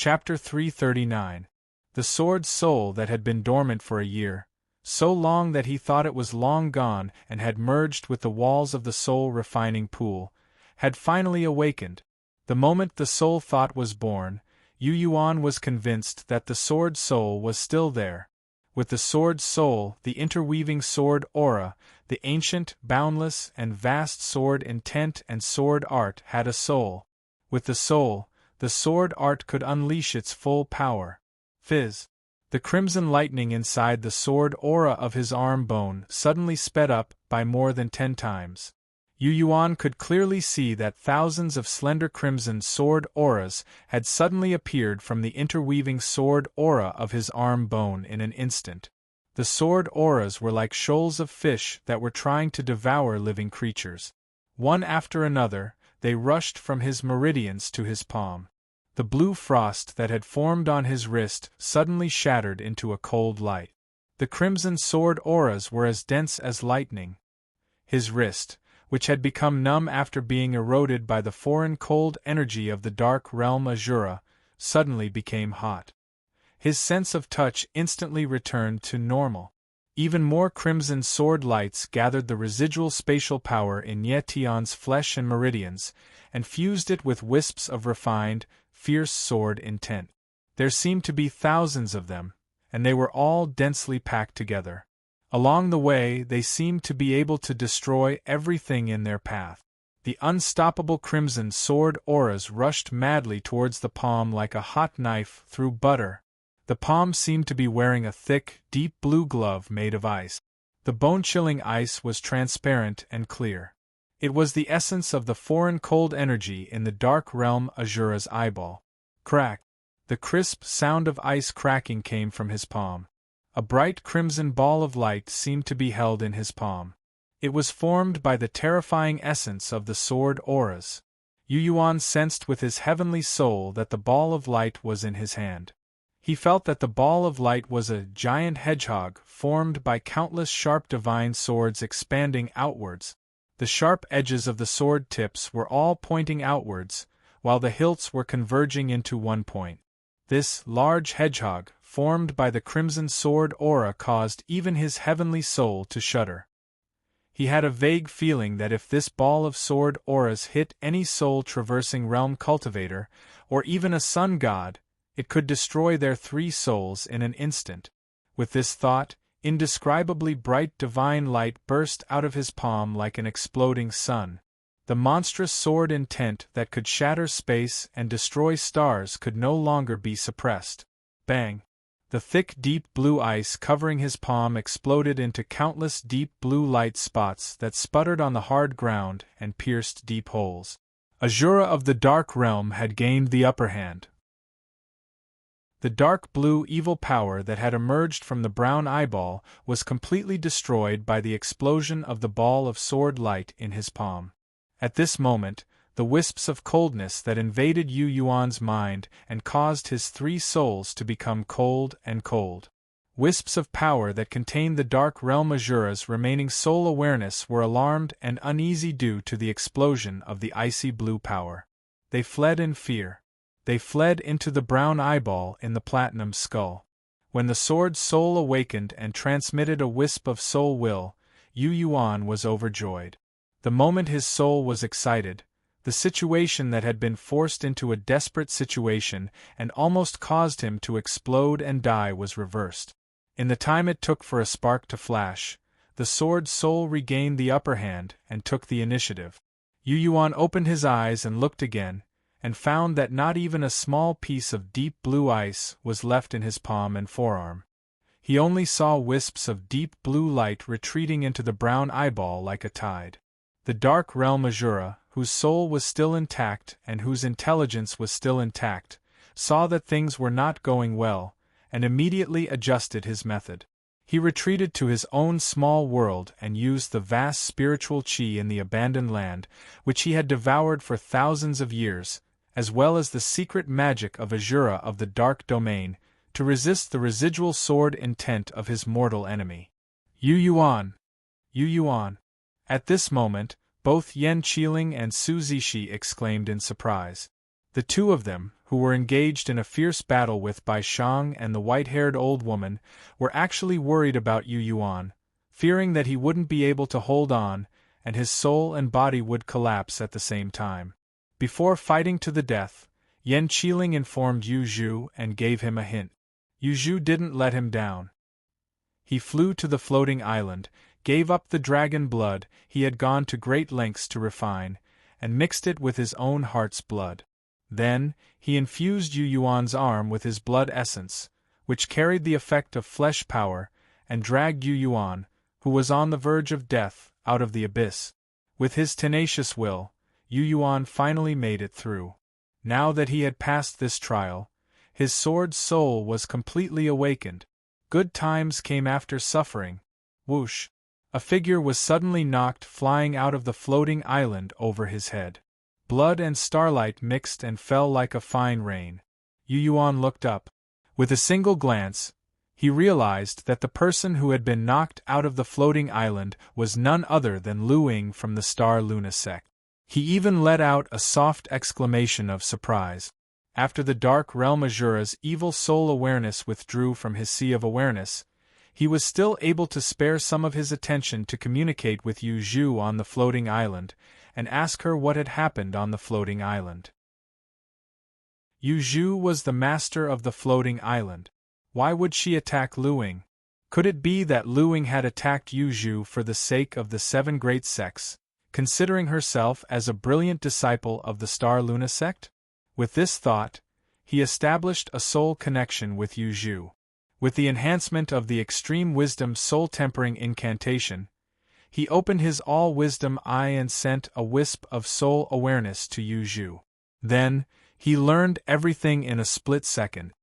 Chapter 339. The sword's soul that had been dormant for a year, so long that he thought it was long gone and had merged with the walls of the soul-refining pool, had finally awakened. The moment the soul thought was born, Yu Yuan was convinced that the sword soul was still there. With the sword soul, the interweaving sword aura, the ancient, boundless, and vast sword intent and sword art had a soul. With the soul, the sword art could unleash its full power. Fizz! The crimson lightning inside the sword aura of his arm bone suddenly sped up by more than 10 times. Yu Yuan could clearly see that thousands of slender crimson sword auras had suddenly appeared from the interweaving sword aura of his arm bone in an instant. The sword auras were like shoals of fish that were trying to devour living creatures. One after another, they rushed from his meridians to his palm. The blue frost that had formed on his wrist suddenly shattered into a cold light. The crimson sword auras were as dense as lightning. His wrist, which had become numb after being eroded by the foreign cold energy of the dark realm Azura, suddenly became hot. His sense of touch instantly returned to normal. Even more crimson sword lights gathered the residual spatial power in Ye Tian's flesh and meridians, and fused it with wisps of refined, fierce sword intent. There seemed to be thousands of them, and they were all densely packed together. Along the way, they seemed to be able to destroy everything in their path. The unstoppable crimson sword auras rushed madly towards the palm like a hot knife through butter. The palm seemed to be wearing a thick, deep blue glove made of ice. The bone-chilling ice was transparent and clear. It was the essence of the foreign cold energy in the dark realm Azura's eyeball. Crack! The crisp sound of ice cracking came from his palm. A bright crimson ball of light seemed to be held in his palm. It was formed by the terrifying essence of the sword auras. Yu Yuan sensed with his heavenly soul that the ball of light was in his hand. He felt that the ball of light was a giant hedgehog formed by countless sharp divine swords expanding outwards. The sharp edges of the sword tips were all pointing outwards, while the hilts were converging into one point. This large hedgehog, formed by the crimson sword aura, caused even his heavenly soul to shudder. He had a vague feeling that if this ball of sword auras hit any soul-traversing realm cultivator, or even a sun god, it could destroy their 3 souls in an instant. With this thought, indescribably bright divine light burst out of his palm like an exploding sun. The monstrous sword intent that could shatter space and destroy stars could no longer be suppressed. Bang! The thick deep blue ice covering his palm exploded into countless deep blue light spots that sputtered on the hard ground and pierced deep holes. Azura of the Dark Realm had gained the upper hand. The dark blue evil power that had emerged from the brown eyeball was completely destroyed by the explosion of the ball of sword light in his palm. At this moment, the wisps of coldness that invaded Yu Yuan's mind and caused his 3 souls to become cold and cold. Wisps of power that contained the dark realm Azura's remaining soul awareness were alarmed and uneasy due to the explosion of the icy blue power. They fled in fear. They fled into the brown eyeball in the platinum skull. When the sword soul awakened and transmitted a wisp of soul will, Yu Yuan was overjoyed. The moment his soul was excited, the situation that had been forced into a desperate situation and almost caused him to explode and die was reversed. In the time it took for a spark to flash, the sword soul regained the upper hand and took the initiative. Yu Yuan opened his eyes and looked again, and found that not even a small piece of deep blue ice was left in his palm and forearm. He only saw wisps of deep blue light retreating into the brown eyeball like a tide. The dark realm Azura, whose soul was still intact and whose intelligence was still intact, saw that things were not going well, and immediately adjusted his method. He retreated to his own small world and used the vast spiritual qi in the abandoned land, which he had devoured for thousands of years, as well as the secret magic of Azura of the Dark Domain, to resist the residual sword intent of his mortal enemy. Yu Yuan! Yu Yuan! At this moment, both Yen Qiling and Su Zishi exclaimed in surprise. The two of them, who were engaged in a fierce battle with Bai Shang and the white-haired old woman, were actually worried about Yu Yuan, fearing that he wouldn't be able to hold on, and his soul and body would collapse at the same time. Before fighting to the death, Yan Qiling informed Yu Zhu and gave him a hint. Yu Zhu didn't let him down. He flew to the floating island, gave up the dragon blood he had gone to great lengths to refine, and mixed it with his own heart's blood. Then, he infused Yu Yuan's arm with his blood essence, which carried the effect of flesh power, and dragged Yu Yuan, who was on the verge of death, out of the abyss. With his tenacious will, Yu Yuan finally made it through. Now that he had passed this trial, his sword's soul was completely awakened. Good times came after suffering. Whoosh! A figure was suddenly knocked flying out of the floating island over his head. Blood and starlight mixed and fell like a fine rain. Yu Yuan looked up. With a single glance, he realized that the person who had been knocked out of the floating island was none other than Lu Ying from the Star Luna sect. He even let out a soft exclamation of surprise. After the dark realm Azura's evil soul awareness withdrew from his sea of awareness, he was still able to spare some of his attention to communicate with Yu Zhu on the floating island, and ask her what had happened on the floating island. Yu Zhu was the master of the floating island. Why would she attack Lu Ying? Could it be that Lu Ying had attacked Yu Zhu for the sake of the 7 great sects, considering herself as a brilliant disciple of the Star Luna sect? With this thought, he established a soul connection with Yu Zhu. With the enhancement of the extreme wisdom soul-tempering incantation, he opened his all-wisdom eye and sent a wisp of soul awareness to Yu Zhu. Then, he learned everything in a split second.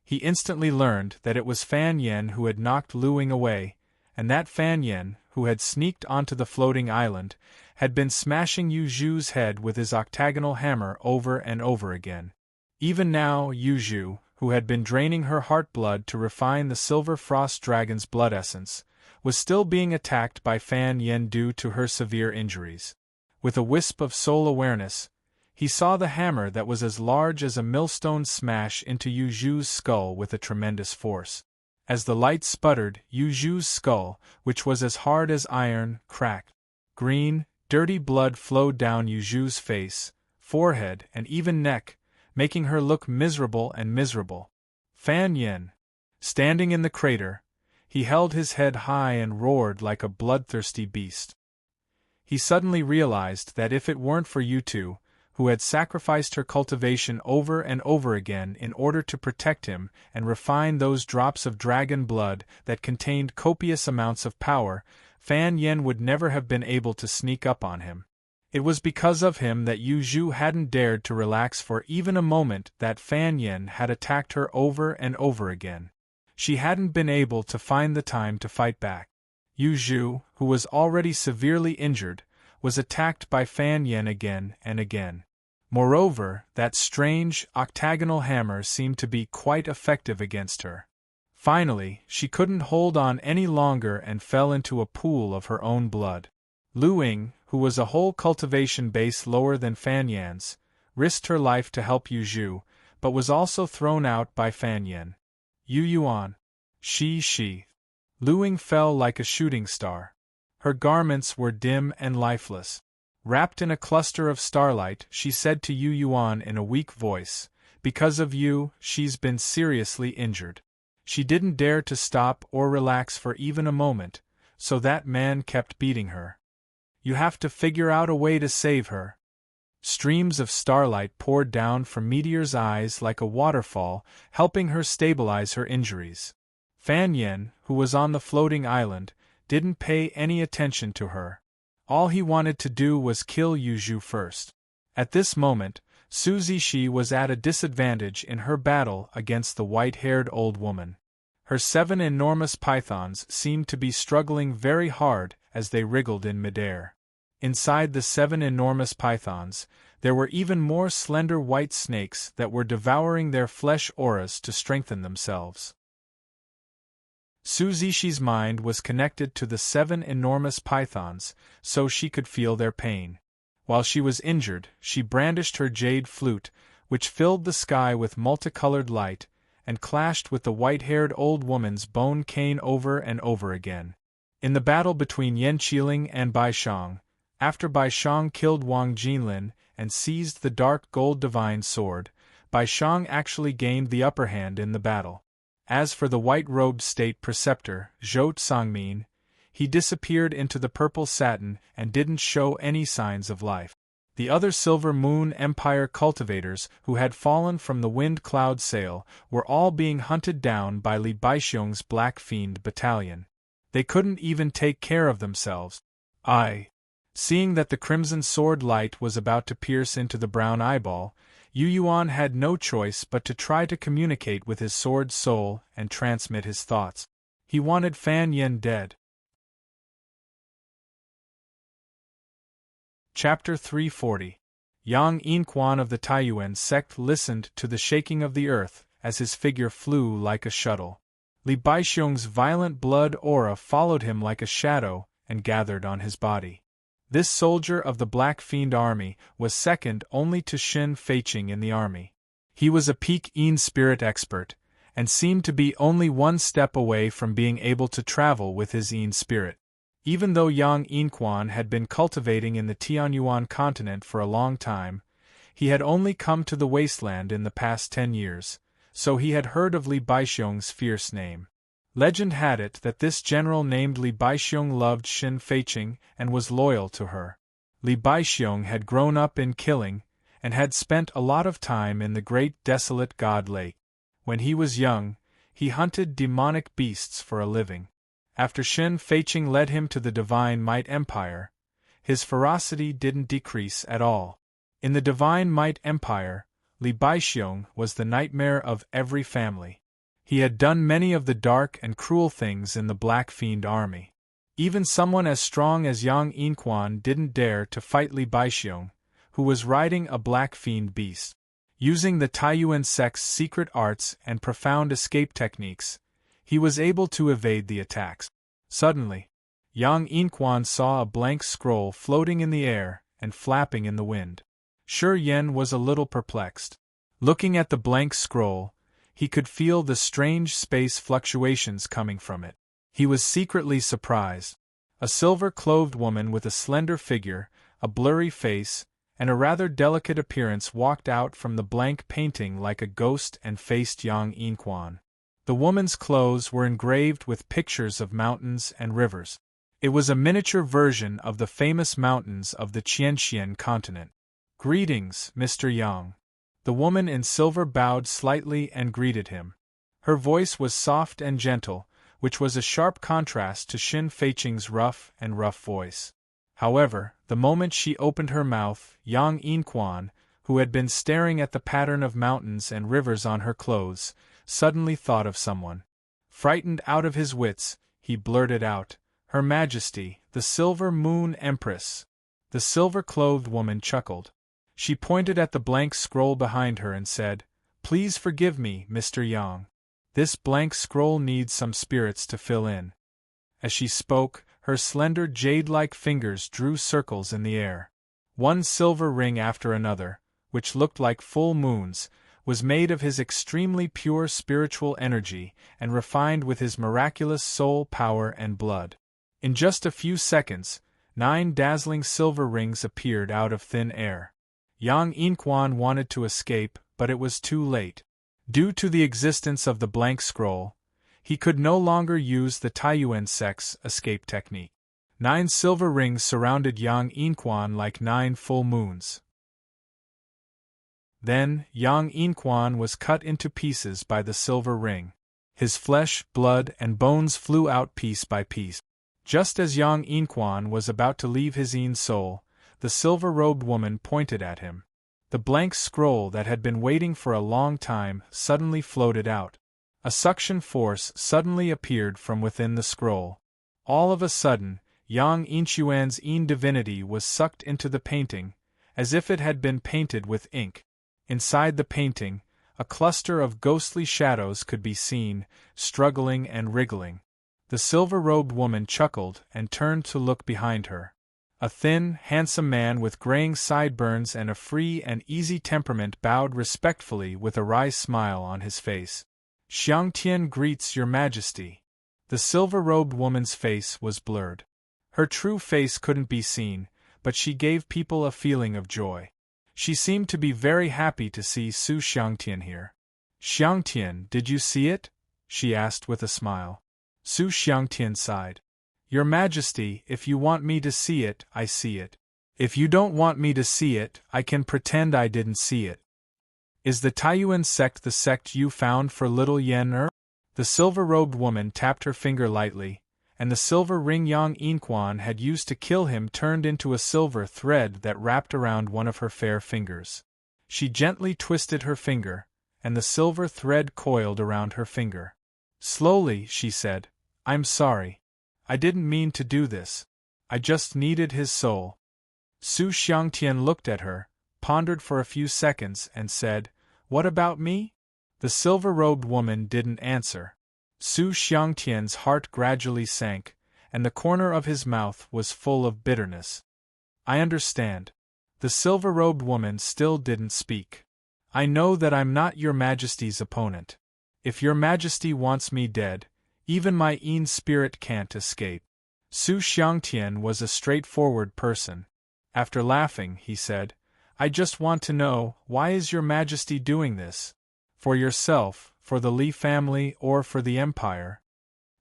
He instantly learned that it was Fan Yen who had knocked Lu Ying away, and that Fan Yen, who had sneaked onto the floating island, had been smashing Yu Zhu's head with his octagonal hammer over and over again. Even now, Yu Zhu, who had been draining her heart blood to refine the Silver Frost Dragon's blood essence, was still being attacked by Fan Yen due to her severe injuries. With a wisp of soul awareness, he saw the hammer that was as large as a millstone smash into Yu Zhu's skull with a tremendous force. As the light sputtered, Yu Zhu's skull, which was as hard as iron, cracked. Green, dirty blood flowed down Yu Zhu's face, forehead, and even neck, making her look miserable and miserable. Fan Yen, standing in the crater, he held his head high and roared like a bloodthirsty beast. He suddenly realized that if it weren't for Yu Tu, who had sacrificed her cultivation over and over again in order to protect him and refine those drops of dragon blood that contained copious amounts of power, Fan Yen would never have been able to sneak up on him. It was because of him that Yu Zhu hadn't dared to relax for even a moment that Fan Yen had attacked her over and over again. She hadn't been able to find the time to fight back. Yu Zhu, who was already severely injured, was attacked by Fan Yen again and again. Moreover, that strange, octagonal hammer seemed to be quite effective against her. Finally, she couldn't hold on any longer and fell into a pool of her own blood. Lu Ying, who was a whole cultivation base lower than Fan Yan's, risked her life to help Yu Zhu, but was also thrown out by Fan Yen. Yu Yuan. She. Lu Ying fell like a shooting star. Her garments were dim and lifeless. Wrapped in a cluster of starlight, she said to Yu Yuan in a weak voice, "Because of you, she's been seriously injured." She didn't dare to stop or relax for even a moment, so that man kept beating her. "You have to figure out a way to save her." Streams of starlight poured down from Meteor's eyes like a waterfall, helping her stabilize her injuries. Fan Yen, who was on the floating island, didn't pay any attention to her. All he wanted to do was kill Yu Zhu first. At this moment, Su Zixi was at a disadvantage in her battle against the white-haired old woman. Her 7 enormous pythons seemed to be struggling very hard as they wriggled in midair. Inside the 7 enormous pythons, there were even more slender white snakes that were devouring their flesh auras to strengthen themselves. Su Zixi mind was connected to the 7 enormous pythons, so she could feel their pain. While she was injured, she brandished her jade flute, which filled the sky with multicolored light, and clashed with the white-haired old woman's bone cane over and over again. In the battle between Yan Qiling and Bai Shang, after Bai Shang killed Wang Jinlin and seized the dark gold divine sword, Bai Shang actually gained the upper hand in the battle. As for the white-robed state preceptor, Zhou Tsangmin, he disappeared into the purple satin and didn't show any signs of life. The other Silver Moon Empire cultivators who had fallen from the Wind Cloud Sail were all being hunted down by Li Baixiong's Black Fiend battalion. They couldn't even take care of themselves. Seeing that the crimson sword light was about to pierce into the brown eyeball, Yu Yuan had no choice but to try to communicate with his sword's soul and transmit his thoughts. He wanted Fan Yin dead. Chapter 340. Yang Yinquan of the Taiyuan sect listened to the shaking of the earth as his figure flew like a shuttle. Li Baixiong's violent blood aura followed him like a shadow and gathered on his body. This soldier of the Black Fiend army was second only to Xin Feiqing in the army. He was a peak Yin spirit expert, and seemed to be only one step away from being able to travel with his Yin spirit. Even though Yang Yinquan had been cultivating in the Tianyuan continent for a long time, he had only come to the wasteland in the past 10 years, so he had heard of Li Baixiong's fierce name. Legend had it that this general named Li Baixiong loved Xin Feiqing and was loyal to her. Li Baixiong had grown up in killing, and had spent a lot of time in the great desolate God Lake. When he was young, he hunted demonic beasts for a living. After Xin Feiqing led him to the Divine Might Empire, his ferocity didn't decrease at all. In the Divine Might Empire, Li Baixiong was the nightmare of every family. He had done many of the dark and cruel things in the Black Fiend army. Even someone as strong as Yang Yinquan didn't dare to fight Li Baixiong, who was riding a Black Fiend beast. Using the Taiyuan sect's secret arts and profound escape techniques, he was able to evade the attacks. Suddenly, Yang Yinquan saw a blank scroll floating in the air and flapping in the wind. Shi Yen was a little perplexed. Looking at the blank scroll, he could feel the strange space fluctuations coming from it. He was secretly surprised. A silver-clothed woman with a slender figure, a blurry face, and a rather delicate appearance walked out from the blank painting like a ghost and faced Yang Yinquan. The woman's clothes were engraved with pictures of mountains and rivers. It was a miniature version of the famous mountains of the Qianxian continent. "Greetings, Mr. Yang." The woman in silver bowed slightly and greeted him. Her voice was soft and gentle, which was a sharp contrast to Xin Feiqing's rough voice. However, the moment she opened her mouth, Yang Yinquan, who had been staring at the pattern of mountains and rivers on her clothes, suddenly thought of someone. Frightened out of his wits, he blurted out, "Her Majesty, the Silver Moon Empress." The silver-clothed woman chuckled. She pointed at the blank scroll behind her and said, "Please forgive me, Mr. Yang. This blank scroll needs some spirits to fill in." As she spoke, her slender jade-like fingers drew circles in the air. One silver ring after another, which looked like full moons, was made of his extremely pure spiritual energy and refined with his miraculous soul power and blood. In just a few seconds, 9 dazzling silver rings appeared out of thin air. Yang Yinquan wanted to escape, but it was too late. Due to the existence of the blank scroll, he could no longer use the Taiyuan sect's escape technique. 9 silver rings surrounded Yang Yinquan like 9 full moons. Then, Yang Yinquan was cut into pieces by the silver ring. His flesh, blood, and bones flew out piece by piece. Just as Yang Yinquan was about to leave his Yin soul, the silver-robed woman pointed at him. The blank scroll that had been waiting for a long time suddenly floated out. A suction force suddenly appeared from within the scroll. All of a sudden, Yang Yinquan's Yin divinity was sucked into the painting, as if it had been painted with ink. Inside the painting, a cluster of ghostly shadows could be seen, struggling and wriggling. The silver-robed woman chuckled and turned to look behind her. A thin, handsome man with graying sideburns and a free and easy temperament bowed respectfully with a wry smile on his face. Xiang Tian greets your majesty. The silver-robed woman's face was blurred. Her true face couldn't be seen, but she gave people a feeling of joy. She seemed to be very happy to see Su Xiangtian here. Xiangtian, did you see it? She asked with a smile. Su Xiangtian sighed. Your Majesty, if you want me to see it, I see it. If you don't want me to see it, I can pretend I didn't see it. Is the Taiyuan sect the sect you found for little Yen-er? The silver-robed woman tapped her finger lightly, and the silver ring Yang Yinquan had used to kill him turned into a silver thread that wrapped around one of her fair fingers. She gently twisted her finger, and the silver thread coiled around her finger. Slowly, she said, I'm sorry. I didn't mean to do this. I just needed his soul. Su Xiangtian looked at her, pondered for a few seconds, and said, What about me? The silver-robed woman didn't answer. Su Xiangtian's heart gradually sank, and the corner of his mouth was full of bitterness. I understand. The silver-robed woman still didn't speak. I know that I'm not your Majesty's opponent. If your Majesty wants me dead, even my Yin spirit can't escape. Su Xiangtian was a straightforward person. After laughing, he said, I just want to know, why is your Majesty doing this? For yourself, for the Li family, or for the Empire?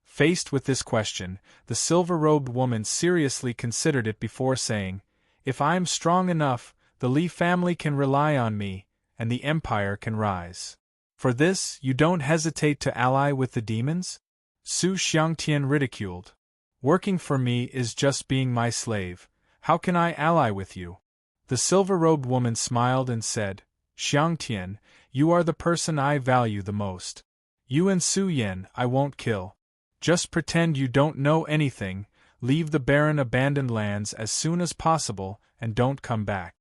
Faced with this question, the silver-robed woman seriously considered it before saying, If I'm strong enough, the Li family can rely on me, and the Empire can rise. For this, you don't hesitate to ally with the demons? Su Xiangtian ridiculed. Working for me is just being my slave. How can I ally with you? The silver-robed woman smiled and said, Xiangtian, you are the person I value the most. You and Su Yan I won't kill. Just pretend you don't know anything, leave the barren abandoned lands as soon as possible, and don't come back.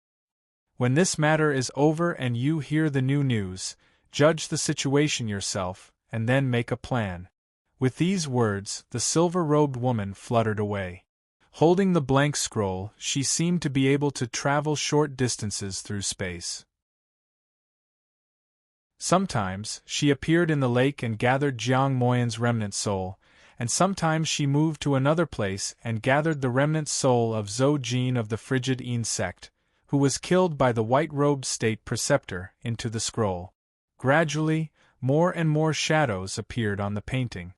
When this matter is over and you hear the new news, judge the situation yourself, and then make a plan. With these words, the silver-robed woman fluttered away. Holding the blank scroll, she seemed to be able to travel short distances through space. Sometimes, she appeared in the lake and gathered Jiang Moyan's remnant soul, and sometimes she moved to another place and gathered the remnant soul of Zhou Jin of the Frigid Yin sect, who was killed by the white-robed state preceptor, into the scroll. Gradually, more and more shadows appeared on the painting.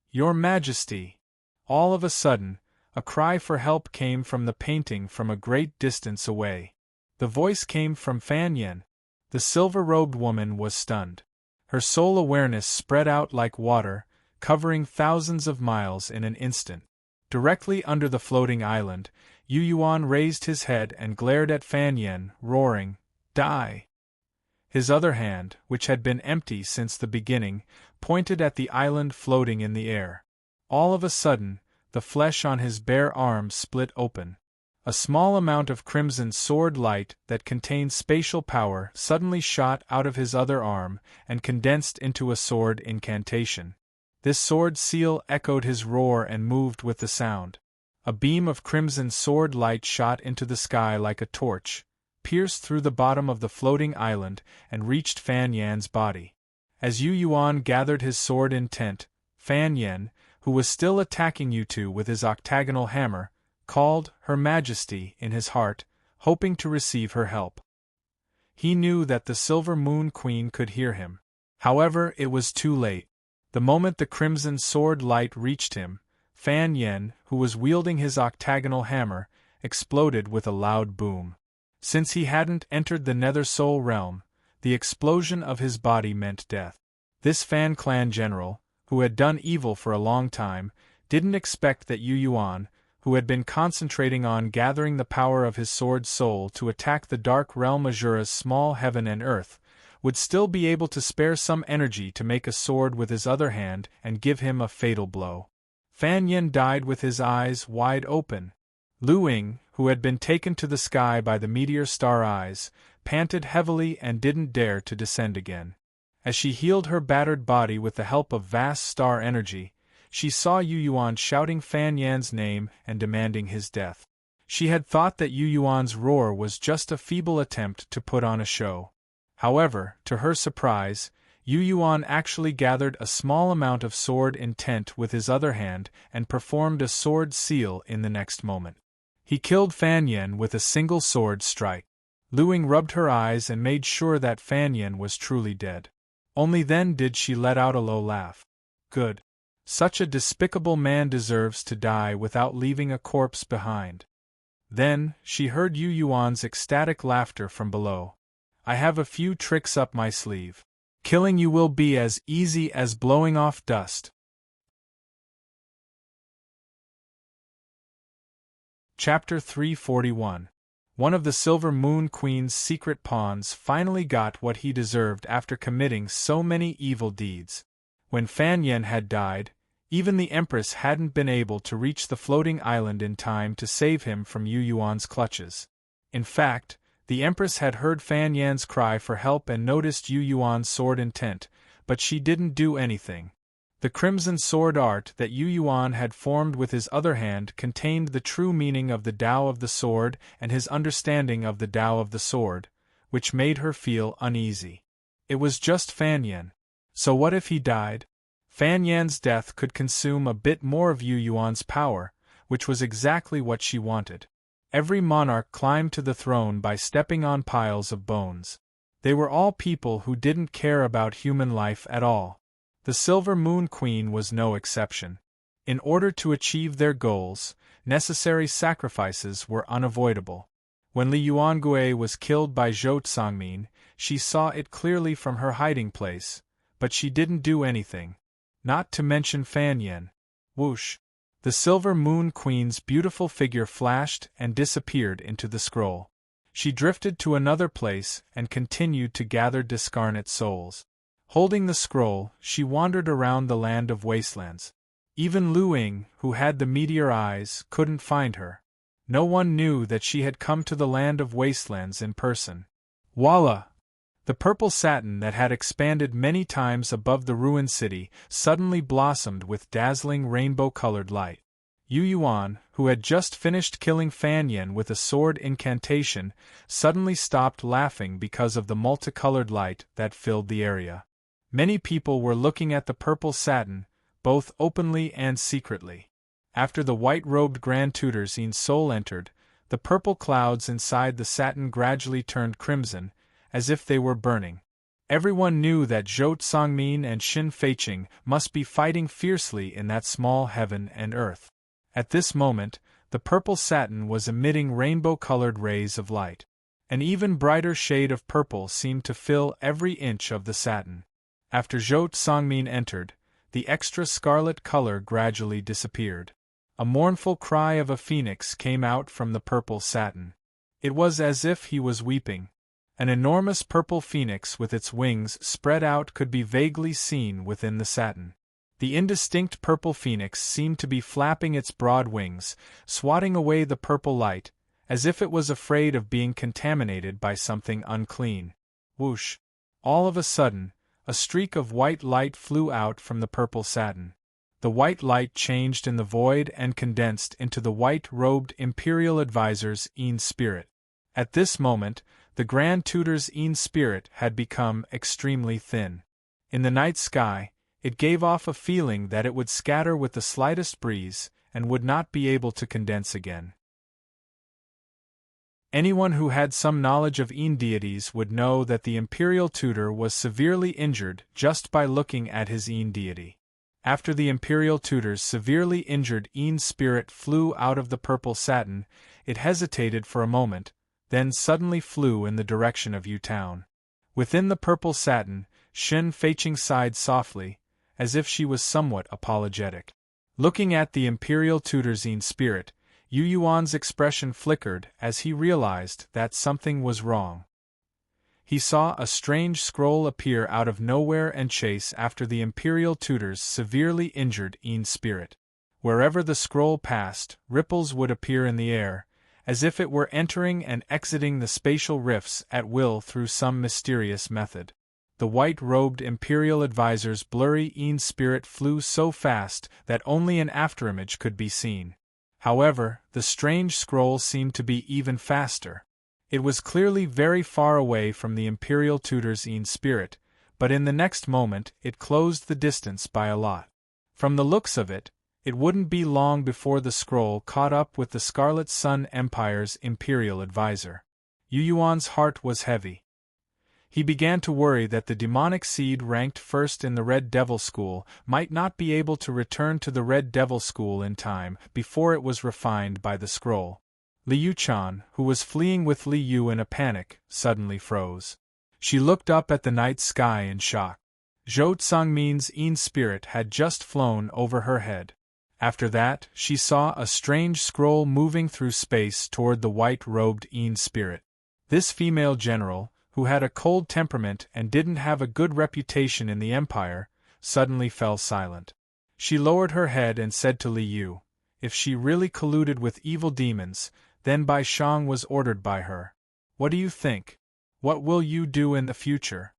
Your Majesty! All of a sudden, a cry for help came from the painting from a great distance away. The voice came from Fan Yen. The silver-robed woman was stunned. Her soul awareness spread out like water, covering thousands of miles in an instant. Directly under the floating island, Yu Yuan raised his head and glared at Fan Yen, roaring, Die! His other hand, which had been empty since the beginning, pointed at the island floating in the air. All of a sudden, the flesh on his bare arm split open. A small amount of crimson sword light that contained spatial power suddenly shot out of his other arm and condensed into a sword incantation. This sword seal echoed his roar and moved with the sound. A beam of crimson sword light shot into the sky like a torch, pierced through the bottom of the floating island, and reached Fan Yan's body. As Yu Yuan gathered his sword intent, Fan Yan, who was still attacking you two with his octagonal hammer, called Her Majesty in his heart, hoping to receive her help. He knew that the Silver Moon Queen could hear him. However, it was too late. The moment the crimson sword light reached him, Fan Yen, who was wielding his octagonal hammer, exploded with a loud boom. Since he hadn't entered the Nether Soul realm, the explosion of his body meant death. This Fan clan general, who had done evil for a long time, didn't expect that Yu Yuan, who had been concentrating on gathering the power of his sword soul to attack the dark realm Azura's small heaven and earth, would still be able to spare some energy to make a sword with his other hand and give him a fatal blow. Fan Yen died with his eyes wide open. Lu Ying, who had been taken to the sky by the meteor star eyes, panted heavily and didn't dare to descend again. As she healed her battered body with the help of vast star energy, she saw Yu Yuan shouting Fan Yan's name and demanding his death. She had thought that Yu Yuan's roar was just a feeble attempt to put on a show. However, to her surprise, Yu Yuan actually gathered a small amount of sword intent with his other hand and performed a sword seal in the next moment. He killed Fan Yen with a single sword strike. Lu Ying rubbed her eyes and made sure that Fan Yen was truly dead. Only then did she let out a low laugh. Good. Such a despicable man deserves to die without leaving a corpse behind. Then, she heard Yu Yuan's ecstatic laughter from below. I have a few tricks up my sleeve. Killing you will be as easy as blowing off dust. Chapter 341. One of the Silver Moon Queen's secret pawns finally got what he deserved after committing so many evil deeds. When Fan Yen had died, even the Empress hadn't been able to reach the floating island in time to save him from Yu Yuan's clutches. In fact, the Empress had heard Fan Yan's cry for help and noticed Yu Yuan's sword intent, but she didn't do anything. The crimson sword art that Yu Yuan had formed with his other hand contained the true meaning of the Tao of the sword and his understanding of the Tao of the sword, which made her feel uneasy. It was just Fan Yen. So what if he died? Fan Yan's death could consume a bit more of Yu Yuan's power, which was exactly what she wanted. Every monarch climbed to the throne by stepping on piles of bones. They were all people who didn't care about human life at all. The Silver Moon Queen was no exception. In order to achieve their goals, necessary sacrifices were unavoidable. When Li Yuangue was killed by Zhou Tsangmin, she saw it clearly from her hiding place, but she didn't do anything. Not to mention Fan Yen. Whoosh! The Silver Moon Queen's beautiful figure flashed and disappeared into the scroll. She drifted to another place and continued to gather discarnate souls. Holding the scroll, she wandered around the land of wastelands. Even Lu Ying, who had the meteor eyes, couldn't find her. No one knew that she had come to the land of wastelands in person. Voila! The purple satin that had expanded many times above the ruined city suddenly blossomed with dazzling rainbow-colored light. Yu Yuan, who had just finished killing Fan Yen with a sword incantation, suddenly stopped laughing because of the multicolored light that filled the area. Many people were looking at the purple satin, both openly and secretly. After the white-robed Grand Tutor Xin Soul entered, the purple clouds inside the satin gradually turned crimson, as if they were burning. Everyone knew that Zhou Tsangmin and Xin Feiqing must be fighting fiercely in that small heaven and earth. At this moment, the purple satin was emitting rainbow-colored rays of light. An even brighter shade of purple seemed to fill every inch of the satin. After Zhou Tsangmin entered, the extra scarlet color gradually disappeared. A mournful cry of a phoenix came out from the purple satin. It was as if he was weeping. An enormous purple phoenix with its wings spread out could be vaguely seen within the satin. The indistinct purple phoenix seemed to be flapping its broad wings, swatting away the purple light, as if it was afraid of being contaminated by something unclean. Whoosh! All of a sudden, a streak of white light flew out from the purple satin. The white light changed in the void and condensed into the white-robed Imperial Advisor's Een spirit. At this moment, the Grand Tutor's Een spirit had become extremely thin. In the night sky, it gave off a feeling that it would scatter with the slightest breeze and would not be able to condense again. Anyone who had some knowledge of Een deities would know that the Imperial Tutor was severely injured just by looking at his Een deity. After the Imperial Tutor's severely injured Een spirit flew out of the purple satin, it hesitated for a moment, then suddenly flew in the direction of Yu Town. Within the purple satin, Xin Feiqing sighed softly, as if she was somewhat apologetic. Looking at the Imperial Tutor's Een spirit, Yu Yuan's expression flickered as he realized that something was wrong. He saw a strange scroll appear out of nowhere and chase after the Imperial Tutor's severely injured Een spirit. Wherever the scroll passed, ripples would appear in the air, as if it were entering and exiting the spatial rifts at will through some mysterious method. The white-robed Imperial Advisor's blurry Een spirit flew so fast that only an afterimage could be seen. However, the strange scroll seemed to be even faster. It was clearly very far away from the Imperial Tutor's spirit, but in the next moment it closed the distance by a lot. From the looks of it, it wouldn't be long before the scroll caught up with the Scarlet Sun Empire's Imperial advisor. Yu Yuan's heart was heavy. He began to worry that the demonic seed ranked first in the Red Devil School might not be able to return to the Red Devil School in time before it was refined by the scroll. Liu Chan, who was fleeing with Li Yu in a panic, suddenly froze. She looked up at the night sky in shock. Zhou Tsangmin's spirit had just flown over her head. After that, she saw a strange scroll moving through space toward the white-robed spirit. This female general, who had a cold temperament and didn't have a good reputation in the Empire, suddenly fell silent. She lowered her head and said to Li Yu, if she really colluded with evil demons, then Bai Shang was ordered by her. What do you think? What will you do in the future?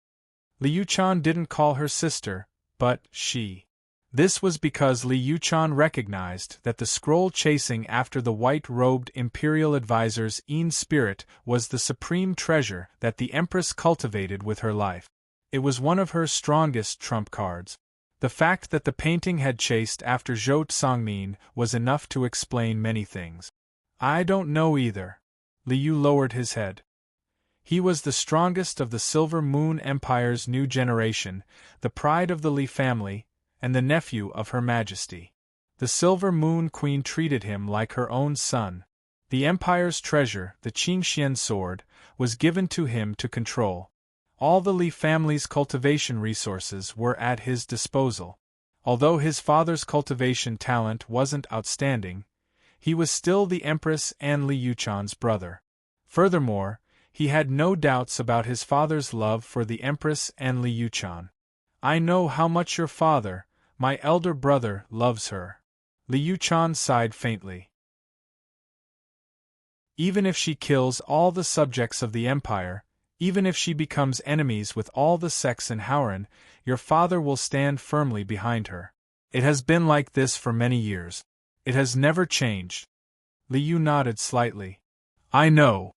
Liu Chan didn't call her sister, but she. This was because Liu Chan recognized that the scroll chasing after the white-robed Imperial advisor's spirit was the supreme treasure that the Empress cultivated with her life. It was one of her strongest trump cards. The fact that the painting had chased after Zhou Tsangmin was enough to explain many things. I don't know either. Liu lowered his head. He was the strongest of the Silver Moon Empire's new generation, the pride of the Li family, and the nephew of Her Majesty. The Silver Moon Queen treated him like her own son. The Empire's treasure, the Qingxian sword, was given to him to control. All the Li family's cultivation resources were at his disposal. Although his father's cultivation talent wasn't outstanding, he was still the Empress and Li Yuchan's brother. Furthermore, he had no doubts about his father's love for the Empress and Li Yuchan. I know how much your father, my elder brother, loves her. Li Yuchan sighed faintly. Even if she kills all the subjects of the Empire, even if she becomes enemies with all the sects in Howran, your father will stand firmly behind her. It has been like this for many years. It has never changed. Liu nodded slightly. I know.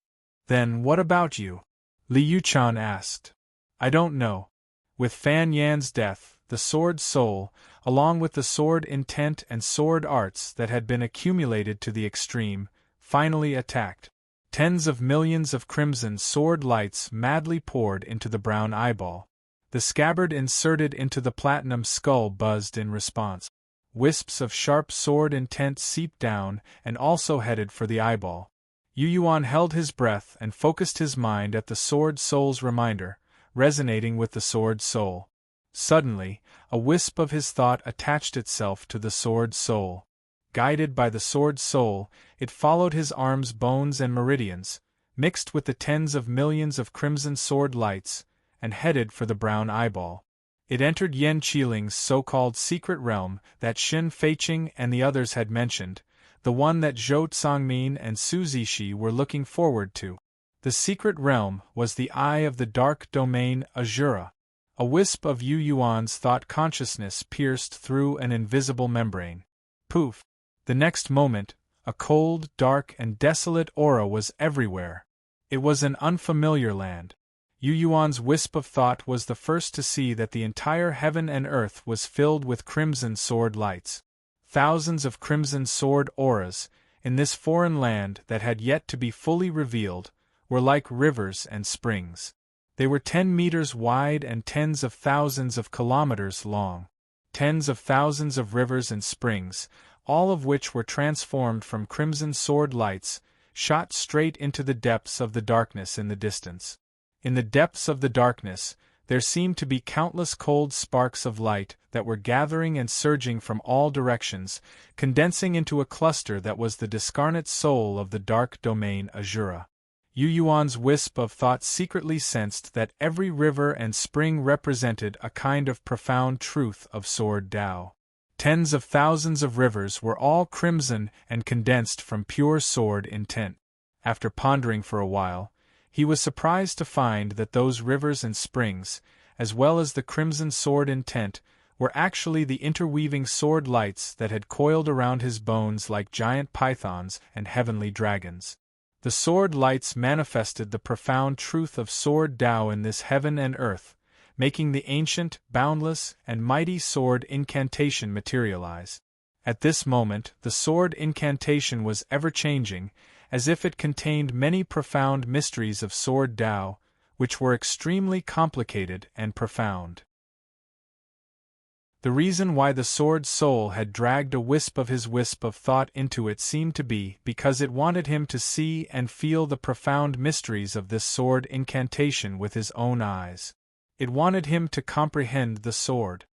Then what about you? Liu Chan asked. I don't know. With Fan Yan's death, the sword soul, along with the sword intent and sword arts that had been accumulated to the extreme, finally attacked. Tens of millions of crimson sword lights madly poured into the brown eyeball. The scabbard inserted into the platinum skull buzzed in response. Wisps of sharp sword intent seeped down and also headed for the eyeball. Yu Yuan held his breath and focused his mind at the sword soul's reminder, resonating with the sword soul. Suddenly, a wisp of his thought attached itself to the sword soul. Guided by the sword soul, it followed his arm's bones and meridians, mixed with the tens of millions of crimson sword lights, and headed for the brown eyeball. It entered Yan Qiling's so-called secret realm that Xin Feiqing and the others had mentioned, the one that Zhou Tsangmin and Su Zixi were looking forward to. The secret realm was the eye of the dark domain Azura. A wisp of Yu Yuan's thought consciousness pierced through an invisible membrane. Poof! The next moment, a cold, dark, and desolate aura was everywhere. It was an unfamiliar land. Yu Yuan's wisp of thought was the first to see that the entire heaven and earth was filled with crimson sword lights. Thousands of crimson sword auras, in this foreign land that had yet to be fully revealed, were like rivers and springs. They were 10 meters wide and tens of thousands of kilometers long. Tens of thousands of rivers and springs, all of which were transformed from crimson sword lights, shot straight into the depths of the darkness in the distance. In the depths of the darkness, there seemed to be countless cold sparks of light that were gathering and surging from all directions, condensing into a cluster that was the discarnate soul of the dark domain Azura. Yu Yuan's wisp of thought secretly sensed that every river and spring represented a kind of profound truth of sword Tao. Tens of thousands of rivers were all crimson and condensed from pure sword intent. After pondering for a while, he was surprised to find that those rivers and springs, as well as the crimson sword intent, were actually the interweaving sword lights that had coiled around his bones like giant pythons and heavenly dragons. The sword lights manifested the profound truth of sword Tao in this heaven and earth, making the ancient, boundless, and mighty sword incantation materialize. At this moment, the sword incantation was ever-changing, as if it contained many profound mysteries of sword Tao, which were extremely complicated and profound. The reason why the sword soul had dragged a wisp of his wisp of thought into it seemed to be because it wanted him to see and feel the profound mysteries of this sword incantation with his own eyes. It wanted him to comprehend the sword.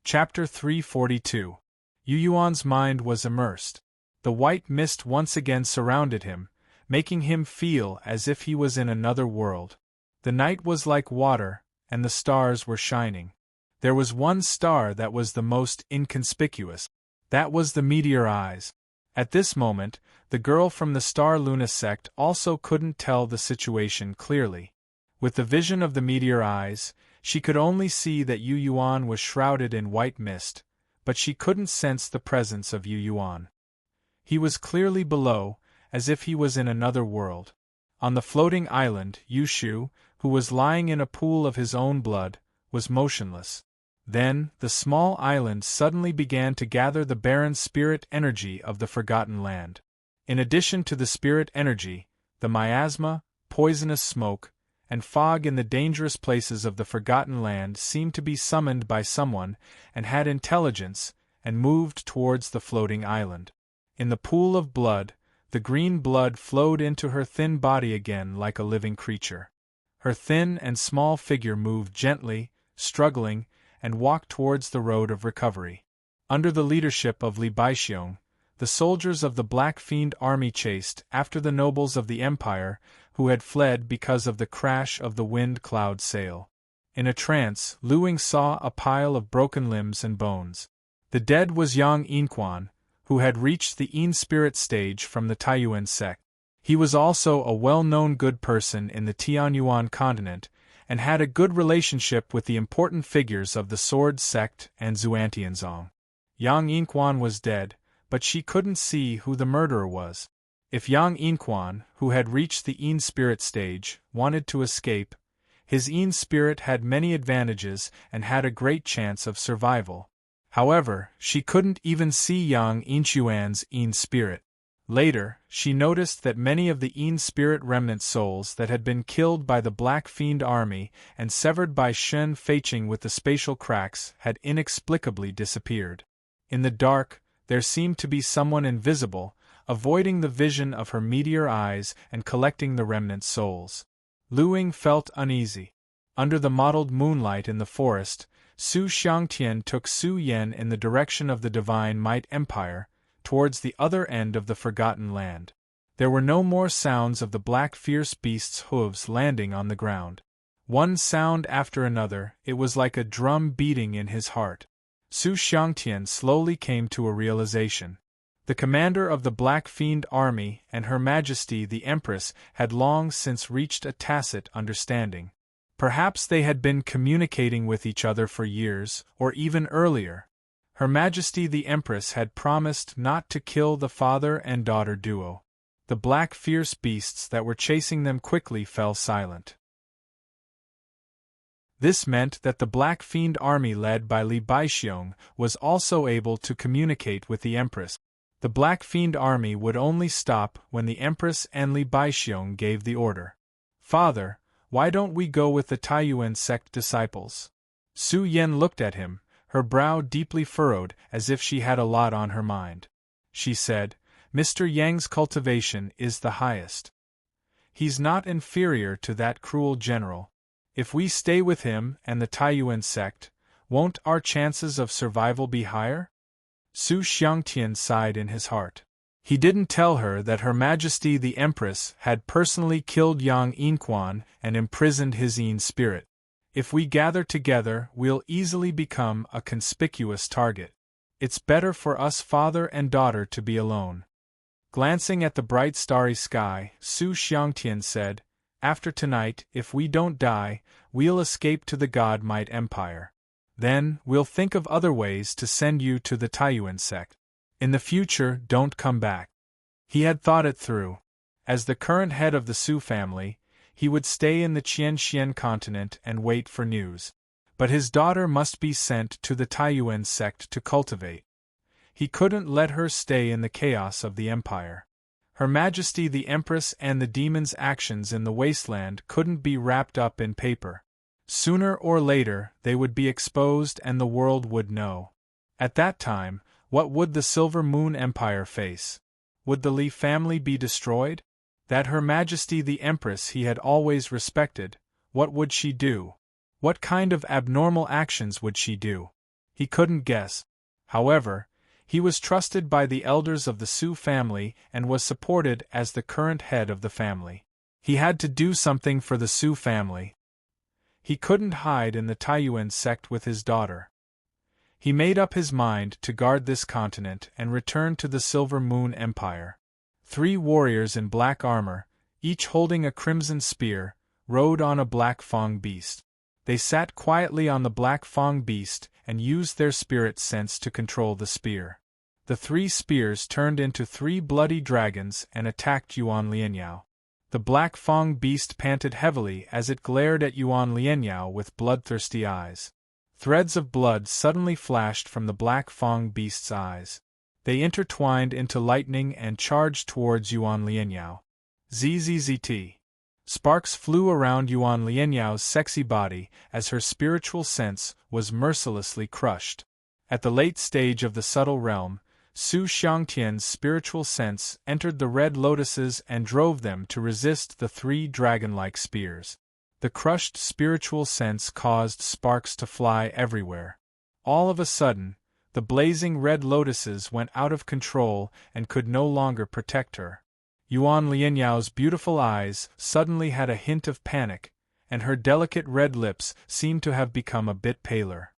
Chapter 342. Yu Yuan's mind was immersed. The white mist once again surrounded him, making him feel as if he was in another world. The night was like water, and the stars were shining. There was one star that was the most inconspicuous. That was the meteor eyes. At this moment, the girl from the Star Luna sect also couldn't tell the situation clearly. With the vision of the meteor eyes, she could only see that Yu Yuan was shrouded in white mist, but she couldn't sense the presence of Yu Yuan. He was clearly below, as if he was in another world. On the floating island, Yu Shu, who was lying in a pool of his own blood, was motionless. Then, the small island suddenly began to gather the barren spirit energy of the forgotten land. In addition to the spirit energy, the miasma, poisonous smoke, and fog in the dangerous places of the forgotten land seemed to be summoned by someone and had intelligence, and moved towards the floating island. In the pool of blood, the green blood flowed into her thin body again like a living creature. Her thin and small figure moved gently, struggling, and walked towards the road of recovery. Under the leadership of Li Baixiong, the soldiers of the Black Fiend army chased after the nobles of the empire who had fled because of the crash of the wind cloud sail. In a trance, Lu Ying saw a pile of broken limbs and bones. The dead was Yang Yinquan, who had reached the Yin spirit stage from the Taiyuan sect. He was also a well-known good person in the Tianyuan continent, and had a good relationship with the important figures of the Sword sect and Xuantianzong. Yang Yinquan was dead, but she couldn't see who the murderer was. If Yang Yinquan, who had reached the Yin spirit stage, wanted to escape, his Yin spirit had many advantages and had a great chance of survival. However, she couldn't even see Yang Yinchuan's Yin spirit. Later, she noticed that many of the Yin spirit remnant souls that had been killed by the Black Fiend army and severed by Shen Feiqing with the spatial cracks had inexplicably disappeared. In the dark, there seemed to be someone invisible, avoiding the vision of her meteor eyes and collecting the remnant souls. Lu Ying felt uneasy. Under the mottled moonlight in the forest, Su Xiangtian took Su Yan in the direction of the Divine Might Empire, towards the other end of the forgotten land. There were no more sounds of the black fierce beast's hooves landing on the ground. One sound after another, it was like a drum beating in his heart. Su Xiangtian slowly came to a realization. The commander of the Black Fiend army and Her Majesty the Empress had long since reached a tacit understanding. Perhaps they had been communicating with each other for years, or even earlier. Her Majesty the Empress had promised not to kill the father and daughter duo. The black fierce beasts that were chasing them quickly fell silent. This meant that the Black Fiend army led by Li Baixiong was also able to communicate with the Empress. The Black Fiend army would only stop when the Empress and Li Baixiong gave the order. "Father, why don't we go with the Taiyuan sect disciples?" Su Yan looked at him, her brow deeply furrowed as if she had a lot on her mind. She said, "Mr. Yang's cultivation is the highest. He's not inferior to that cruel general. If we stay with him and the Taiyuan sect, won't our chances of survival be higher?" Su Xiangtian sighed in his heart. He didn't tell her that Her Majesty the Empress had personally killed Yang Yinquan and imprisoned his Yin spirit. If we gather together, we'll easily become a conspicuous target. It's better for us father and daughter to be alone. Glancing at the bright starry sky, Su Xiangtian said, After tonight, if we don't die, we'll escape to the God-Might Empire. Then, we'll think of other ways to send you to the Taiyuan sect. In the future, don't come back." He had thought it through. As the current head of the Su family, he would stay in the Qianxian continent and wait for news. But his daughter must be sent to the Taiyuan sect to cultivate. He couldn't let her stay in the chaos of the empire. Her Majesty the Empress and the demon's actions in the wasteland couldn't be wrapped up in paper. Sooner or later, they would be exposed and the world would know. At that time, what would the Silver Moon Empire face? Would the Li family be destroyed? That Her Majesty the Empress he had always respected, what would she do? What kind of abnormal actions would she do? He couldn't guess. However, he was trusted by the elders of the Su family and was supported as the current head of the family. He had to do something for the Su family. He couldn't hide in the Taiyuan sect with his daughter. He made up his mind to guard this continent and return to the Silver Moon Empire. 3 warriors in black armor, each holding a crimson spear, rode on a black Fang beast. They sat quietly on the black Fang beast and used their spirit sense to control the spear. The 3 spears turned into 3 bloody dragons and attacked Yuan Lianyao. The black Fang beast panted heavily as it glared at Yuan Lianyao with bloodthirsty eyes. Threads of blood suddenly flashed from the black Fang beast's eyes. They intertwined into lightning and charged towards Yuan Lianyao. Zzzt. Sparks flew around Yuan Lianyao's sexy body as her spiritual sense was mercilessly crushed. At the late stage of the subtle realm, Su Xiangtian's spiritual sense entered the red lotuses and drove them to resist the 3 dragon-like spears. The crushed spiritual sense caused sparks to fly everywhere. All of a sudden, the blazing red lotuses went out of control and could no longer protect her. Yuan Lianyao's beautiful eyes suddenly had a hint of panic, and her delicate red lips seemed to have become a bit paler.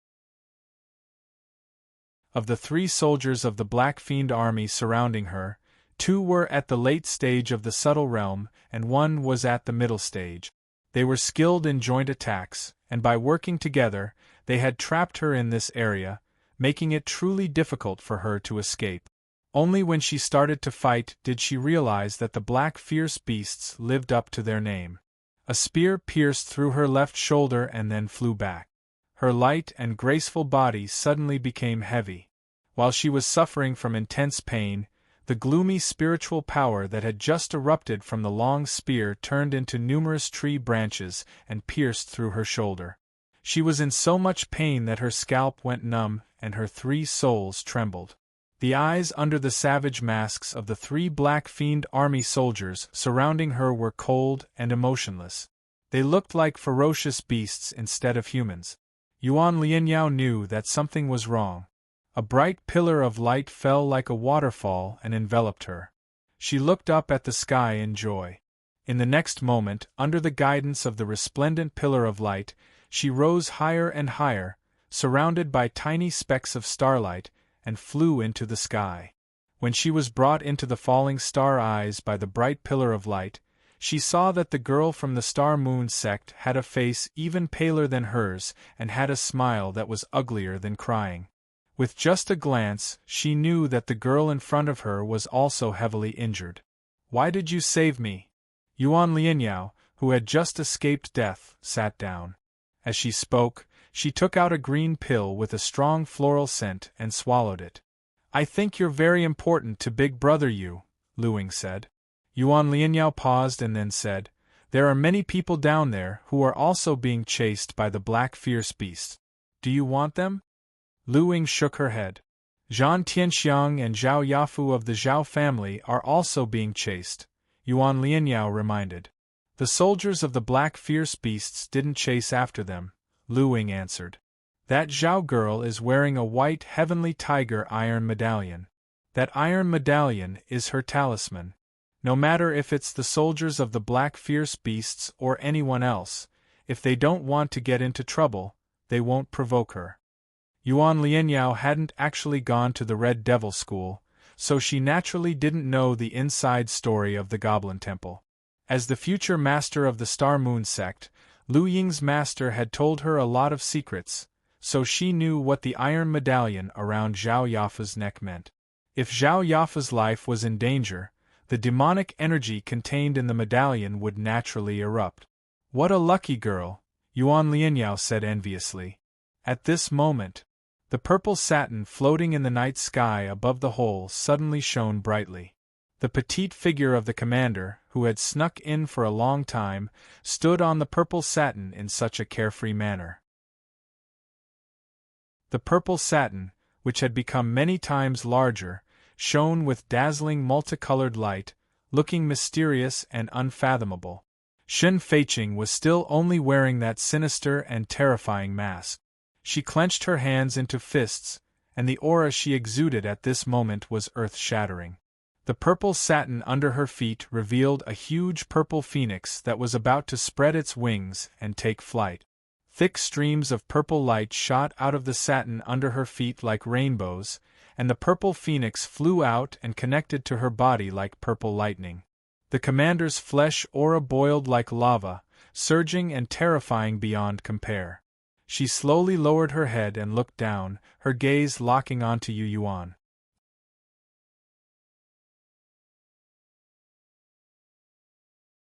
Of the 3 soldiers of the Black Fiend army surrounding her, 2 were at the late stage of the subtle realm and 1 was at the middle stage. They were skilled in joint attacks, and by working together, they had trapped her in this area, making it truly difficult for her to escape. Only when she started to fight did she realize that the black fierce beasts lived up to their name. A spear pierced through her left shoulder and then flew back. Her light and graceful body suddenly became heavy. While she was suffering from intense pain, the gloomy spiritual power that had just erupted from the long spear turned into numerous tree branches and pierced through her shoulder. She was in so much pain that her scalp went numb and her 3 souls trembled. The eyes under the savage masks of the 3 Black Fiend army soldiers surrounding her were cold and emotionless. They looked like ferocious beasts instead of humans. Yuan Lianyao knew that something was wrong. A bright pillar of light fell like a waterfall and enveloped her. She looked up at the sky in joy. In the next moment, under the guidance of the resplendent pillar of light, she rose higher and higher, surrounded by tiny specks of starlight, and flew into the sky. When she was brought into the falling star eyes by the bright pillar of light, she saw that the girl from the Star Moon sect had a face even paler than hers and had a smile that was uglier than crying. With just a glance, she knew that the girl in front of her was also heavily injured. "Why did you save me?" Yuan Lianyao, who had just escaped death, sat down. As she spoke, she took out a green pill with a strong floral scent and swallowed it. "I think you're very important to Big Brother Yu," Luing said. Yuan Lianyao paused and then said, "There are many people down there who are also being chased by the black fierce beasts. Do you want them?" Luing shook her head. "Zhan Tianxiang and Zhao Yafu of the Zhao family are also being chased," Yuan Lianyao reminded. "The soldiers of the black fierce beasts didn't chase after them," Luing answered. "That Zhao girl is wearing a white heavenly tiger iron medallion. That iron medallion is her talisman. No matter if it's the soldiers of the black fierce beasts or anyone else, if they don't want to get into trouble, they won't provoke her." Yuan Lianyao hadn't actually gone to the Red Devil School, so she naturally didn't know the inside story of the Goblin Temple. As the future master of the Star Moon sect, Lu Ying's master had told her a lot of secrets, so she knew what the iron medallion around Zhao Yafa's neck meant. If Zhao Yafa's life was in danger, the demonic energy contained in the medallion would naturally erupt. "What a lucky girl," Yuan Lianyao said enviously. At this moment, the purple satin floating in the night sky above the hole suddenly shone brightly. The petite figure of the commander, who had snuck in for a long time, stood on the purple satin in such a carefree manner. The purple satin, which had become many times larger, shone with dazzling multicolored light, looking mysterious and unfathomable. Shen Feiqing was still only wearing that sinister and terrifying mask. She clenched her hands into fists, and the aura she exuded at this moment was earth-shattering. The purple satin under her feet revealed a huge purple phoenix that was about to spread its wings and take flight. Thick streams of purple light shot out of the satin under her feet like rainbows, and the purple phoenix flew out and connected to her body like purple lightning. The commander's flesh aura boiled like lava, surging and terrifying beyond compare. She slowly lowered her head and looked down, her gaze locking onto Yu Yuan.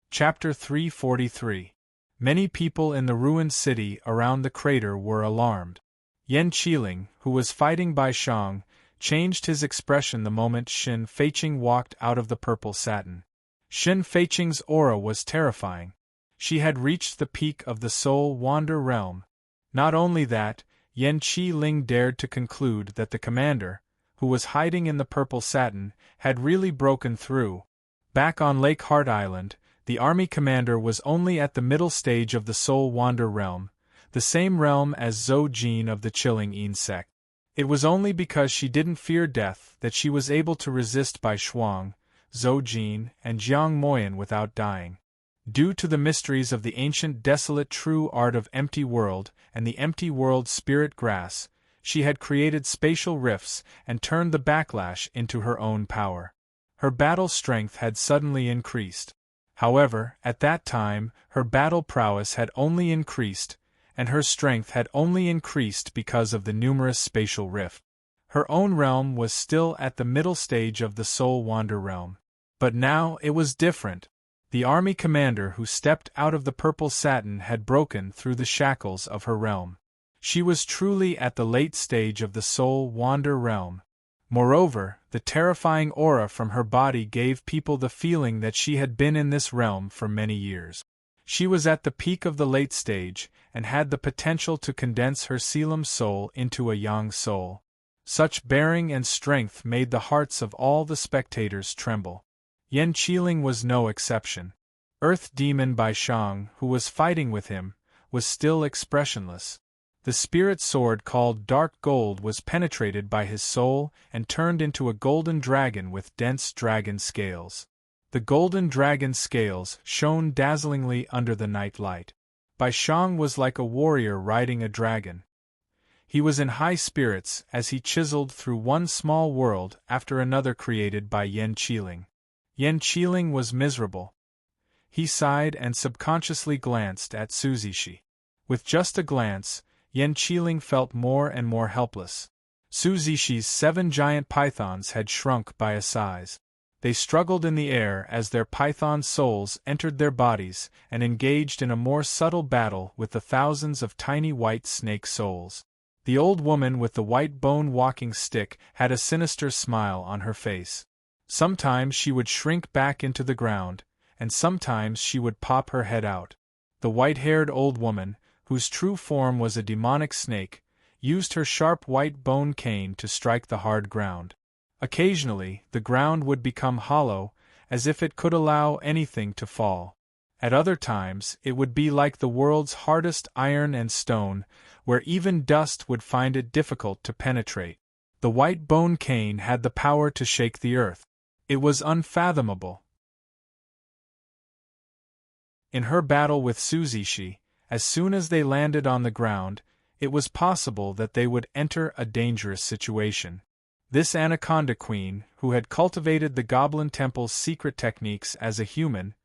Chapter 343. Many people in the ruined city around the crater were alarmed. Yan Qiling, who was fighting Bai Shang, changed his expression the moment Shen Feiqing walked out of the purple satin. Shen Feiqing's aura was terrifying. She had reached the peak of the Soul Wander realm. Not only that, Yan Qiling dared to conclude that the commander, who was hiding in the purple satin, had really broken through. Back on Lake Heart Island, the army commander was only at the middle stage of the Soul Wander realm, the same realm as Zhou Jin of the Chilling Yin sect. It was only because she didn't fear death that she was able to resist Bai Shuang, Zhou Jin, and Jiang Moyan without dying. Due to the mysteries of the ancient desolate true art of empty world and the empty world spirit grass, she had created spatial rifts and turned the backlash into her own power. Her battle strength had suddenly increased. However, at that time, her battle prowess had only increased, and her strength had only increased because of the numerous spatial rifts. Her own realm was still at the middle stage of the Soul Wander realm. But now it was different. The army commander who stepped out of the purple satin had broken through the shackles of her realm. She was truly at the late stage of the Soul Wander realm. Moreover, the terrifying aura from her body gave people the feeling that she had been in this realm for many years. She was at the peak of the late stage, and had the potential to condense her Selim soul into a Yang soul. Such bearing and strength made the hearts of all the spectators tremble. Yan Qiling was no exception. Earth Demon Bai Shang, who was fighting with him, was still expressionless. The spirit sword called Dark Gold was penetrated by his soul and turned into a golden dragon with dense dragon scales. The golden dragon scales shone dazzlingly under the night light. Bai Shang was like a warrior riding a dragon. He was in high spirits as he chiseled through one small world after another created by Yan Qiling. Yan Qiling was miserable. He sighed and subconsciously glanced at Suzishi. With just a glance, Yan Qiling felt more and more helpless. Suzishi's 7 giant pythons had shrunk by a size. They struggled in the air as their python souls entered their bodies and engaged in a more subtle battle with the thousands of tiny white snake souls. The old woman with the white bone walking stick had a sinister smile on her face. Sometimes she would shrink back into the ground, and sometimes she would pop her head out. The white-haired old woman, whose true form was a demonic snake, used her sharp white bone cane to strike the hard ground. Occasionally, the ground would become hollow, as if it could allow anything to fall. At other times, it would be like the world's hardest iron and stone, where even dust would find it difficult to penetrate. The white bone cane had the power to shake the earth. It was unfathomable. In her battle with Suzishi, as soon as they landed on the ground, it was possible that they would enter a dangerous situation. This Anaconda Queen, who had cultivated the Goblin Temple's secret techniques as a human,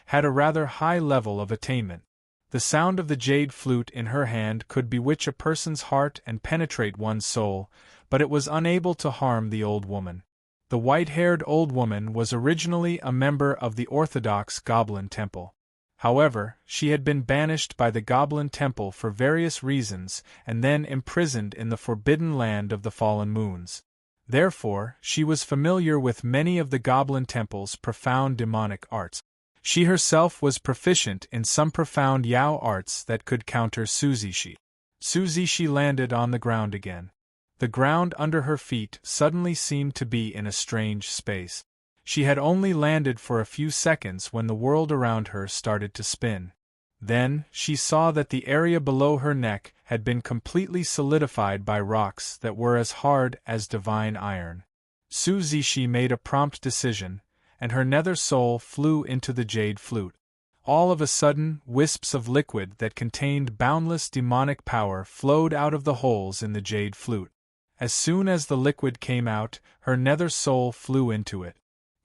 had a rather high level of attainment. The sound of the jade flute in her hand could bewitch a person's heart and penetrate one's soul, but it was unable to harm the old woman. The white-haired old woman was originally a member of the Orthodox Goblin Temple. However, she had been banished by the Goblin Temple for various reasons and then imprisoned in the Forbidden Land of the Fallen Moons. Therefore, she was familiar with many of the Goblin Temple's profound demonic arts. She herself was proficient in some profound Yao arts that could counter Suzishi. Suzishi landed on the ground again. The ground under her feet suddenly seemed to be in a strange space. She had only landed for a few seconds when the world around her started to spin. Then, she saw that the area below her neck had been completely solidified by rocks that were as hard as divine iron. Suzishi made a prompt decision, and her nether soul flew into the jade flute. All of a sudden, wisps of liquid that contained boundless demonic power flowed out of the holes in the jade flute. As soon as the liquid came out, her nether soul flew into it.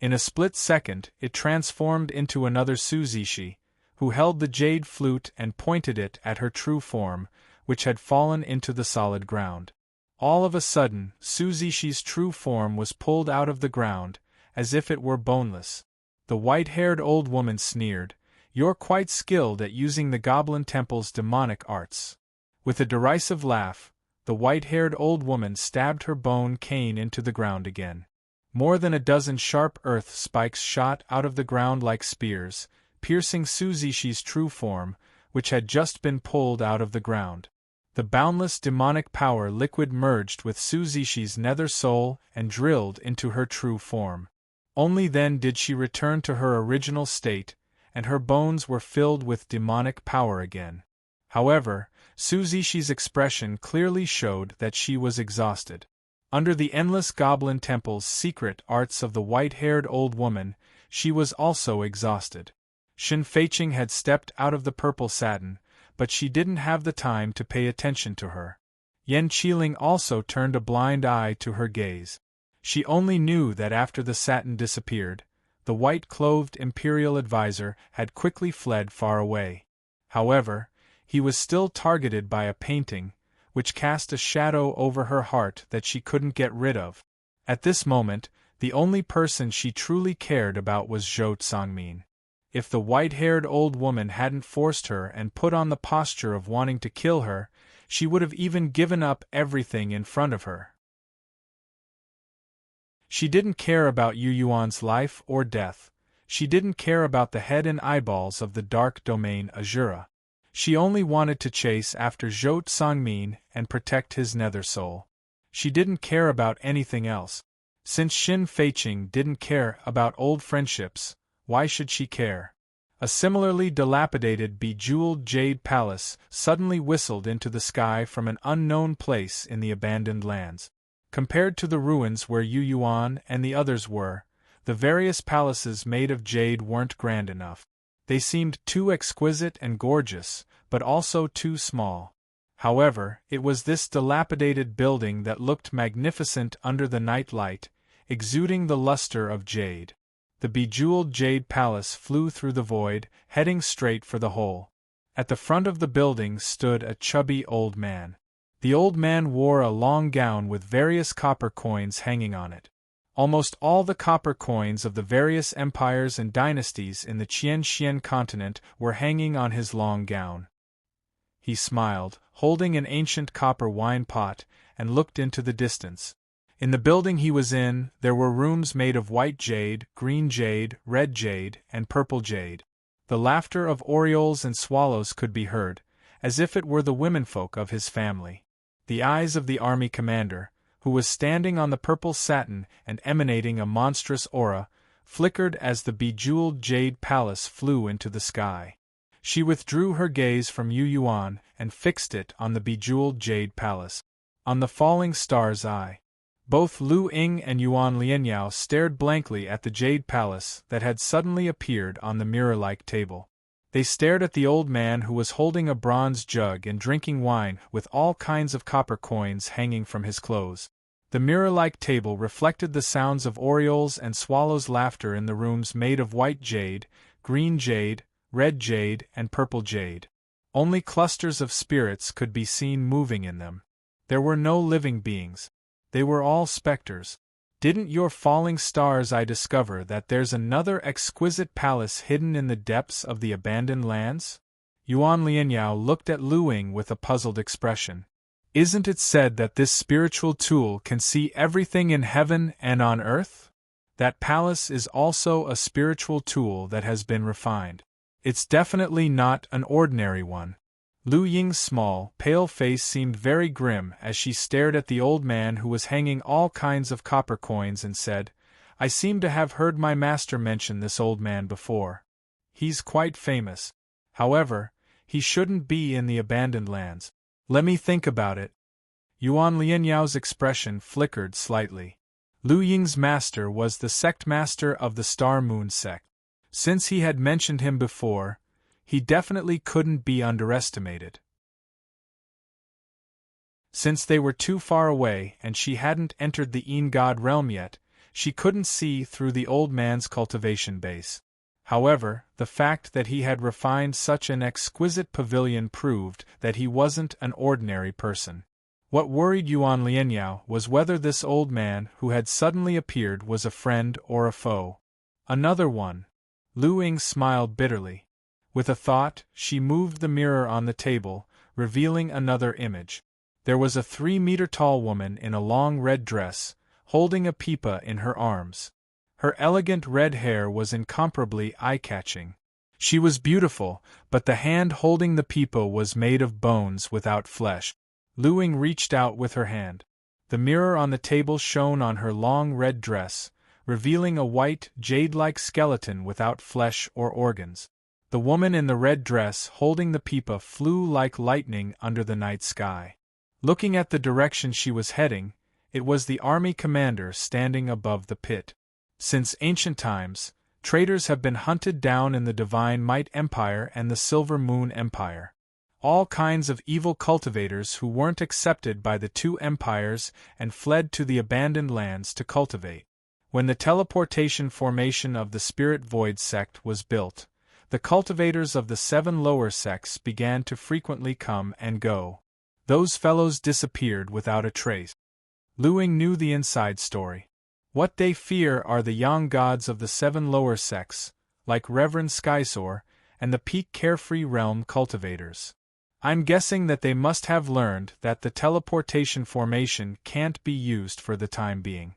In a split second, it transformed into another Suzishi, who held the jade flute and pointed it at her true form, which had fallen into the solid ground. All of a sudden, Suzishi's true form was pulled out of the ground, as if it were boneless. The white-haired old woman sneered, "You're quite skilled at using the Goblin Temple's demonic arts." With a derisive laugh, the white-haired old woman stabbed her bone cane into the ground again. More than a dozen sharp earth spikes shot out of the ground like spears, piercing Suzishi's true form, which had just been pulled out of the ground. The boundless demonic power liquid merged with Suzishi's nether soul and drilled into her true form. Only then did she return to her original state, and her bones were filled with demonic power again. However, Suzishi's expression clearly showed that she was exhausted. Under the endless Goblin Temple's secret arts of the white-haired old woman, she was also exhausted. Shin Feiqing had stepped out of the purple satin, but she didn't have the time to pay attention to her. Yan Qiling also turned a blind eye to her gaze. She only knew that after the satin disappeared, the white-clothed imperial advisor had quickly fled far away. However, he was still targeted by a painting, which cast a shadow over her heart that she couldn't get rid of. At this moment, the only person she truly cared about was Zhou Tsangmin. If the white-haired old woman hadn't forced her and put on the posture of wanting to kill her, she would have even given up everything in front of her. She didn't care about Yu Yuan's life or death. She didn't care about the head and eyeballs of the dark domain Azura. She only wanted to chase after Zhou Tsangmin and protect his nether soul. She didn't care about anything else. Since Shin Feiqing didn't care about old friendships, why should she care? A similarly dilapidated bejeweled jade palace suddenly whistled into the sky from an unknown place in the abandoned lands. Compared to the ruins where Yu Yuan and the others were, the various palaces made of jade weren't grand enough. They seemed too exquisite and gorgeous, but also too small. However, it was this dilapidated building that looked magnificent under the night light, exuding the luster of jade. The bejeweled jade palace flew through the void, heading straight for the hole. At the front of the building stood a chubby old man. The old man wore a long gown with various copper coins hanging on it. Almost all the copper coins of the various empires and dynasties in the Qianxian continent were hanging on his long gown. He smiled, holding an ancient copper wine pot, and looked into the distance. In the building he was in, there were rooms made of white jade, green jade, red jade, and purple jade. The laughter of orioles and swallows could be heard, as if it were the womenfolk of his family. The eyes of the army commander, who was standing on the purple satin and emanating a monstrous aura, flickered as the bejeweled jade palace flew into the sky. She withdrew her gaze from Yu Yuan and fixed it on the bejeweled jade palace. On the falling star's eye. Both Lu Ying and Yuan Lianyao stared blankly at the jade palace that had suddenly appeared on the mirror-like table. They stared at the old man who was holding a bronze jug and drinking wine with all kinds of copper coins hanging from his clothes. The mirror-like table reflected the sounds of orioles and swallows' laughter in the rooms made of white jade, green jade, red jade, and purple jade. Only clusters of spirits could be seen moving in them. There were no living beings. They were all specters. Didn't your falling stars I discover that there's another exquisite palace hidden in the depths of the abandoned lands? Yuan Lianyao looked at Lu Ying with a puzzled expression. Isn't it said that this spiritual tool can see everything in heaven and on earth? That palace is also a spiritual tool that has been refined. It's definitely not an ordinary one. Lu Ying's small, pale face seemed very grim as she stared at the old man who was hanging all kinds of copper coins and said, I seem to have heard my master mention this old man before. He's quite famous. However, he shouldn't be in the abandoned lands. Let me think about it. Yuan Lianyao's expression flickered slightly. Lu Ying's master was the sect master of the Star Moon sect. Since he had mentioned him before, he definitely couldn't be underestimated. Since they were too far away and she hadn't entered the Een God realm yet, she couldn't see through the old man's cultivation base. However, the fact that he had refined such an exquisite pavilion proved that he wasn't an ordinary person. What worried Yuan Lianyao was whether this old man who had suddenly appeared was a friend or a foe. Another one. Lu Ying smiled bitterly. With a thought, she moved the mirror on the table, revealing another image. There was a 3-meter-tall woman in a long red dress, holding a pipa in her arms. Her elegant red hair was incomparably eye-catching. She was beautiful, but the hand holding the pipa was made of bones without flesh. Lu Ying reached out with her hand. The mirror on the table shone on her long red dress, revealing a white, jade-like skeleton without flesh or organs. The woman in the red dress holding the pipa flew like lightning under the night sky. Looking at the direction she was heading, it was the army commander standing above the pit. Since ancient times, traitors have been hunted down in the Divine Might Empire and the Silver Moon Empire. All kinds of evil cultivators who weren't accepted by the two empires and fled to the abandoned lands to cultivate. When the teleportation formation of the Spirit Void sect was built, the cultivators of the 7 lower sects began to frequently come and go. Those fellows disappeared without a trace. Lu Ying knew the inside story. What they fear are the young gods of the 7 lower sects, like Reverend Skysoar, and the peak Carefree Realm cultivators. I'm guessing that they must have learned that the teleportation formation can't be used for the time being.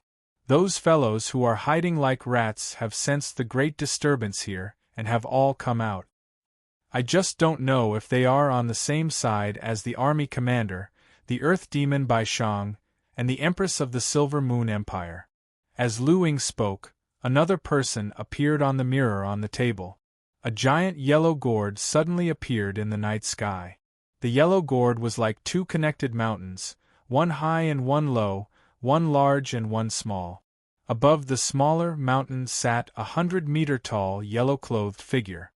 Those fellows who are hiding like rats have sensed the great disturbance here, and have all come out. I just don't know if they are on the same side as the army commander, the Earth Demon Bai Shang, and the Empress of the Silver Moon Empire. As Lu Ying spoke, another person appeared on the mirror on the table. A giant yellow gourd suddenly appeared in the night sky. The yellow gourd was like 2 connected mountains, one high and one low, one large and one small. Above the smaller mountain sat a 100-meter-tall yellow-clothed figure.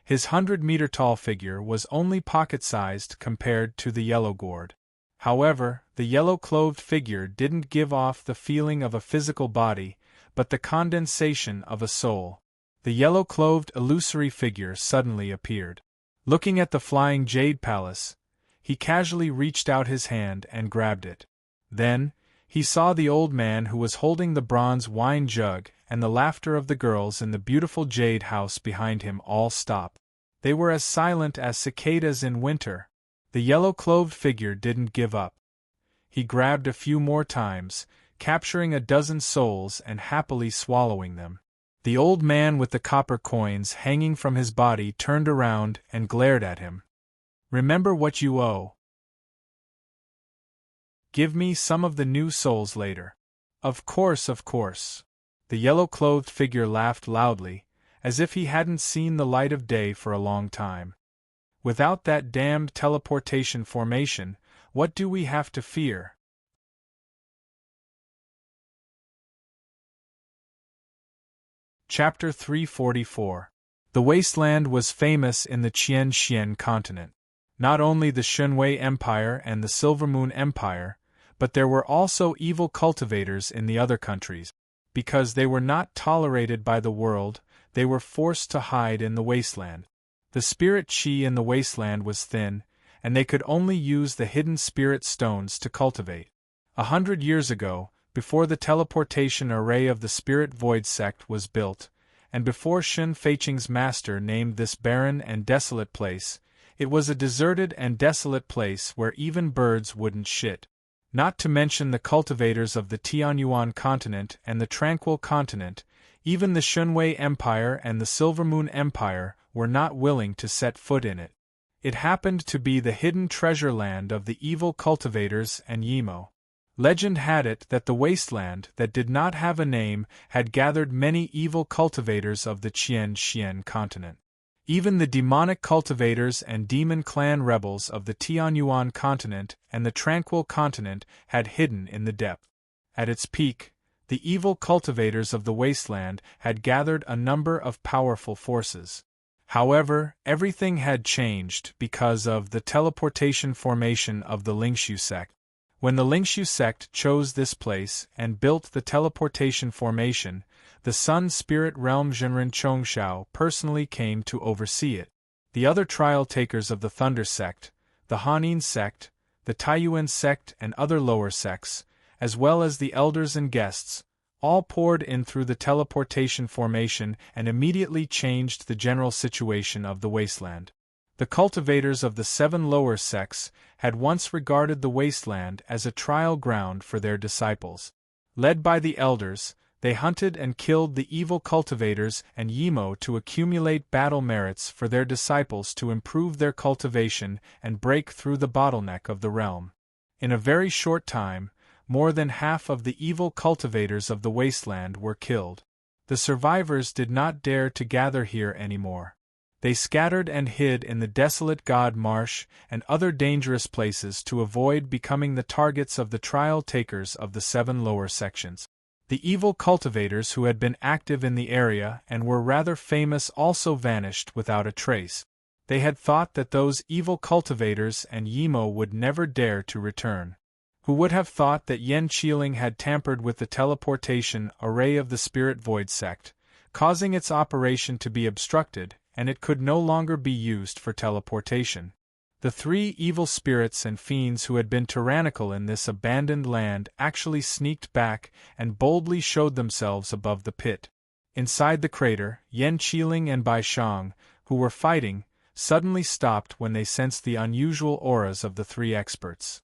His 100-meter-tall figure was only pocket-sized compared to the yellow gourd. However, the yellow-clothed figure didn't give off the feeling of a physical body, but the condensation of a soul. The yellow-clothed illusory figure suddenly appeared. Looking at the flying jade palace, he casually reached out his hand and grabbed it. Then, he saw the old man who was holding the bronze wine jug and the laughter of the girls in the beautiful jade house behind him all stop. They were as silent as cicadas in winter. The yellow-clothed figure didn't give up. He grabbed a few more times, capturing a dozen souls and happily swallowing them. The old man with the copper coins hanging from his body turned around and glared at him. Remember what you owe. Give me some of the new souls later. Of course, of course. The yellow-clothed figure laughed loudly, as if he hadn't seen the light of day for a long time. Without that damned teleportation formation, what do we have to fear? Chapter 344. The wasteland was famous in the Qian continent. Not only the Shunwei Empire and the Silver Moon Empire, but there were also evil cultivators in the other countries. Because they were not tolerated by the world, they were forced to hide in the wasteland. The spirit chi in the wasteland was thin, and they could only use the hidden spirit stones to cultivate. 100 years ago, before the teleportation array of the Spirit Void sect was built, and before Shun Feiqing's master named this barren and desolate place, it was a deserted and desolate place where even birds wouldn't shit. Not to mention the cultivators of the Tianyuan continent and the Tranquil continent, even the Shunwei Empire and the Silvermoon Empire were not willing to set foot in it. It happened to be the hidden treasure land of the evil cultivators and Yimo. Legend had it that the wasteland that did not have a name had gathered many evil cultivators of the Qian continent. Even the demonic cultivators and demon clan rebels of the Tianyuan continent and the Tranquil continent had hidden in the depth. At its peak, the evil cultivators of the wasteland had gathered a number of powerful forces. However, everything had changed because of the teleportation formation of the Lingshu sect. When the Lingshu sect chose this place and built the teleportation formation, the Sun Spirit Realm Zhenren Chongshao personally came to oversee it. The other trial takers of the Thunder sect, the Hanin sect, the Taiyuan sect and other lower sects, as well as the elders and guests, all poured in through the teleportation formation and immediately changed the general situation of the wasteland. The cultivators of the 7 lower sects had once regarded the wasteland as a trial ground for their disciples. Led by the elders, they hunted and killed the evil cultivators and Yimo to accumulate battle merits for their disciples to improve their cultivation and break through the bottleneck of the realm. In a very short time, more than half of the evil cultivators of the wasteland were killed. The survivors did not dare to gather here anymore. They scattered and hid in the desolate God Marsh and other dangerous places to avoid becoming the targets of the trial takers of the 7 lower sections. The evil cultivators who had been active in the area and were rather famous also vanished without a trace. They had thought that those evil cultivators and Yimo would never dare to return. Who would have thought that Yen Qiling had tampered with the teleportation array of the Spirit Void sect, causing its operation to be obstructed, and it could no longer be used for teleportation. The 3 evil spirits and fiends who had been tyrannical in this abandoned land actually sneaked back and boldly showed themselves above the pit. Inside the crater, Yen Qiling and Bai Shang, who were fighting, suddenly stopped when they sensed the unusual auras of the 3 experts.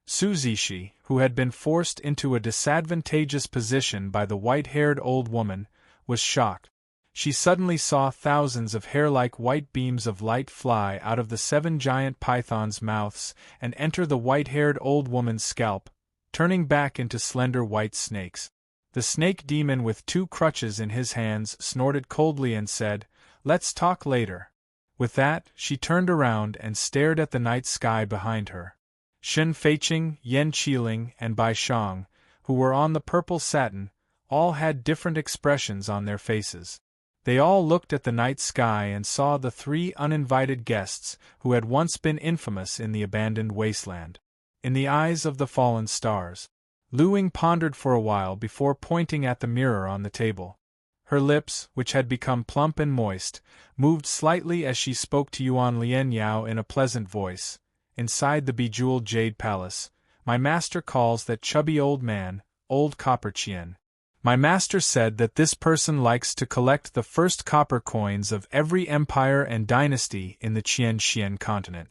Su Zishi, who had been forced into a disadvantageous position by the white-haired old woman, was shocked. She suddenly saw thousands of hair-like white beams of light fly out of the 7 giant pythons' mouths and enter the white-haired old woman's scalp, turning back into slender white snakes. The snake demon with 2 crutches in his hands snorted coldly and said, "Let's talk later." With that, she turned around and stared at the night sky behind her. Shun Feiqing, Yen Qiling, and Bai Shang, who were on the purple satin, all had different expressions on their faces. They all looked at the night sky and saw the 3 uninvited guests who had once been infamous in the abandoned wasteland. In the eyes of the fallen stars, Lu Ying pondered for a while before pointing at the mirror on the table. Her lips, which had become plump and moist, moved slightly as she spoke to Yuan Lian Yao in a pleasant voice. Inside the bejeweled jade palace, my master calls that chubby old man, Old Copper Qian. My master said that this person likes to collect the first copper coins of every empire and dynasty in the Qian continent.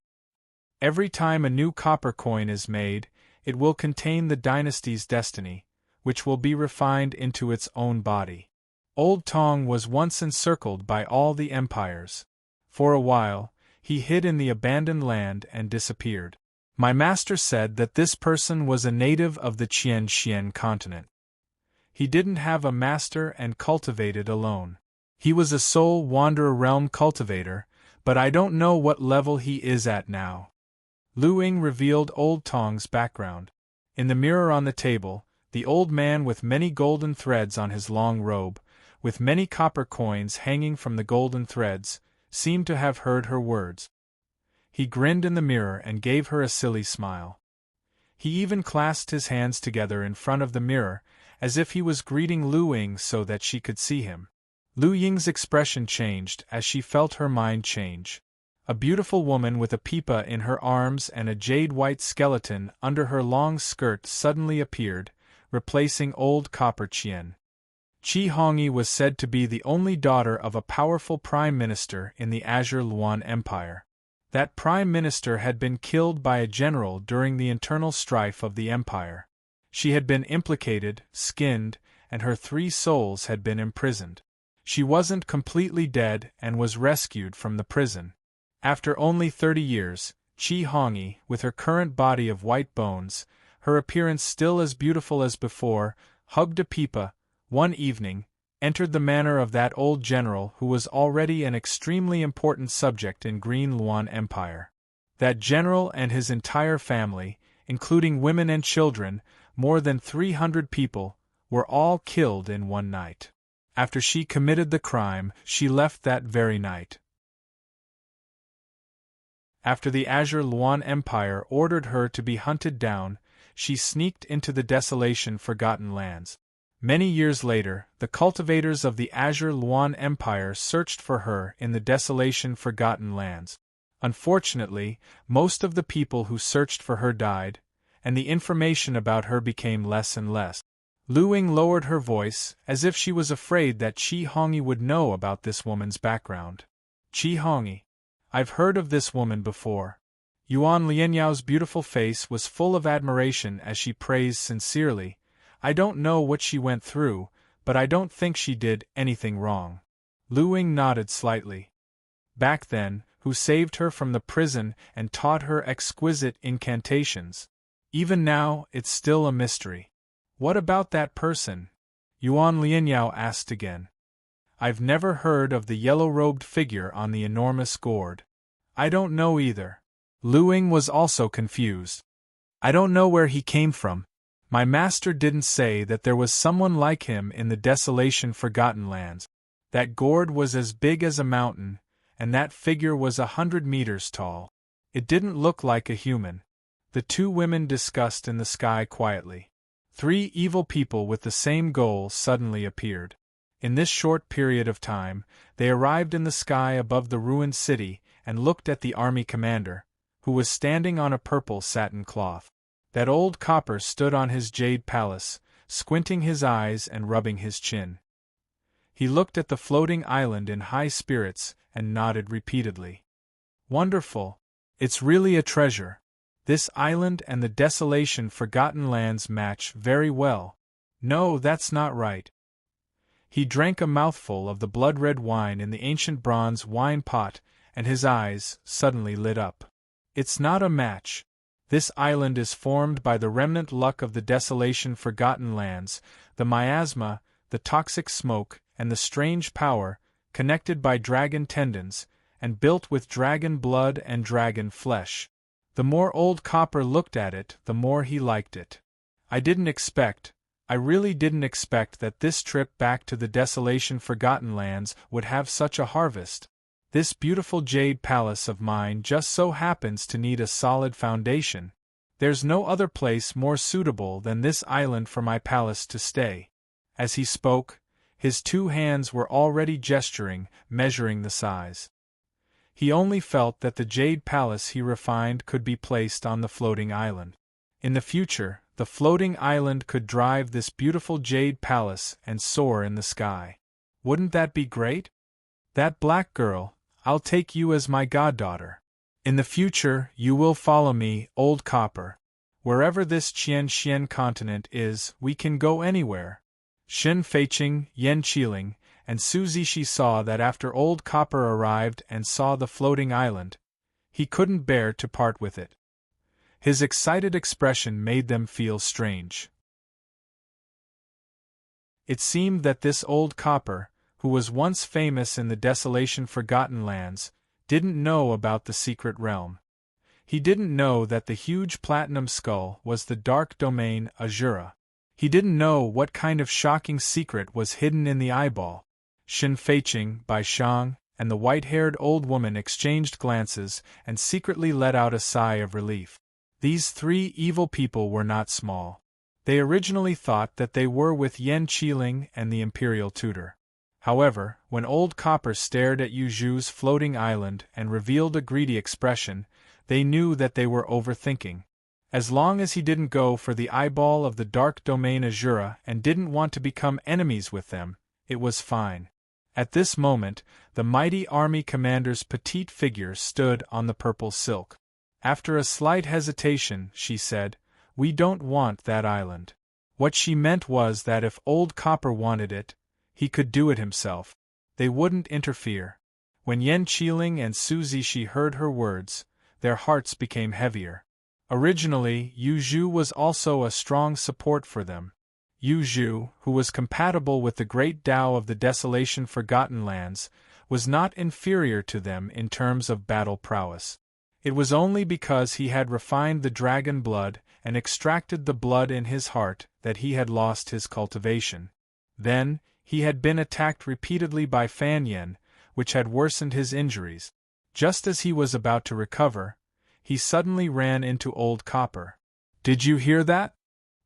Every time a new copper coin is made, it will contain the dynasty's destiny, which will be refined into its own body. Old Tong was once encircled by all the empires. For a while, he hid in the abandoned land and disappeared. My master said that this person was a native of the Qian continent. He didn't have a master and cultivated alone. He was a soul wanderer realm cultivator, but I don't know what level he is at now. Lu Ying revealed Old Tong's background. In the mirror on the table, the old man with many golden threads on his long robe, with many copper coins hanging from the golden threads, seemed to have heard her words. He grinned in the mirror and gave her a silly smile. He even clasped his hands together in front of the mirror, as if he was greeting Lu Ying so that she could see him. Lu Ying's expression changed as she felt her mind change. A beautiful woman with a pipa in her arms and a jade-white skeleton under her long skirt suddenly appeared, replacing old Copper Qian. Qi Hongyi was said to be the only daughter of a powerful prime minister in the Azure Luan Empire. That prime minister had been killed by a general during the internal strife of the empire. She had been implicated, skinned, and her 3 souls had been imprisoned. She wasn't completely dead and was rescued from the prison. After only 30 years, Qi Hongyi, with her current body of white bones, her appearance still as beautiful as before, hugged a pipa, one evening, entered the manor of that old general who was already an extremely important subject in Green Luan Empire. That general and his entire family, including women and children, more than 300 people, were all killed in one night. After she committed the crime, she left that very night. After the Azure Luan Empire ordered her to be hunted down, she sneaked into the desolation Forgotten Lands. Many years later, the cultivators of the Azure Luan Empire searched for her in the desolation Forgotten Lands. Unfortunately, most of the people who searched for her died, and the information about her became less and less. Lu Ying lowered her voice, as if she was afraid that Qi Hongyi would know about this woman's background. Qi Hongyi. I've heard of this woman before. Yuan Lianyao's beautiful face was full of admiration as she praised sincerely. I don't know what she went through, but I don't think she did anything wrong. Lu Ying nodded slightly. Back then, who saved her from the prison and taught her exquisite incantations? Even now, it's still a mystery. What about that person? Yuan Lianyao asked again. I've never heard of the yellow-robed figure on the enormous gourd. I don't know either. Lu Ying was also confused. I don't know where he came from. My master didn't say that there was someone like him in the desolation Forgotten Lands. That gourd was as big as a mountain, and that figure was 100 meters tall. It didn't look like a human. The 2 women discussed in the sky quietly. 3 evil people with the same goal suddenly appeared. In this short period of time, they arrived in the sky above the ruined city and looked at the army commander, who was standing on a purple satin cloth. That old copper stood on his jade palace, squinting his eyes and rubbing his chin. He looked at the floating island in high spirits and nodded repeatedly. Wonderful! It's really a treasure. This island and the desolation Forgotten Lands match very well. No, that's not right. He drank a mouthful of the blood-red wine in the ancient bronze wine pot, and his eyes suddenly lit up. It's not a match. This island is formed by the remnant luck of the desolation Forgotten Lands, the miasma, the toxic smoke, and the strange power, connected by dragon tendons, and built with dragon blood and dragon flesh. The more old Copper looked at it, the more he liked it. I really didn't expect that this trip back to the desolation Forgotten Lands would have such a harvest. This beautiful jade palace of mine just so happens to need a solid foundation. There's no other place more suitable than this island for my palace to stay. As he spoke, his 2 hands were already gesturing, measuring the size. He only felt that the jade palace he refined could be placed on the floating island. In the future, the floating island could drive this beautiful jade palace and soar in the sky. Wouldn't that be great? That black girl, I'll take you as my goddaughter. In the future, you will follow me, old Copper. Wherever this Qian continent is, we can go anywhere. Shen Feiqing, Yan Qiling, and Su Zixi saw that after old Copper arrived and saw the floating island, he couldn't bear to part with it. His excited expression made them feel strange. It seemed that this old Copper, who was once famous in the desolation Forgotten Lands, didn't know about the secret realm. He didn't know that the huge platinum skull was the dark domain Azura. He didn't know what kind of shocking secret was hidden in the eyeball. Shen Feiqing, Bai Shang, and the white-haired old woman exchanged glances and secretly let out a sigh of relief. These 3 evil people were not small. They originally thought that they were with Yen Qiling and the imperial tutor. However, when Old Copper stared at Yu Zhu's floating island and revealed a greedy expression, they knew that they were overthinking. As long as he didn't go for the eyeball of the dark domain Azura and didn't want to become enemies with them, it was fine. At this moment, the mighty army commander's petite figure stood on the purple silk. After a slight hesitation, she said, "We don't want that island." What she meant was that if Old Copper wanted it, he could do it himself. They wouldn't interfere. When Yen Qiling and Su Zishi heard her words, their hearts became heavier. Originally, Yu Zhu was also a strong support for them. Yu Zhu, who was compatible with the great Tao of the Desolation Forgotten Lands, was not inferior to them in terms of battle prowess. It was only because he had refined the dragon blood and extracted the blood in his heart that he had lost his cultivation. Then, he had been attacked repeatedly by Fan Yen, which had worsened his injuries. Just as he was about to recover, he suddenly ran into Old Copper. "Did you hear that?"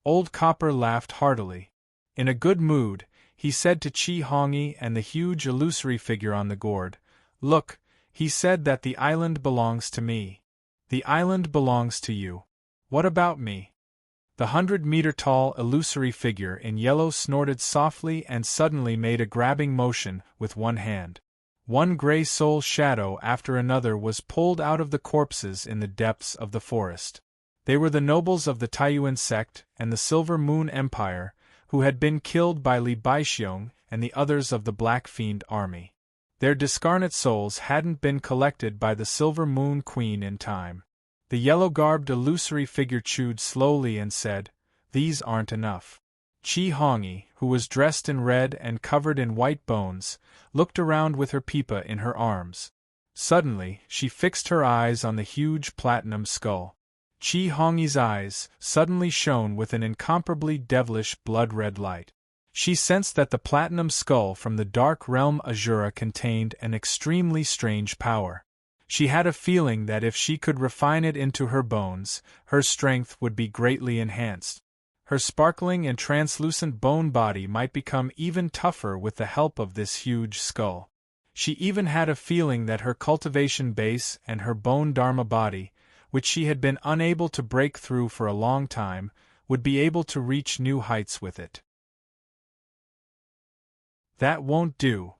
Old Copper laughed heartily. In a good mood, he said to Qi Hongyi and the huge illusory figure on the gourd, "Look, he said that the island belongs to me. The island belongs to you. What about me?" The 100-meter-tall illusory figure in yellow snorted softly and suddenly made a grabbing motion with one hand. One gray soul shadow after another was pulled out of the corpses in the depths of the forest. They were the nobles of the Taiyuan sect and the Silver Moon Empire, who had been killed by Li Baixiong and the others of the Black Fiend army. Their discarnate souls hadn't been collected by the Silver Moon Queen in time. The yellow-garbed illusory figure chewed slowly and said, "These aren't enough." Qi Hongyi, who was dressed in red and covered in white bones, looked around with her pipa in her arms. Suddenly, she fixed her eyes on the huge platinum skull. Qi Hongyi's eyes suddenly shone with an incomparably devilish blood-red light. She sensed that the platinum skull from the dark realm Azura contained an extremely strange power. She had a feeling that if she could refine it into her bones, her strength would be greatly enhanced. Her sparkling and translucent bone body might become even tougher with the help of this huge skull. She even had a feeling that her cultivation base and her bone dharma body, which she had been unable to break through for a long time, would be able to reach new heights with it. "That won't do."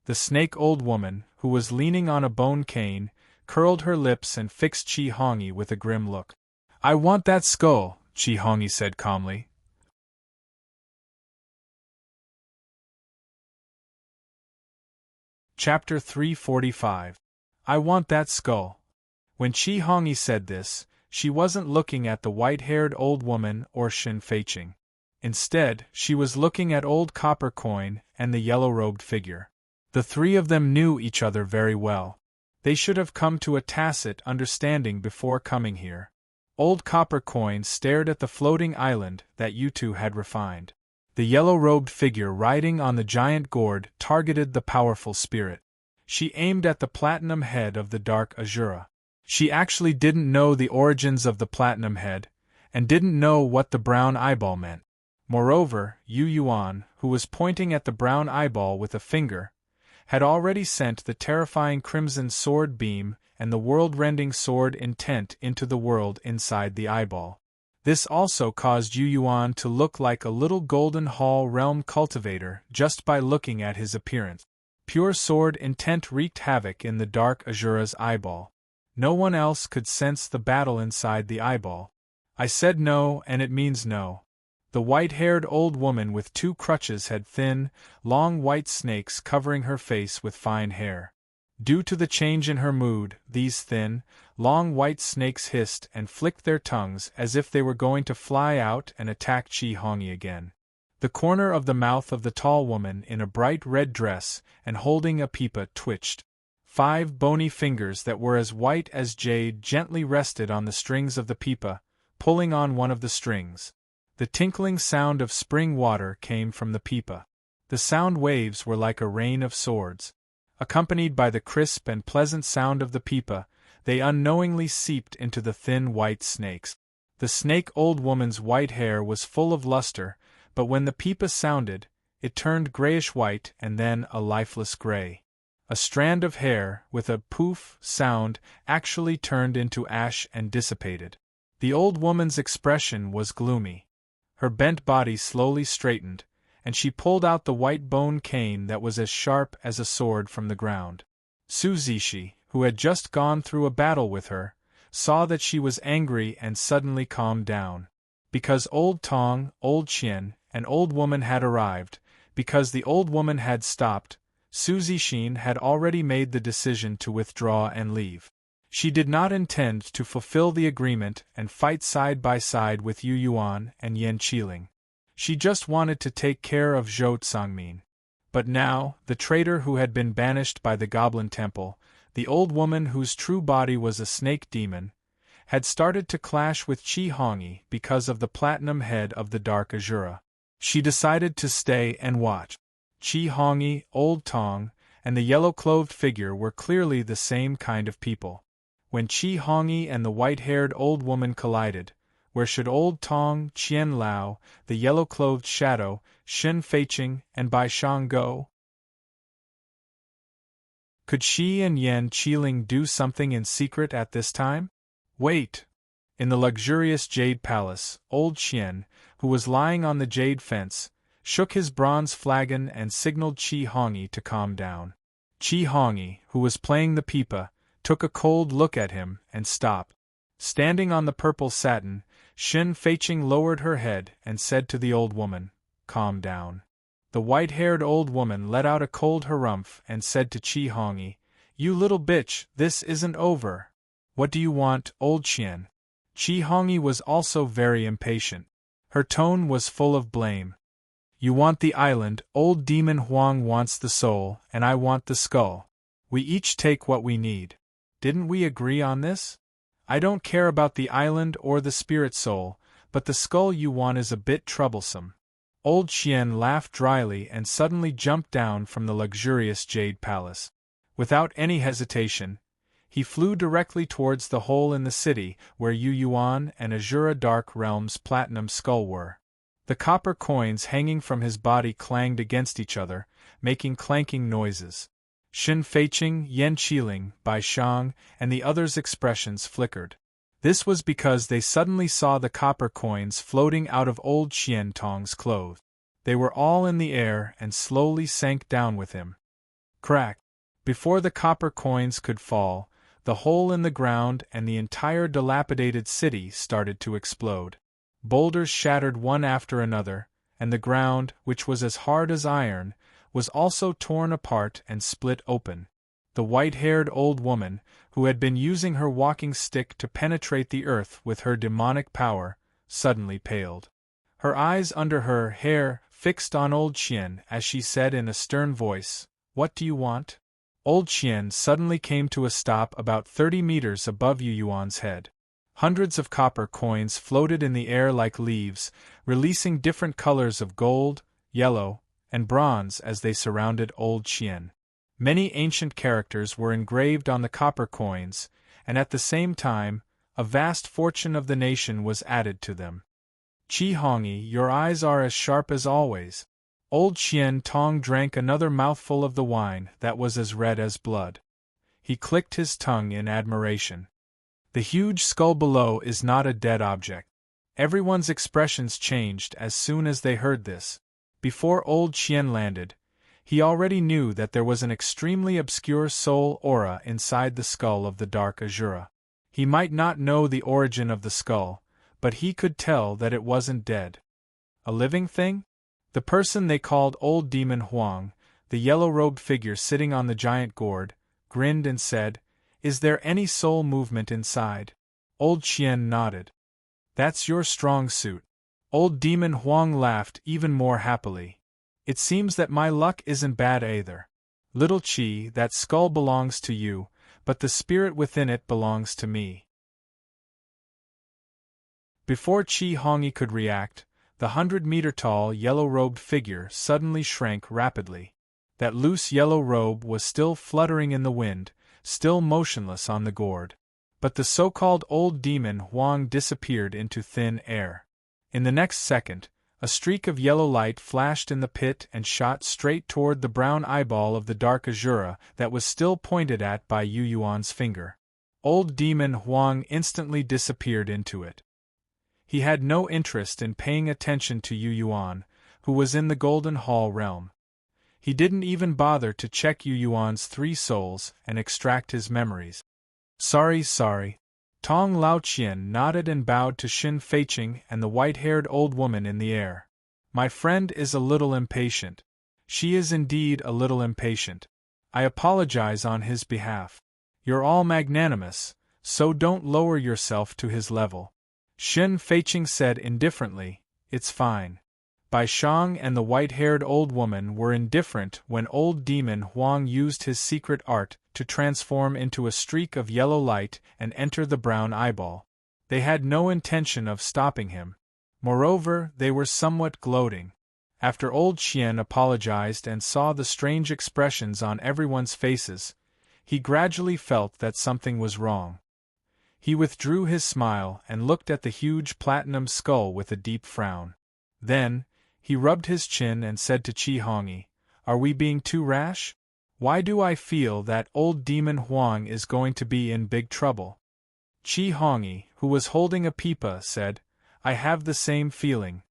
The snake old woman, who was leaning on a bone cane, curled her lips and fixed Qi Hongyi with a grim look. "I want that skull," Qi Hongyi said calmly. Chapter 345. I want that skull. When Qi Hongyi said this, she wasn't looking at the white-haired old woman or Shin Feiqing. Instead, she was looking at Old Copper Coin and the yellow-robed figure. The three of them knew each other very well. They should have come to a tacit understanding before coming here. Old Copper Coin stared at the floating island that you two had refined. The yellow-robed figure riding on the giant gourd targeted the powerful spirit. She aimed at the platinum head of the dark Azura. She actually didn't know the origins of the platinum head, and didn't know what the brown eyeball meant. Moreover, Yu Yuan, who was pointing at the brown eyeball with a finger, had already sent the terrifying crimson sword beam and the world-rending sword intent into the world inside the eyeball. This also caused Yu Yuan to look like a little Golden Hall realm cultivator just by looking at his appearance. Pure sword intent wreaked havoc in the dark Azura's eyeball. No one else could sense the battle inside the eyeball. I said no, and it means no. The white-haired old woman with two crutches had thin, long white snakes covering her face with fine hair. Due to the change in her mood, these thin, long white snakes hissed and flicked their tongues as if they were going to fly out and attack Qi Hongyi again. The corner of the mouth of the tall woman in a bright red dress and holding a pipa twitched. 5 bony fingers that were as white as jade gently rested on the strings of the pipa, pulling on one of the strings. The tinkling sound of spring water came from the pipa. The sound waves were like a rain of swords. Accompanied by the crisp and pleasant sound of the pipa, they unknowingly seeped into the thin white snakes. The snake old woman's white hair was full of luster, but when the pipa sounded, it turned grayish-white and then a lifeless gray. A strand of hair, with a poof sound, actually turned into ash and dissipated. The old woman's expression was gloomy. Her bent body slowly straightened, and she pulled out the white bone cane that was as sharp as a sword from the ground. Suzishi, who had just gone through a battle with her, saw that she was angry and suddenly calmed down. Because Old Tong, Old Chien, and Old Woman had arrived, because the old woman had stopped, Suzishin had already made the decision to withdraw and leave. She did not intend to fulfill the agreement and fight side by side with Yu Yuan and Yan Qiling. She just wanted to take care of Zhou Tsangmin. But now, the traitor who had been banished by the Goblin Temple, the old woman whose true body was a snake demon, had started to clash with Qi Hongyi because of the platinum head of the Dark Azura. She decided to stay and watch. Qi Hongyi, Old Tong, and the yellow-clothed figure were clearly the same kind of people. When Qi Hongyi and the white-haired old woman collided, where should Old Tong, Qian Lao, the yellow-clothed shadow, Shen Feiqing, and Bai Shang go? Could Shi and Yan Qiling do something in secret at this time? Wait! In the luxurious jade palace, Old Qian, who was lying on the jade fence, shook his bronze flagon and signaled Qi Hongyi to calm down. Qi Hongyi, who was playing the pipa, took a cold look at him and stopped. Standing on the purple satin, Shen Feiqing lowered her head and said to the old woman, "Calm down." The white-haired old woman let out a cold harumph and said to Qi Hongyi, "You little bitch, this isn't over." "What do you want, Old Qian?" Qi Hongyi was also very impatient. Her tone was full of blame. "You want the island, old demon Huang wants the soul, and I want the skull. We each take what we need. Didn't we agree on this? I don't care about the island or the spirit soul, but the skull you want is a bit troublesome." Old Qian laughed dryly and suddenly jumped down from the luxurious jade palace. Without any hesitation, he flew directly towards the hole in the city where Yu Yuan and Azura Dark Realm's platinum skull were. The copper coins hanging from his body clanged against each other, making clanking noises. Shen Feiqing, Yan Qiling, Bai Shang, and the others' expressions flickered. This was because they suddenly saw the copper coins floating out of Old Qian Tong's clothes. They were all in the air and slowly sank down with him. Crack! Before the copper coins could fall, the hole in the ground and the entire dilapidated city started to explode. Boulders shattered one after another, and the ground, which was as hard as iron, was also torn apart and split open. The white-haired old woman, who had been using her walking stick to penetrate the earth with her demonic power, suddenly paled. Her eyes under her hair fixed on Old Qian as she said in a stern voice, "What do you want?" Old Qian suddenly came to a stop about 30 meters above Yu Yuan's head. Hundreds of copper coins floated in the air like leaves, releasing different colors of gold, yellow, and bronze as they surrounded Old Qian. Many ancient characters were engraved on the copper coins, and at the same time, a vast fortune of the nation was added to them. "Qi Hongyi, your eyes are as sharp as always." Old Qian Tong drank another mouthful of the wine that was as red as blood. He clicked his tongue in admiration. The huge skull below is not a dead object. Everyone's expressions changed as soon as they heard this. Before Old Qian landed, he already knew that there was an extremely obscure soul aura inside the skull of the Dark Azura. He might not know the origin of the skull, but he could tell that it wasn't dead. A living thing? The person they called Old Demon Huang, the yellow-robed figure sitting on the giant gourd, grinned and said, "Is there any soul movement inside?" Old Qian nodded. "That's your strong suit." Old Demon Huang laughed even more happily. "It seems that my luck isn't bad either. Little Qi, that skull belongs to you, but the spirit within it belongs to me." Before Qi Hongyi could react, the 100-meter-tall yellow-robed figure suddenly shrank rapidly. That loose yellow robe was still fluttering in the wind, still motionless on the gourd. But the so-called old demon Huang disappeared into thin air. In the next second, a streak of yellow light flashed in the pit and shot straight toward the brown eyeball of the dark Azura that was still pointed at by Yu Yuan's finger. Old demon Huang instantly disappeared into it. He had no interest in paying attention to Yu Yuan, who was in the Golden Hall realm. He didn't even bother to check Yu Yuan's 3 souls and extract his memories. Sorry. Tong Laoqian nodded and bowed to Xin Feiqing and the white-haired old woman in the air. My friend is a little impatient. She is indeed a little impatient. I apologize on his behalf. You're all magnanimous, so don't lower yourself to his level. Xin Feiqing said indifferently, it's fine. Bai Shang and the white-haired old woman were indifferent when old demon Huang used his secret art to transform into a streak of yellow light and enter the brown eyeball. They had no intention of stopping him. Moreover, they were somewhat gloating. After old Qian apologized and saw the strange expressions on everyone's faces, he gradually felt that something was wrong. He withdrew his smile and looked at the huge platinum skull with a deep frown. Then, he rubbed his chin and said to Qi Hongyi, "Are we being too rash? Why do I feel that old demon Huang is going to be in big trouble?" Qi Hongyi, who was holding a pipa, said, "I have the same feeling."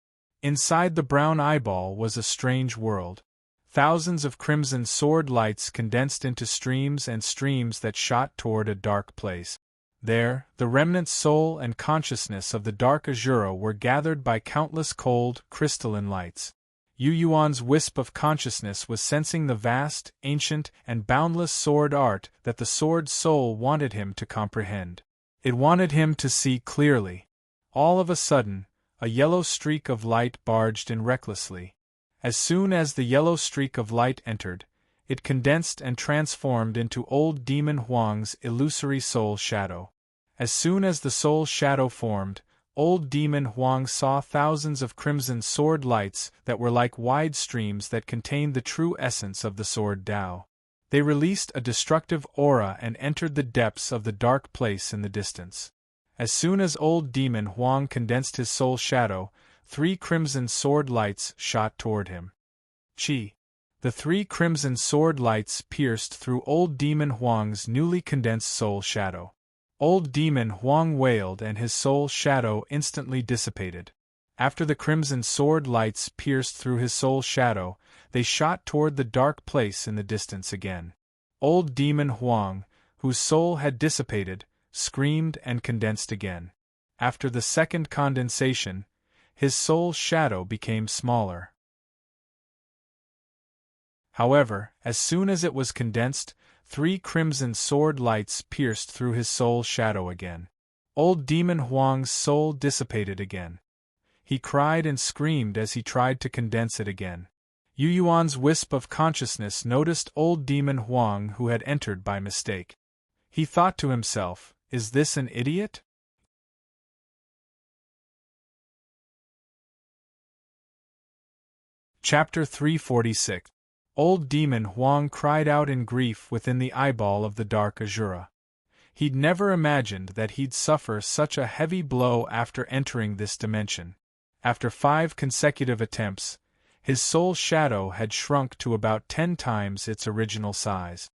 Inside the brown eyeball was a strange world. Thousands of crimson sword lights condensed into streams and streams that shot toward a dark place. There, the remnant soul and consciousness of the dark Azura were gathered by countless cold, crystalline lights. Yu Yuan's wisp of consciousness was sensing the vast, ancient, and boundless sword art that the sword soul wanted him to comprehend. It wanted him to see clearly. All of a sudden, a yellow streak of light barged in recklessly. As soon as the yellow streak of light entered, it condensed and transformed into old demon Huang's illusory soul shadow. As soon as the soul shadow formed, old demon Huang saw thousands of crimson sword lights that were like wide streams that contained the true essence of the sword Tao. They released a destructive aura and entered the depths of the dark place in the distance. As soon as old demon Huang condensed his soul shadow, 3 crimson sword lights shot toward him. Qi. The 3 crimson sword lights pierced through old demon Huang's newly condensed soul shadow. Old demon Huang wailed and his soul shadow instantly dissipated. After the crimson sword lights pierced through his soul shadow, they shot toward the dark place in the distance again. Old demon Huang, whose soul had dissipated, screamed and condensed again. After the second condensation, his soul shadow became smaller. However, as soon as it was condensed, 3 crimson sword lights pierced through his soul shadow again. Old demon Huang's soul dissipated again. He cried and screamed as he tried to condense it again. Yu Yuan's wisp of consciousness noticed old demon Huang who had entered by mistake. He thought to himself, "Is this an idiot?" Chapter 346. Old demon Huang cried out in grief within the eyeball of the dark Azura. He'd never imagined that he'd suffer such a heavy blow after entering this dimension. After 5 consecutive attempts, his soul shadow had shrunk to about 10 times its original size.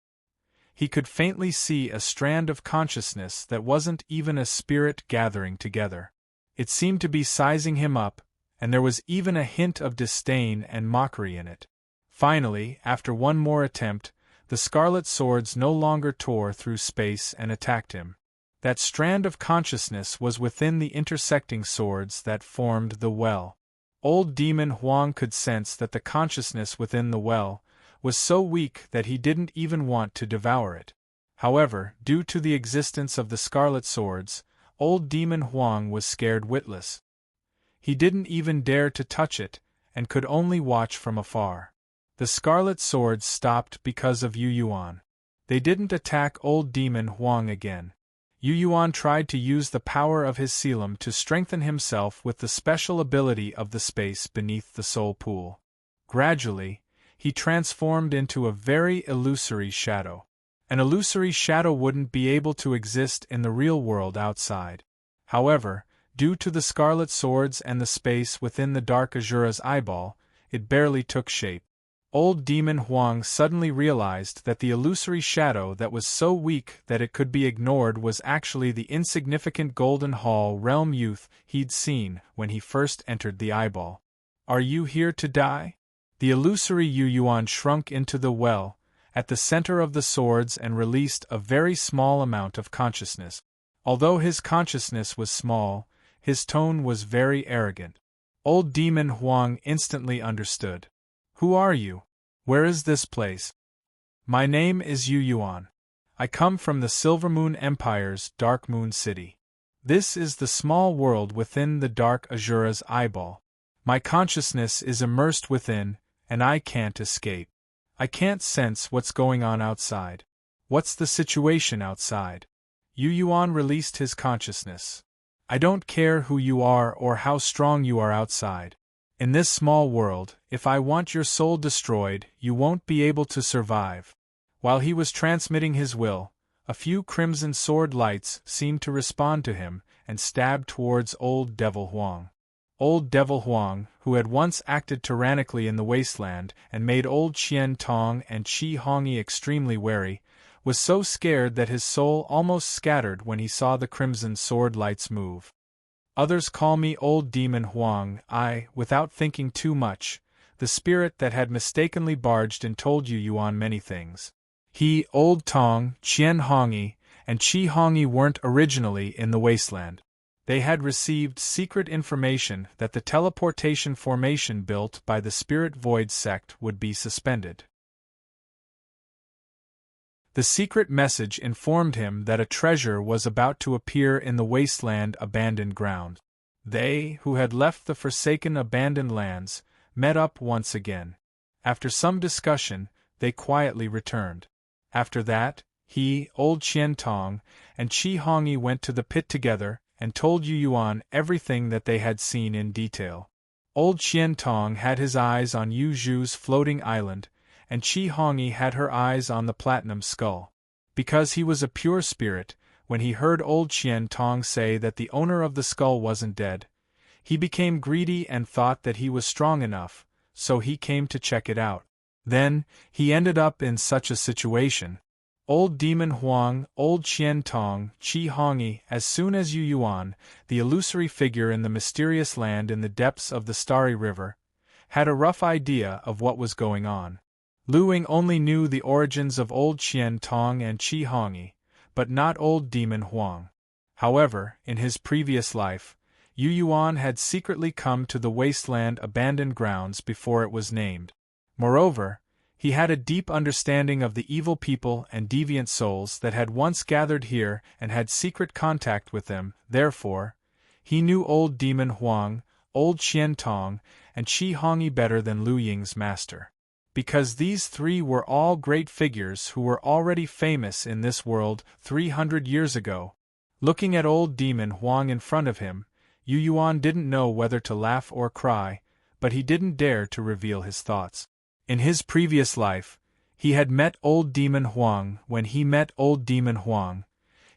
He could faintly see a strand of consciousness that wasn't even a spirit gathering together. It seemed to be sizing him up, and there was even a hint of disdain and mockery in it. Finally, after one more attempt, the scarlet swords no longer tore through space and attacked him. That strand of consciousness was within the intersecting swords that formed the well. Old demon Huang could sense that the consciousness within the well was so weak that he didn't even want to devour it. However, due to the existence of the scarlet swords, old demon Huang was scared witless. He didn't even dare to touch it, and could only watch from afar. The scarlet swords stopped because of Yu Yuan. They didn't attack old demon Huang again. Yu Yuan tried to use the power of his selim to strengthen himself with the special ability of the space beneath the soul pool. Gradually, he transformed into a very illusory shadow. An illusory shadow wouldn't be able to exist in the real world outside. However, due to the scarlet swords and the space within the dark Azura's eyeball, it barely took shape. Old Demon Huang suddenly realized that the illusory shadow that was so weak that it could be ignored was actually the insignificant Golden Hall realm youth he'd seen when he first entered the eyeball. "Are you here to die?" The illusory Yu Yuan shrunk into the well, at the center of the swords, and released a very small amount of consciousness. Although his consciousness was small, his tone was very arrogant. Old Demon Huang instantly understood. "Who are you? Where is this place?" "My name is Yu Yuan. I come from the Silver Moon Empire's Dark Moon City. This is the small world within the dark Azura's eyeball. My consciousness is immersed within, and I can't escape. I can't sense what's going on outside. What's the situation outside?" Yu Yuan released his consciousness. "I don't care who you are or how strong you are outside. In this small world, if I want your soul destroyed, you won't be able to survive." While he was transmitting his will, a few crimson sword lights seemed to respond to him and stabbed towards Old Devil Huang. Old Devil Huang, who had once acted tyrannically in the wasteland and made Old Qian Tong and Qi Hongyi extremely wary, was so scared that his soul almost scattered when he saw the crimson sword lights move. "Others call me Old Demon Huang. I, without thinking too much, the spirit that had mistakenly barged and told Yu Yuan many things. He, Old Tong, Qian Hongyi, and Qi Hongyi weren't originally in the wasteland. They had received secret information that the teleportation formation built by the Spirit Void sect would be suspended. The secret message informed him that a treasure was about to appear in the wasteland abandoned ground. They, who had left the forsaken abandoned lands, met up once again. After some discussion, they quietly returned. After that, he, Old Qian Tong, and Qi Hongyi went to the pit together and told Yu Yuan everything that they had seen in detail. Old Qian Tong had his eyes on Yu Zhu's floating island, and Qi Hongyi had her eyes on the platinum skull. Because he was a pure spirit, when he heard Old Qian Tong say that the owner of the skull wasn't dead, he became greedy and thought that he was strong enough, so he came to check it out. Then, he ended up in such a situation. Old Demon Huang, Old Qian Tong, Qi Hongyi, as soon as Yu Yuan, the illusory figure in the mysterious land in the depths of the Starry River, had a rough idea of what was going on. Lu Ying only knew the origins of Old Qian Tong and Qi Hongyi, but not Old Demon Huang. However, in his previous life, Yu Yuan had secretly come to the wasteland abandoned grounds before it was named. Moreover, he had a deep understanding of the evil people and deviant souls that had once gathered here and had secret contact with them. Therefore, he knew Old Demon Huang, Old Qian Tong, and Qi Hongyi better than Lu Ying's master. Because these three were all great figures who were already famous in this world 300 years ago. Looking at Old Demon Huang in front of him, Yu Yuan didn't know whether to laugh or cry, but he didn't dare to reveal his thoughts. In his previous life, he had met Old Demon Huang. When he met Old Demon Huang,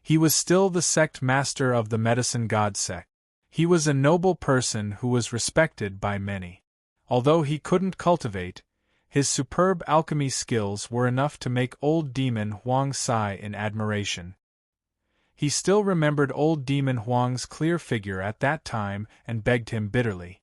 he was still the sect master of the Medicine God sect. He was a noble person who was respected by many. Although he couldn't cultivate, his superb alchemy skills were enough to make Old Demon Huang sigh in admiration. He still remembered Old Demon Huang's clear figure at that time and begged him bitterly.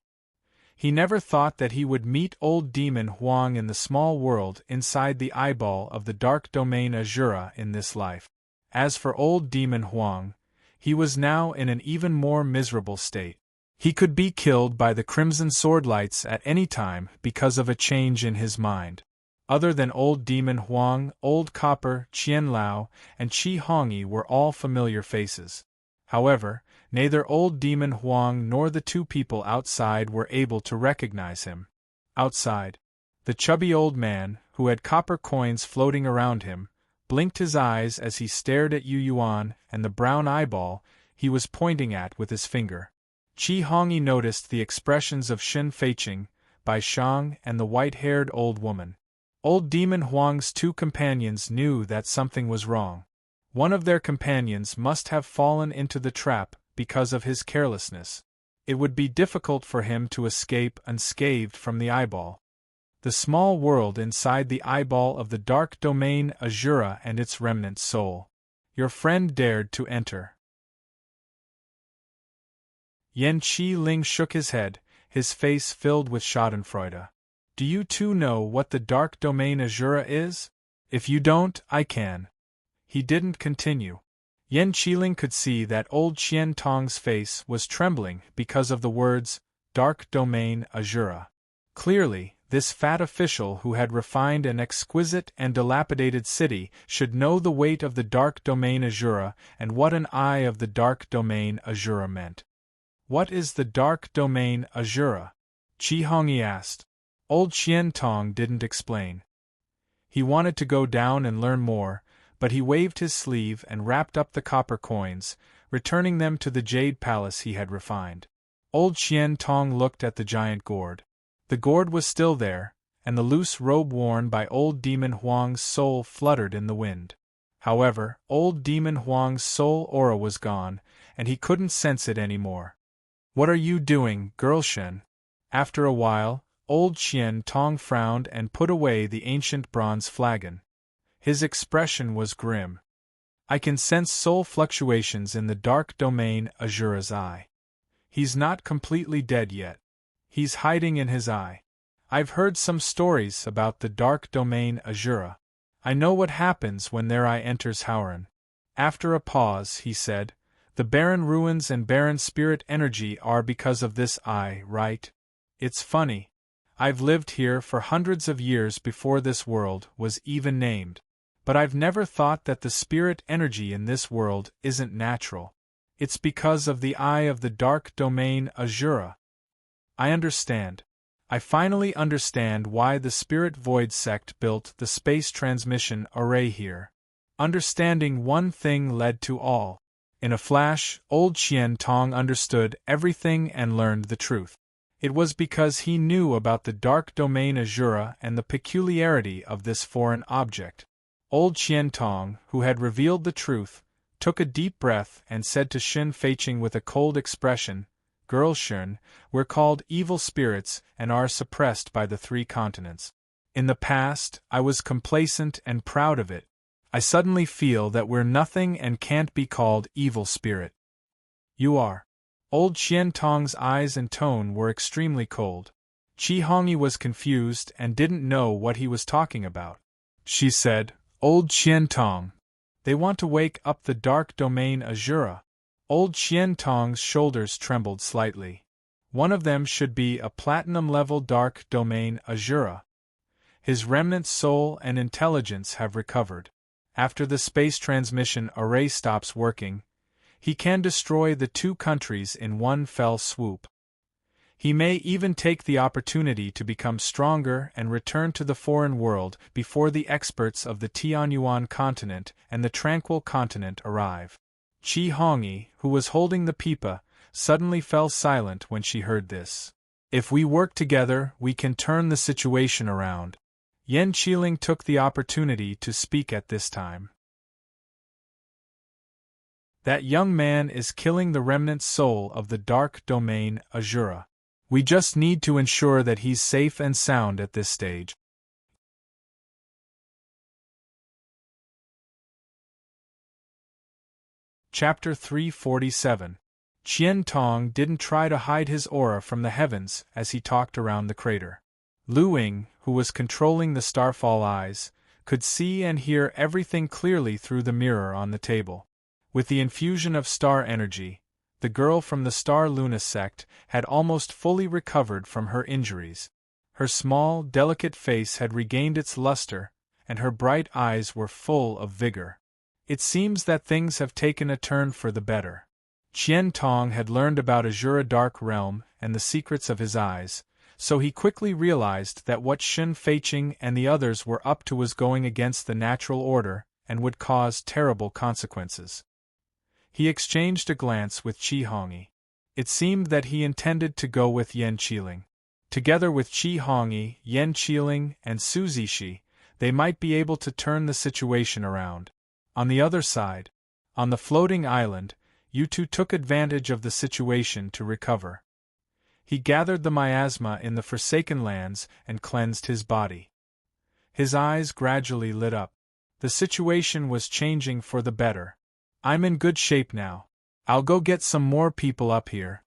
He never thought that he would meet Old Demon Huang in the small world inside the eyeball of the dark domain Azura in this life. As for Old Demon Huang, he was now in an even more miserable state. He could be killed by the crimson sword lights at any time because of a change in his mind. Other than Old Demon Huang, Old Copper, Qian Lao, and Qi Hongyi were all familiar faces. However, neither Old Demon Huang nor the two people outside were able to recognize him. Outside, the chubby old man, who had copper coins floating around him, blinked his eyes as he stared at Yu Yuan and the brown eyeball he was pointing at with his finger. Qi Hongyi noticed the expressions of Shen Feiqing, Bai Shang, and the white-haired old woman. Old Demon Huang's two companions knew that something was wrong. One of their companions must have fallen into the trap because of his carelessness. It would be difficult for him to escape unscathed from the eyeball. The small world inside the eyeball of the dark domain Azura and its remnant soul. Your friend dared to enter. Yan Qi Ling shook his head, his face filled with schadenfreude. Do you two know what the dark domain Azura is? If you don't, I can. He didn't continue. Yan Qiling could see that old Qian Tong's face was trembling because of the words, dark domain Azura. Clearly, this fat official who had refined an exquisite and dilapidated city should know the weight of the dark domain Azura and what an eye of the dark domain Azura meant. What is the dark domain Azura? Qi Hongyi asked. Old Qian Tong didn't explain. He wanted to go down and learn more, but he waved his sleeve and wrapped up the copper coins, returning them to the jade palace he had refined. Old Qian Tong looked at the giant gourd. The gourd was still there, and the loose robe worn by old Demon Huang's soul fluttered in the wind. However, old Demon Huang's soul aura was gone, and he couldn't sense it anymore. What are you doing, girl Shen? After a while, old Qian Tong frowned and put away the ancient bronze flagon. His expression was grim. I can sense soul fluctuations in the dark domain Azura's eye. He's not completely dead yet. He's hiding in his eye. I've heard some stories about the dark domain Azura. I know what happens when their eye enters Howren. After a pause, he said, the barren ruins and barren spirit energy are because of this eye, right? It's funny. I've lived here for hundreds of years before this world was even named. But I've never thought that the spirit energy in this world isn't natural. It's because of the eye of the dark domain Azura. I understand. I finally understand why the Spirit Void sect built the space transmission array here. Understanding one thing led to all. In a flash, old Qian Tong understood everything and learned the truth. It was because he knew about the dark domain Azura and the peculiarity of this foreign object. Old Qian Tong, who had revealed the truth, took a deep breath and said to Shin Feiqing with a cold expression, Girl Shin, we're called evil spirits and are suppressed by the 3 continents. In the past, I was complacent and proud of it. I suddenly feel that we're nothing and can't be called evil spirit. You are. Old Qian Tong's eyes and tone were extremely cold. Qi Hongyi was confused and didn't know what he was talking about. She said, Old Qian Tong. They want to wake up the dark domain Azura. Old Qian Tong's shoulders trembled slightly. One of them should be a platinum-level dark domain Azura. His remnant soul and intelligence have recovered. After the space transmission array stops working, he can destroy the 2 countries in one fell swoop. He may even take the opportunity to become stronger and return to the foreign world before the experts of the Tianyuan continent and the Tranquil continent arrive. Qi Hongyi, who was holding the pipa, suddenly fell silent when she heard this. If we work together, we can turn the situation around. Yan Qiling took the opportunity to speak at this time. That young man is killing the remnant soul of the dark domain Azura. We just need to ensure that he's safe and sound at this stage. Chapter 347. Qian Tong didn't try to hide his aura from the heavens as he talked around the crater. Lu Ying, who was controlling the Starfall eyes, could see and hear everything clearly through the mirror on the table. With the infusion of star energy, the girl from the Star Luna sect had almost fully recovered from her injuries. Her small, delicate face had regained its luster, and her bright eyes were full of vigor. It seems that things have taken a turn for the better. Qian Tong had learned about Azura Dark Realm and the secrets of his eyes, so he quickly realized that what Shin Feiqing and the others were up to was going against the natural order and would cause terrible consequences. He exchanged a glance with Qi Hongyi. It seemed that he intended to go with Yan Qiling. Together with Qi Hongyi, Yan Qiling, and Su Zixi, they might be able to turn the situation around. On the other side, on the floating island, you two took advantage of the situation to recover. He gathered the miasma in the Forsaken Lands and cleansed his body. His eyes gradually lit up. The situation was changing for the better. I'm in good shape now. I'll go get some more people up here.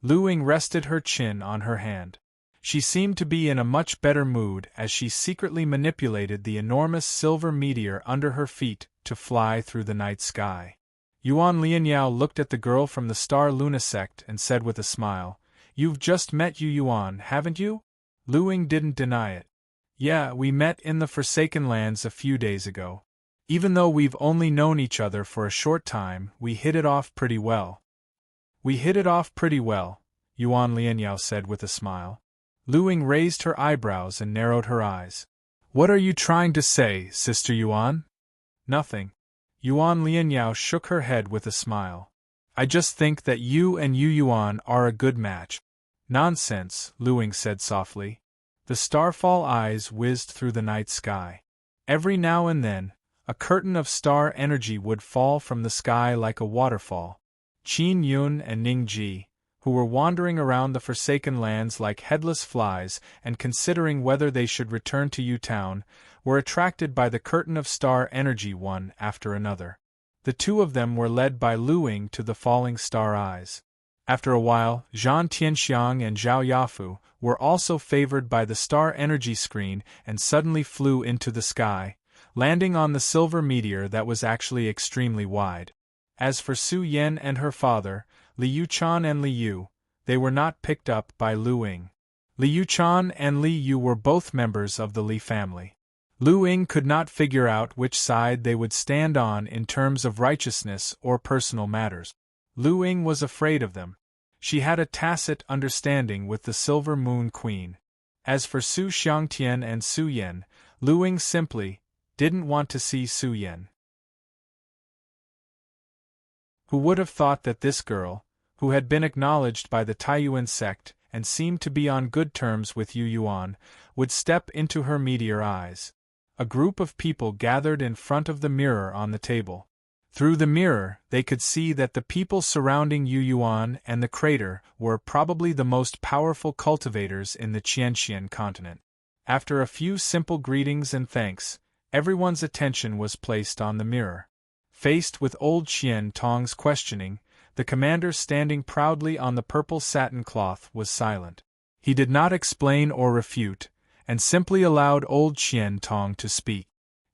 Lu Ying rested her chin on her hand. She seemed to be in a much better mood as she secretly manipulated the enormous silver meteor under her feet to fly through the night sky. Yuan Lianyao looked at the girl from the Star Lunasect and said with a smile, "You've just met Yu Yuan, haven't you?" Lu Ying didn't deny it. "Yeah, we met in the Forsaken Lands a few days ago. Even though we've only known each other for a short time, we hit it off pretty well." "We hit it off pretty well," Yuan Lianyao said with a smile. Lu Ying raised her eyebrows and narrowed her eyes. "What are you trying to say, Sister Yuan?" "Nothing." Yuan Lianyao shook her head with a smile. "I just think that you and Yu Yuan are a good match." "Nonsense," Lu Ying said softly. The starfall eyes whizzed through the night sky. Every now and then, a curtain of star energy would fall from the sky like a waterfall. Qin Yun and Ning Ji, who were wandering around the Forsaken Lands like headless flies and considering whether they should return to U-Town, were attracted by the curtain of star energy one after another. The two of them were led by Lu Ying to the falling star eyes. After a while, Zhang Tianxiang and Zhao Yafu were also favored by the star energy screen and suddenly flew into the sky, landing on the silver meteor that was actually extremely wide. As for Su Yan and her father, Li Yuchan and Li Yu, they were not picked up by Lu Ying. Li Yuchan and Li Yu were both members of the Li family. Lu Ying could not figure out which side they would stand on in terms of righteousness or personal matters. Lu Ying was afraid of them. She had a tacit understanding with the Silver Moon Queen. As for Su Xiangtian and Su Yan, Lu Ying simply didn't want to see Su Yan. Who would have thought that this girl, who had been acknowledged by the Taiyuan sect and seemed to be on good terms with Yu Yuan, would step into her meteor eyes? A group of people gathered in front of the mirror on the table. Through the mirror, they could see that the people surrounding Yu Yuan and the crater were probably the most powerful cultivators in the Qianxian continent. After a few simple greetings and thanks, everyone's attention was placed on the mirror. Faced with old Qian Tong's questioning, the commander standing proudly on the purple satin cloth was silent. He did not explain or refute, and simply allowed old Qian Tong to speak.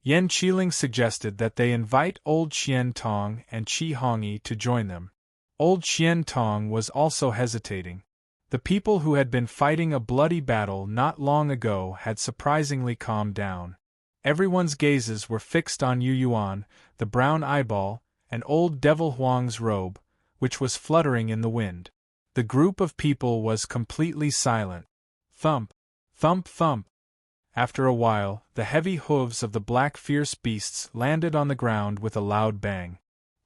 Yan Qiling suggested that they invite old Qian Tong and Qi Hongyi to join them. Old Qian Tong was also hesitating. The people who had been fighting a bloody battle not long ago had surprisingly calmed down. Everyone's gazes were fixed on Yu Yuan, the brown eyeball, and old Devil Huang's robe, which was fluttering in the wind. The group of people was completely silent. Thump, thump, thump. After a while, the heavy hooves of the black fierce beasts landed on the ground with a loud bang.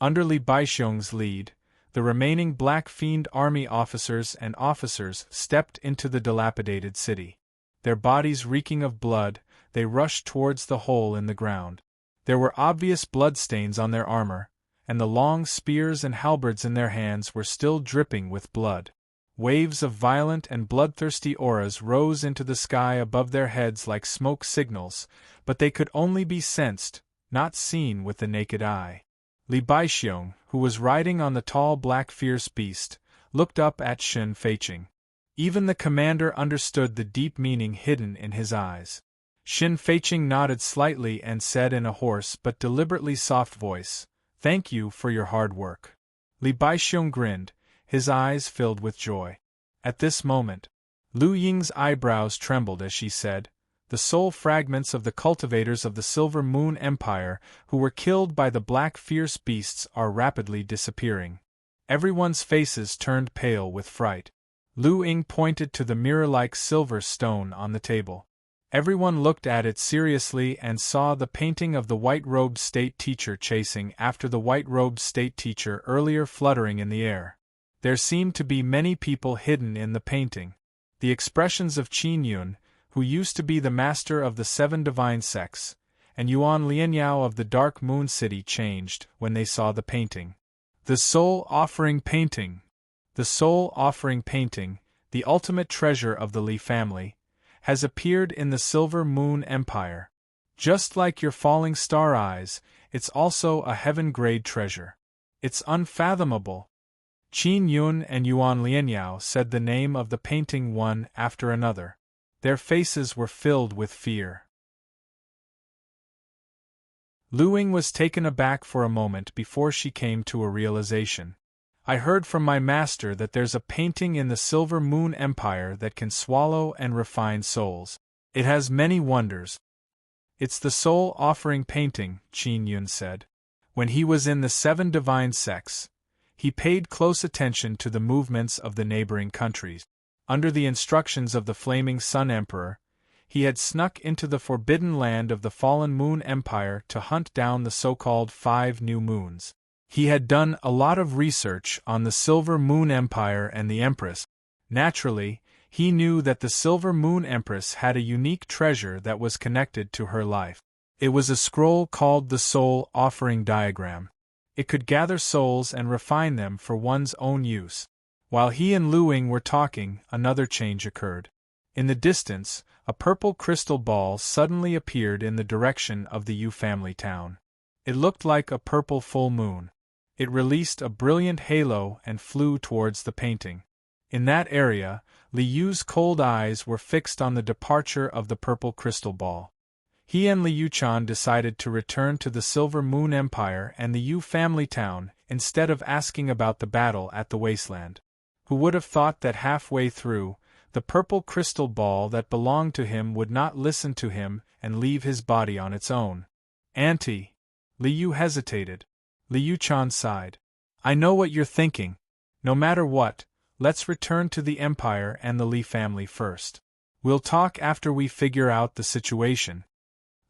Under Li Baixiong's lead, the remaining Black Fiend army officers and officers stepped into the dilapidated city. Their bodies reeking of blood, they rushed towards the hole in the ground. There were obvious bloodstains on their armor, and the long spears and halberds in their hands were still dripping with blood. Waves of violent and bloodthirsty auras rose into the sky above their heads like smoke signals, but they could only be sensed, not seen with the naked eye. Li Baixiong, who was riding on the tall black fierce beast, looked up at Shen Feiqing. Even the commander understood the deep meaning hidden in his eyes. Shen Feiqing nodded slightly and said in a hoarse but deliberately soft voice, "Thank you for your hard work." Li Baixiong grinned, his eyes filled with joy. At this moment, Lu Ying's eyebrows trembled as she said, "The soul fragments of the cultivators of the Silver Moon Empire who were killed by the black fierce beasts are rapidly disappearing." Everyone's faces turned pale with fright. Lu Ying pointed to the mirror-like silver stone on the table. Everyone looked at it seriously and saw the painting of the white-robed state teacher chasing after the white-robed state teacher earlier fluttering in the air. There seemed to be many people hidden in the painting. The expressions of Qin Yun, who used to be the master of the 7 divine sects, and Yuan Lianyao of the Dark Moon City changed when they saw the painting. The soul offering painting. The soul offering painting, the ultimate treasure of the Li family, has appeared in the Silver Moon Empire. Just like your falling star eyes, it's also a heaven-grade treasure. It's unfathomable. Qin Yun and Yuan Lianyao said the name of the painting one after another. Their faces were filled with fear. Lu Ying was taken aback for a moment before she came to a realization. I heard from my master that there's a painting in the Silver Moon Empire that can swallow and refine souls. It has many wonders. It's the soul offering painting, Qin Yun said. When he was in the 7 divine sects, he paid close attention to the movements of the neighboring countries. Under the instructions of the Flaming Sun Emperor, he had snuck into the forbidden land of the Fallen Moon Empire to hunt down the so-called 5 new moons. He had done a lot of research on the Silver Moon Empire and the Empress. Naturally, he knew that the Silver Moon Empress had a unique treasure that was connected to her life. It was a scroll called the Soul Offering Diagram. It could gather souls and refine them for one's own use. While he and Lu Ying were talking, another change occurred. In the distance, a purple crystal ball suddenly appeared in the direction of the Yu family town. It looked like a purple full moon. It released a brilliant halo and flew towards the painting. In that area, Li Yu's cold eyes were fixed on the departure of the purple crystal ball. He and Li Yuchan decided to return to the Silver Moon Empire and the Yu family town instead of asking about the battle at the wasteland. Who would have thought that halfway through, the purple crystal ball that belonged to him would not listen to him and leave his body on its own? Auntie. Li Yu hesitated. Li Yuchan sighed. I know what you're thinking. No matter what, let's return to the Empire and the Li family first. We'll talk after we figure out the situation.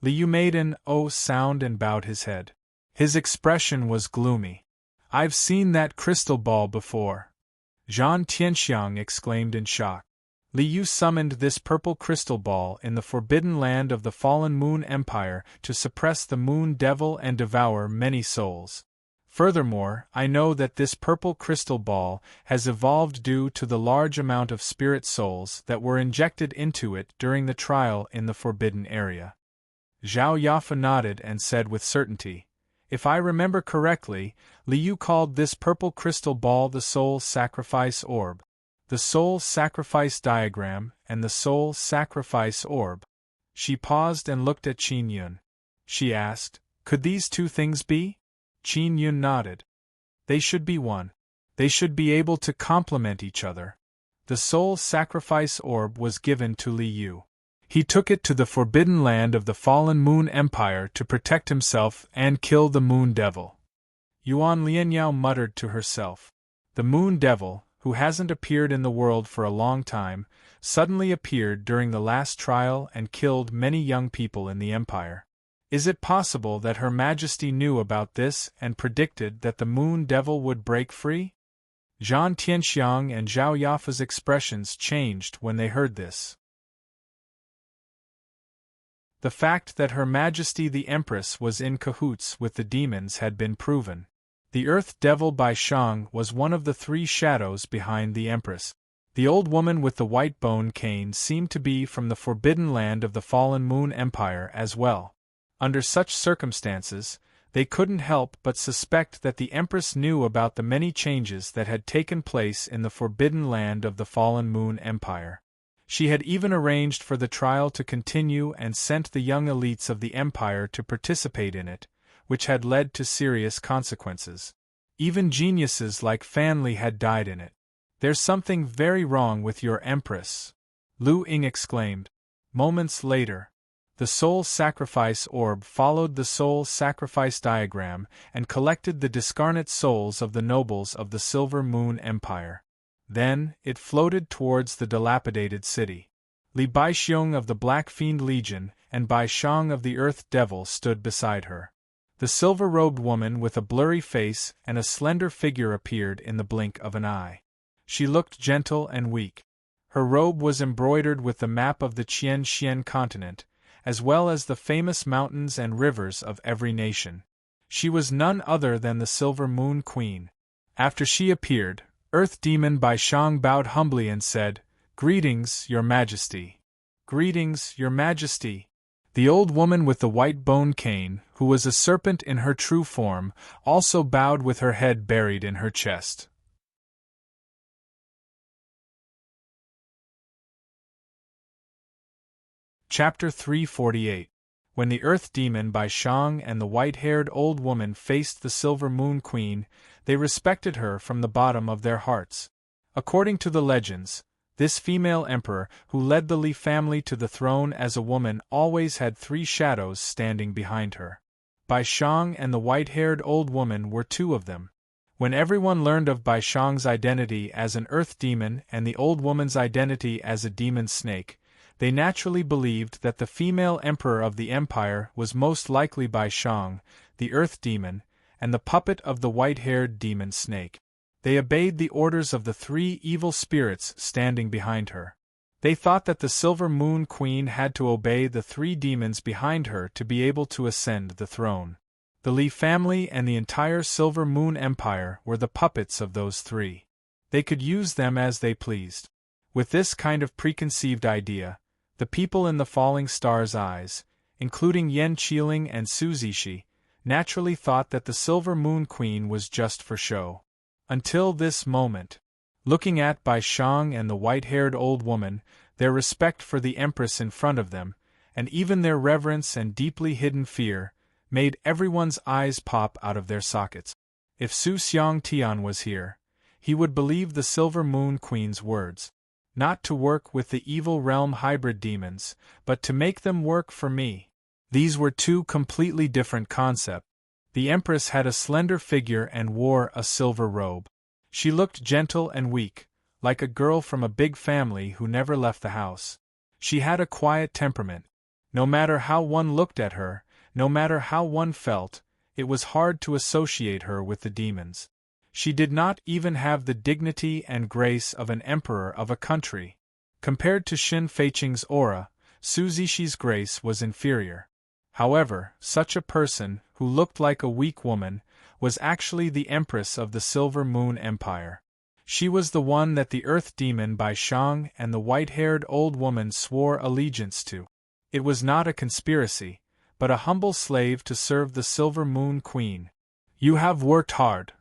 Li Yu made an "oh" sound and bowed his head. His expression was gloomy. I've seen that crystal ball before. Zhang Tianxiang exclaimed in shock. Li Yu summoned this purple crystal ball in the forbidden land of the Fallen Moon Empire to suppress the Moon Devil and devour many souls. Furthermore, I know that this purple crystal ball has evolved due to the large amount of spirit souls that were injected into it during the trial in the forbidden area. Zhao Yafa nodded and said with certainty, if I remember correctly, Li Yu called this purple crystal ball the Soul Sacrifice Orb. The Soul Sacrifice Diagram and the Soul Sacrifice Orb. She paused and looked at Qin Yun. She asked, could these 2 things be? Qin Yun nodded. They should be one. They should be able to complement each other. The Soul Sacrifice Orb was given to Li Yu. He took it to the forbidden land of the Fallen Moon Empire to protect himself and kill the Moon Devil. Yuan Lianyao muttered to herself. The Moon Devil, who hasn't appeared in the world for a long time, suddenly appeared during the last trial and killed many young people in the Empire. Is it possible that Her Majesty knew about this and predicted that the Moon Devil would break free? Zhang Tianxiang and Zhao Yafa's expressions changed when they heard this. The fact that Her Majesty the Empress was in cahoots with the demons had been proven. The Earth Devil Bai Shang was one of the 3 shadows behind the Empress. The old woman with the white bone cane seemed to be from the forbidden land of the Fallen Moon Empire as well. Under such circumstances, they couldn't help but suspect that the Empress knew about the many changes that had taken place in the forbidden land of the Fallen Moon Empire. She had even arranged for the trial to continue and sent the young elites of the Empire to participate in it, which had led to serious consequences. Even geniuses like Fan Li had died in it. There's something very wrong with your Empress, Lu Ying exclaimed. Moments later, the Soul Sacrifice Orb followed the Soul Sacrifice Diagram and collected the discarnate souls of the nobles of the Silver Moon Empire. Then, it floated towards the dilapidated city. Li Baixiong of the Black Fiend Legion and Bai Shang of the Earth Devil stood beside her. The silver-robed woman with a blurry face and a slender figure appeared in the blink of an eye. She looked gentle and weak. Her robe was embroidered with the map of the Qian continent, as well as the famous mountains and rivers of every nation. She was none other than the Silver Moon Queen. After she appeared, Earth Demon Bai Shang bowed humbly and said, "Greetings, Your Majesty." "Greetings, Your Majesty." The old woman with the white bone cane, who was a serpent in her true form, also bowed with her head buried in her chest. Chapter 348. When the Earth Demon Bai Shang and the white-haired old woman faced the Silver Moon Queen, they respected her from the bottom of their hearts. According to the legends, this female emperor who led the Li family to the throne as a woman always had 3 shadows standing behind her. Bai Shang and the white-haired old woman were 2 of them. When everyone learned of Bai Shang's identity as an earth demon and the old woman's identity as a demon snake, they naturally believed that the female emperor of the empire was most likely Bai Shang, the earth demon, and the puppet of the white-haired demon snake. They obeyed the orders of the 3 evil spirits standing behind her. They thought that the Silver Moon Queen had to obey the 3 demons behind her to be able to ascend the throne. The Li family and the entire Silver Moon Empire were the puppets of those 3. They could use them as they pleased. With this kind of preconceived idea, the people in the Falling Star's eyes, including Yan Qiling and Su Zishi, naturally thought that the Silver Moon Queen was just for show. Until this moment. Looking at Bai Shang and the white-haired old woman, their respect for the Empress in front of them, and even their reverence and deeply hidden fear, made everyone's eyes pop out of their sockets. If Su Xiang Tian was here, he would believe the Silver Moon Queen's words. Not to work with the evil realm hybrid demons, but to make them work for me. These were 2 completely different concepts. The Empress had a slender figure and wore a silver robe. She looked gentle and weak, like a girl from a big family who never left the house. She had a quiet temperament. No matter how one looked at her, no matter how one felt, it was hard to associate her with the demons. She did not even have the dignity and grace of an emperor of a country. Compared to Xin Feiqing's aura, Su Zishi's grace was inferior. However, such a person, who looked like a weak woman, was actually the Empress of the Silver Moon Empire. She was the one that the Earth Demon Bai Shang and the white-haired old woman swore allegiance to. It was not a conspiracy, but a humble slave to serve the Silver Moon Queen. "You have worked hard."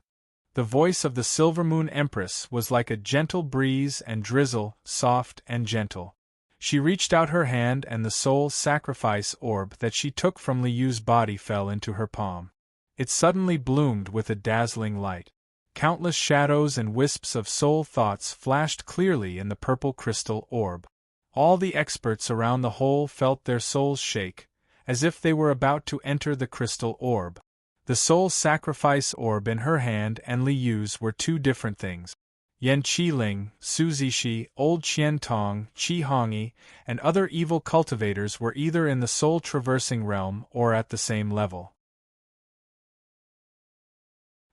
The voice of the Silver Moon Empress was like a gentle breeze and drizzle, soft and gentle. She reached out her hand and the soul sacrifice orb that she took from Li Yu's body fell into her palm. It suddenly bloomed with a dazzling light. Countless shadows and wisps of soul thoughts flashed clearly in the purple crystal orb. All the experts around the hole felt their souls shake, as if they were about to enter the crystal orb. The soul sacrifice orb in her hand and Li Yu's were 2 different things. Yan Qiling, Su Zishi, Old Qian Tong, Qi Hongyi, and other evil cultivators were either in the soul-traversing realm or at the same level.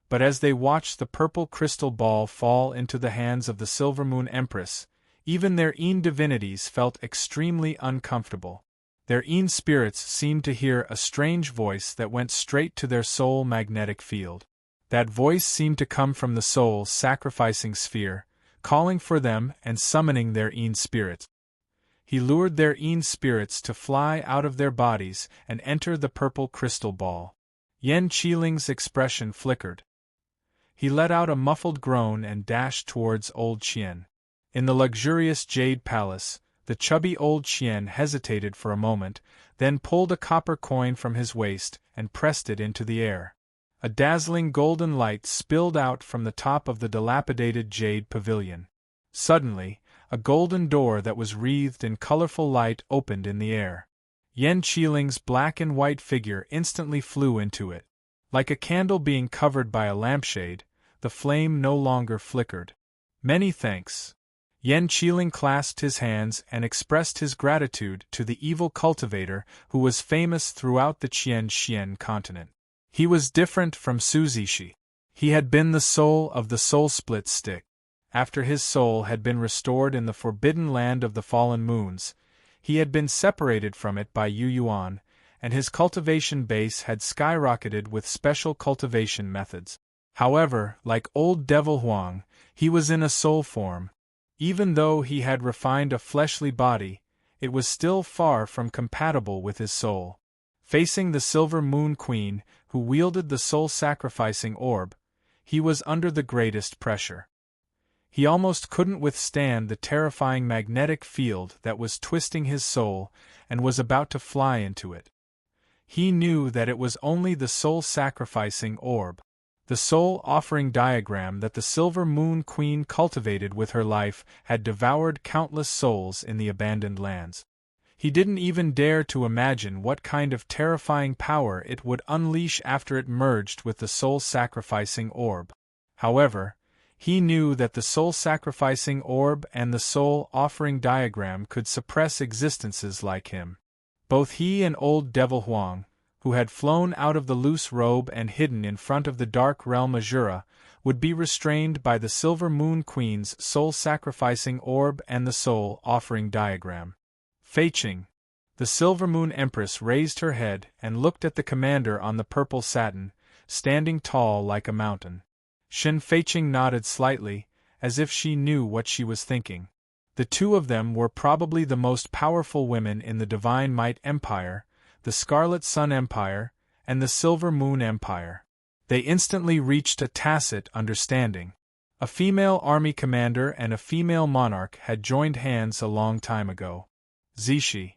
But as they watched the purple crystal ball fall into the hands of the Silver Moon Empress, even their Yin divinities felt extremely uncomfortable. Their Yin spirits seemed to hear a strange voice that went straight to their soul magnetic field. That voice seemed to come from the soul's sacrificing sphere, calling for them and summoning their Yin spirits. He lured their Yin spirits to fly out of their bodies and enter the purple crystal ball. Yan Qiling's expression flickered. He let out a muffled groan and dashed towards Old Qian. In the luxurious jade palace, the chubby old Qian hesitated for a moment, then pulled a copper coin from his waist and pressed it into the air. A dazzling golden light spilled out from the top of the dilapidated jade pavilion. Suddenly, a golden door that was wreathed in colorful light opened in the air. Yan Qiling's black and white figure instantly flew into it. Like a candle being covered by a lampshade, the flame no longer flickered. "Many thanks." Yan Qiling clasped his hands and expressed his gratitude to the evil cultivator who was famous throughout the Qian continent. He was different from Su Zishi. He had been the soul of the soul-split stick. after his soul had been restored in the forbidden land of the fallen moons, he had been separated from it by Yu Yuan, and his cultivation base had skyrocketed with special cultivation methods. However, like old Devil Huang, he was in a soul form. Even though he had refined a fleshly body, it was still far from compatible with his soul. Facing the Silver Moon Queen, who wielded the soul-sacrificing orb, he was under the greatest pressure. He almost couldn't withstand the terrifying magnetic field that was twisting his soul and was about to fly into it. He knew that it was only the soul-sacrificing orb, the soul-offering diagram that the Silver Moon Queen cultivated with her life, had devoured countless souls in the abandoned lands. He didn't even dare to imagine what kind of terrifying power it would unleash after it merged with the soul-sacrificing orb. However, he knew that the soul-sacrificing orb and the soul-offering diagram could suppress existences like him. Both he and old Devil Huang, who had flown out of the loose robe and hidden in front of the dark realm Azura, would be restrained by the Silver Moon Queen's soul-sacrificing orb and the soul-offering diagram. Feiqing, the Silver Moon Empress, raised her head and looked at the commander on the purple satin, standing tall like a mountain. Shen Feiqing nodded slightly, as if she knew what she was thinking. The two of them were probably the most powerful women in the Divine Might Empire, the Scarlet Sun Empire, and the Silver Moon Empire. They instantly reached a tacit understanding. A female army commander and a female monarch had joined hands a long time ago. Zishi,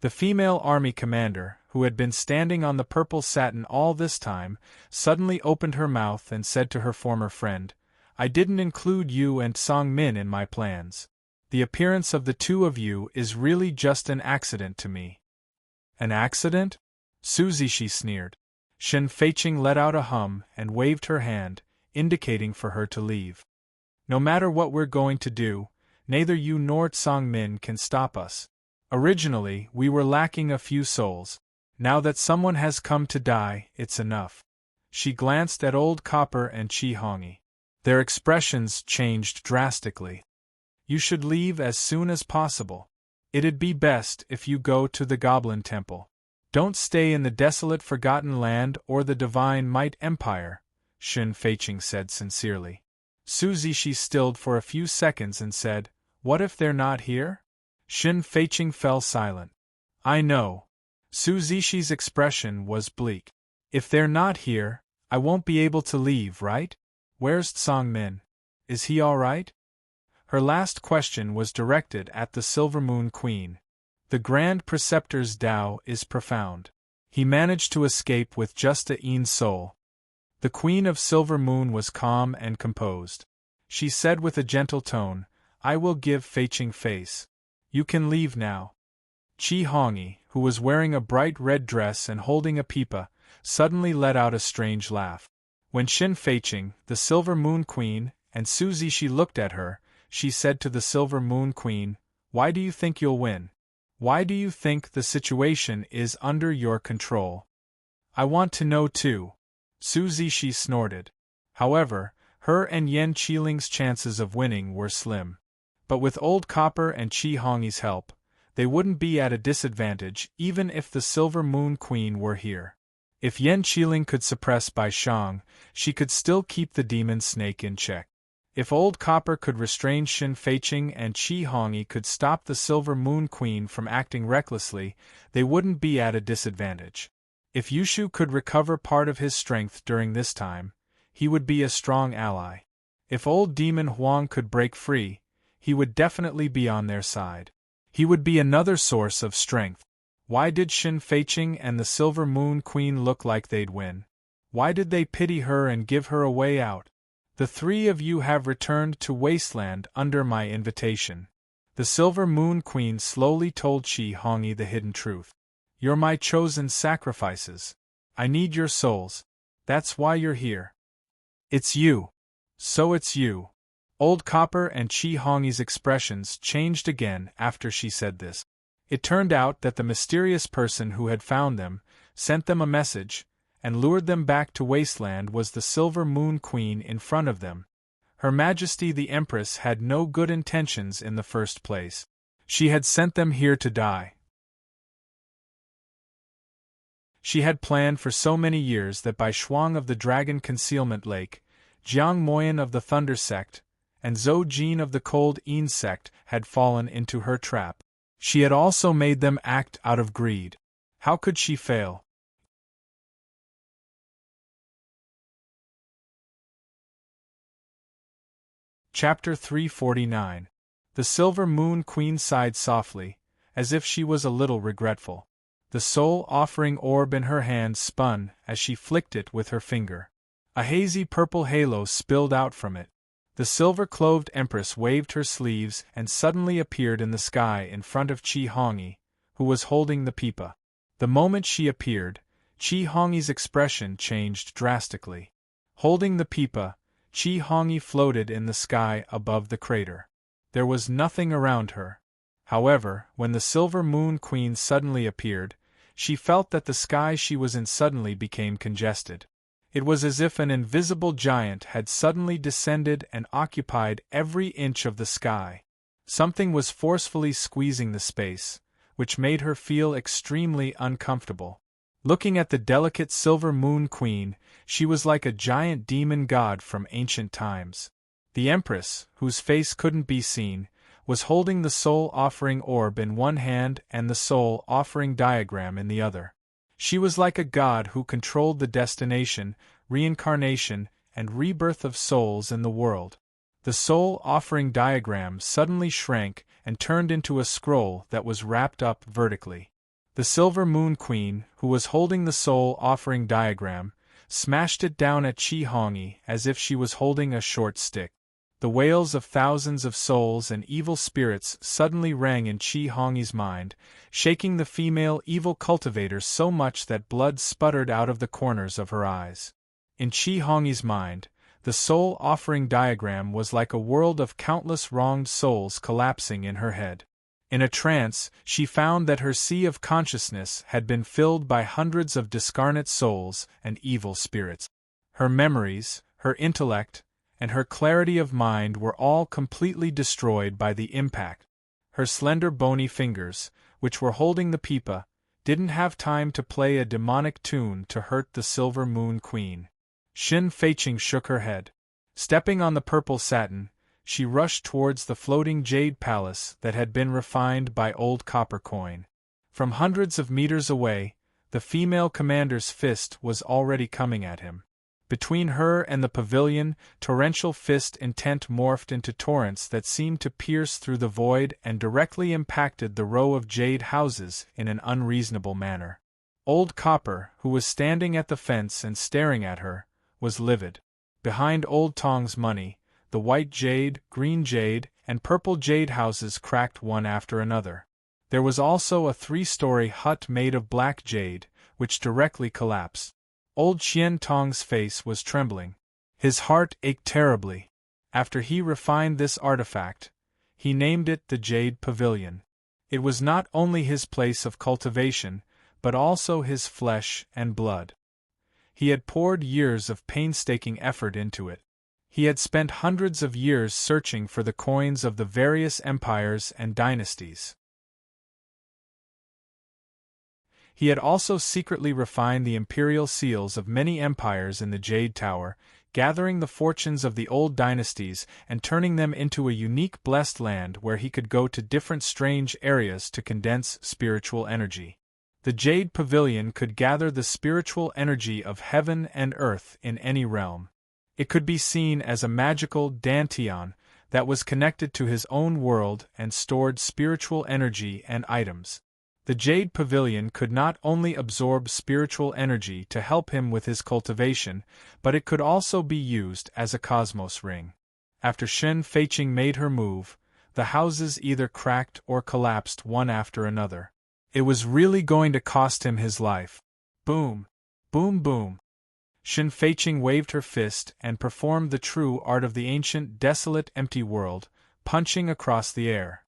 the female army commander, who had been standing on the purple satin all this time, suddenly opened her mouth and said to her former friend, "I didn't include you and Song Min in my plans. The appearance of the two of you is really just an accident to me." "An accident?" Su Zishi sneered. Shen Feiqing let out a hum and waved her hand, indicating for her to leave. "No matter what we're going to do, neither you nor Song Min can stop us. Originally, we were lacking a few souls. Now that someone has come to die, it's enough." She glanced at Old Copper and Chi Hongi. Their expressions changed drastically. "You should leave as soon as possible. It'd be best if you go to the Goblin Temple. Don't stay in the desolate Forgotten Land or the Divine Might Empire," Shen Feiqing said sincerely. Su Zishi stilled for a few seconds and said, "What if they're not here?" Shen Feiqing fell silent. "I know." Su Zishi's expression was bleak. "If they're not here, I won't be able to leave, right? Where's Song Min? Is he all right?" Her last question was directed at the Silver Moon Queen. The Grand Preceptor's Tao is profound. He managed to escape with just a Yin soul. The Queen of Silver Moon was calm and composed. She said with a gentle tone, "I will give Feiqing face. You can leave now." Chi Hongi, who was wearing a bright red dress and holding a pipa, suddenly let out a strange laugh. When Shen Feiqing, the Silver Moon Queen, and Su Zishi looked at her, she said to the Silver Moon Queen, "Why do you think you'll win? Why do you think the situation is under your control?" "I want to know too." Su Zishi snorted. However, her and Yan Qiling's chances of winning were slim. But with Old Copper and Chi Hongi's help, they wouldn't be at a disadvantage even if the Silver Moon Queen were here. If Yan Qiling could suppress Bai Shang, she could still keep the demon snake in check. If Old Copper could restrain Shen Feiqing and Chi Hongi could stop the Silver Moon Queen from acting recklessly, they wouldn't be at a disadvantage. If Yushu could recover part of his strength during this time, he would be a strong ally. If Old Demon Huang could break free, he would definitely be on their side. He would be another source of strength. Why did Shen Feiqing and the Silver Moon Queen look like they'd win? Why did they pity her and give her a way out? "The three of you have returned to Wasteland under my invitation." The Silver Moon Queen slowly told Chi Hongi the hidden truth. "You're my chosen sacrifices. I need your souls. That's why you're here." "It's you." "So it's you." Old Copper and Chi Hongi's expressions changed again after she said this. It turned out that the mysterious person who had found them sent them a message, and lured them back to wasteland was the Silver Moon Queen in front of them. Her Majesty the Empress had no good intentions in the first place. She had sent them here to die. She had planned for so many years that Bai Shuang of the Dragon Concealment Lake, Jiang Moyan of the Thunder Sect, and Zhou Jin of the Cold Een Sect had fallen into her trap. She had also made them act out of greed. How could she fail? Chapter 349. The Silver Moon Queen sighed softly, as if she was a little regretful. The soul-offering orb in her hand spun as she flicked it with her finger. A hazy purple halo spilled out from it. The silver-cloved Empress waved her sleeves and suddenly appeared in the sky in front of Qi Hongyi, who was holding the pipa. The moment she appeared, Qi Hongyi's expression changed drastically. Holding the pipa, Qi Hongyi floated in the sky above the crater. There was nothing around her. However, when the Silver Moon Queen suddenly appeared, she felt that the sky she was in suddenly became congested. It was as if an invisible giant had suddenly descended and occupied every inch of the sky. Something was forcefully squeezing the space, which made her feel extremely uncomfortable. Looking at the delicate Silver Moon Queen, she was like a giant demon god from ancient times. The Empress, whose face couldn't be seen, was holding the soul-offering orb in one hand and the soul-offering diagram in the other. She was like a god who controlled the destination, reincarnation, and rebirth of souls in the world. The soul-offering diagram suddenly shrank and turned into a scroll that was wrapped up vertically. The Silver Moon Queen, who was holding the soul-offering diagram, smashed it down at Qi Hongyi as if she was holding a short stick. The wails of thousands of souls and evil spirits suddenly rang in Qi Hongyi's mind, shaking the female evil cultivator so much that blood sputtered out of the corners of her eyes. In Qi Hongyi's mind, the soul-offering diagram was like a world of countless wronged souls collapsing in her head. In a trance, she found that her sea of consciousness had been filled by hundreds of discarnate souls and evil spirits. Her memories, her intellect, and her clarity of mind were all completely destroyed by the impact. Her slender bony fingers, which were holding the pipa, didn't have time to play a demonic tune to hurt the Silver Moon Queen. Xin Feiqing shook her head. Stepping on the purple satin, she rushed towards the floating jade palace that had been refined by old copper coin. From hundreds of meters away, the female commander's fist was already coming at him. Between her and the pavilion, torrential fist intent morphed into torrents that seemed to pierce through the void and directly impacted the row of jade houses in an unreasonable manner. Old Copper, who was standing at the fence and staring at her, was livid. Behind Old Tong's money, the white jade, green jade, and purple jade houses cracked one after another. There was also a 3-story hut made of black jade, which directly collapsed. Old Qian Tong's face was trembling. His heart ached terribly. After he refined this artifact, he named it the Jade Pavilion. It was not only his place of cultivation, but also his flesh and blood. He had poured years of painstaking effort into it. He had spent hundreds of years searching for the coins of the various empires and dynasties. He had also secretly refined the imperial seals of many empires in the Jade Tower, gathering the fortunes of the old dynasties and turning them into a unique blessed land where he could go to different strange areas to condense spiritual energy. The Jade Pavilion could gather the spiritual energy of heaven and earth in any realm. It could be seen as a magical dantian that was connected to his own world and stored spiritual energy and items. The Jade Pavilion could not only absorb spiritual energy to help him with his cultivation, but it could also be used as a cosmos ring. After Xin Feiqing made her move, the houses either cracked or collapsed one after another. It was really going to cost him his life. Boom! Boom boom! Xin Feiqing waved her fist and performed the true art of the ancient desolate empty world, punching across the air.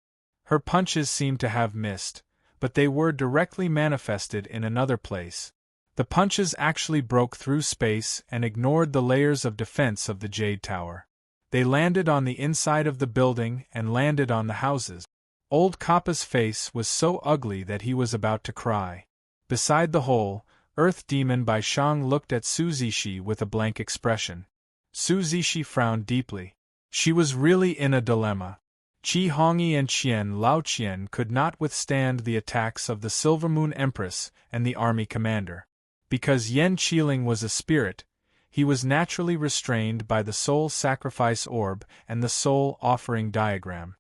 Her punches seemed to have missed, but they were directly manifested in another place. The punches actually broke through space and ignored the layers of defense of the Jade Tower. They landed on the inside of the building and landed on the houses. Old Kappa's face was so ugly that he was about to cry. Beside the hole, Earth Demon Bai Shang looked at Su Zishi with a blank expression. Su Zishi frowned deeply. She was really in a dilemma. Qi Hongyi and Qian Laoqian could not withstand the attacks of the Silver Moon Empress and the army commander. Because Yan Qiling was a spirit, he was naturally restrained by the soul sacrifice orb and the soul offering diagram.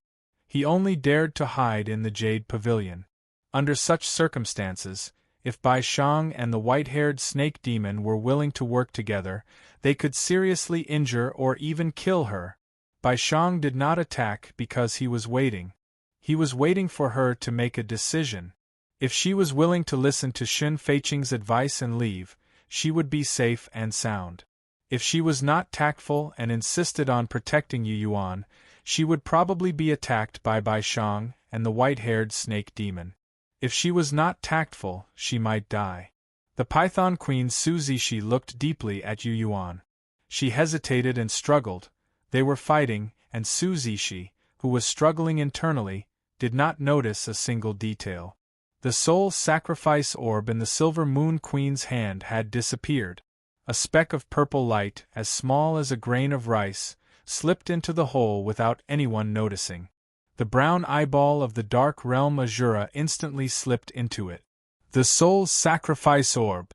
He only dared to hide in the Jade Pavilion. Under such circumstances, if Bai Shang and the white-haired snake demon were willing to work together, they could seriously injure or even kill her. Bai Shang did not attack because he was waiting. He was waiting for her to make a decision. If she was willing to listen to Xun Feiqing's advice and leave, she would be safe and sound. If she was not tactful and insisted on protecting Yu Yuan, she would probably be attacked by Bai Shang and the white-haired snake demon. If she was not tactful, she might die. The Python Queen Su Zishi looked deeply at Yu Yuan. She hesitated and struggled. They were fighting, and Su Zishi, who was struggling internally, did not notice a single detail. The soul sacrifice orb in the Silver Moon Queen's hand had disappeared. A speck of purple light, as small as a grain of rice, slipped into the hole without anyone noticing. The brown eyeball of the Dark Realm Azura instantly slipped into it. The soul sacrifice orb.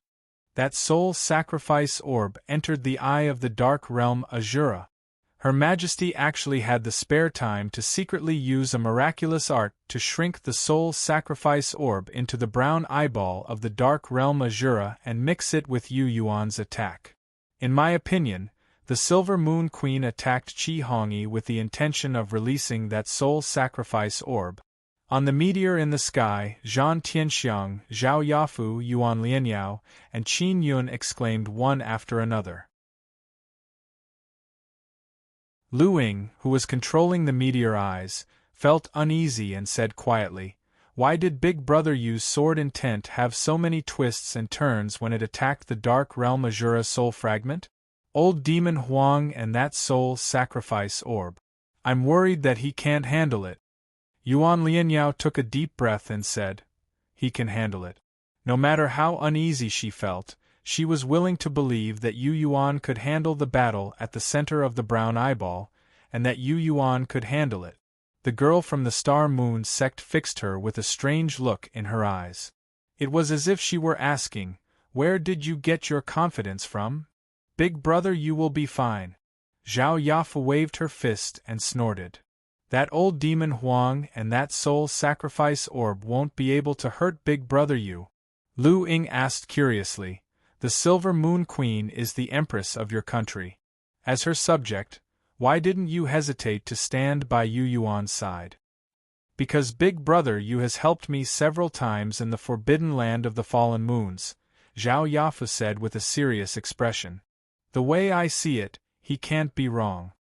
That soul sacrifice orb entered the eye of the Dark Realm Azura. Her Majesty actually had the spare time to secretly use a miraculous art to shrink the soul sacrifice orb into the brown eyeball of the Dark Realm Azura and mix it with Yu Yuan's attack. In my opinion, the Silver Moon Queen attacked Qi Hongyi with the intention of releasing that soul sacrifice orb. On the meteor in the sky, Zhan Tianxiang, Zhao Yafu, Yuan Lianyao, and Qin Yun exclaimed one after another. Lu Ying, who was controlling the meteor eyes, felt uneasy and said quietly, "Why did Big Brother Yu's sword intent have so many twists and turns when it attacked the Dark Realm Azura soul fragment? Old Demon Huang and that soul sacrifice orb. I'm worried that he can't handle it." Yuan Lianyao took a deep breath and said, "He can handle it." No matter how uneasy she felt, she was willing to believe that Yu Yuan could handle the battle at the center of the brown eyeball, and that Yu Yuan could handle it. The girl from the Star Moon sect fixed her with a strange look in her eyes. It was as if she were asking, "Where did you get your confidence from? Big Brother, you will be fine." Zhao Yafu waved her fist and snorted. "That old demon Huang and that soul sacrifice orb won't be able to hurt Big Brother Yu." Lu Ying asked curiously, "The Silver Moon Queen is the empress of your country. As her subject, why didn't you hesitate to stand by Yu Yuan's side?" "Because Big Brother Yu has helped me several times in the forbidden land of the fallen moons," Zhao Yafu said with a serious expression. "The way I see it, he can't be wrong."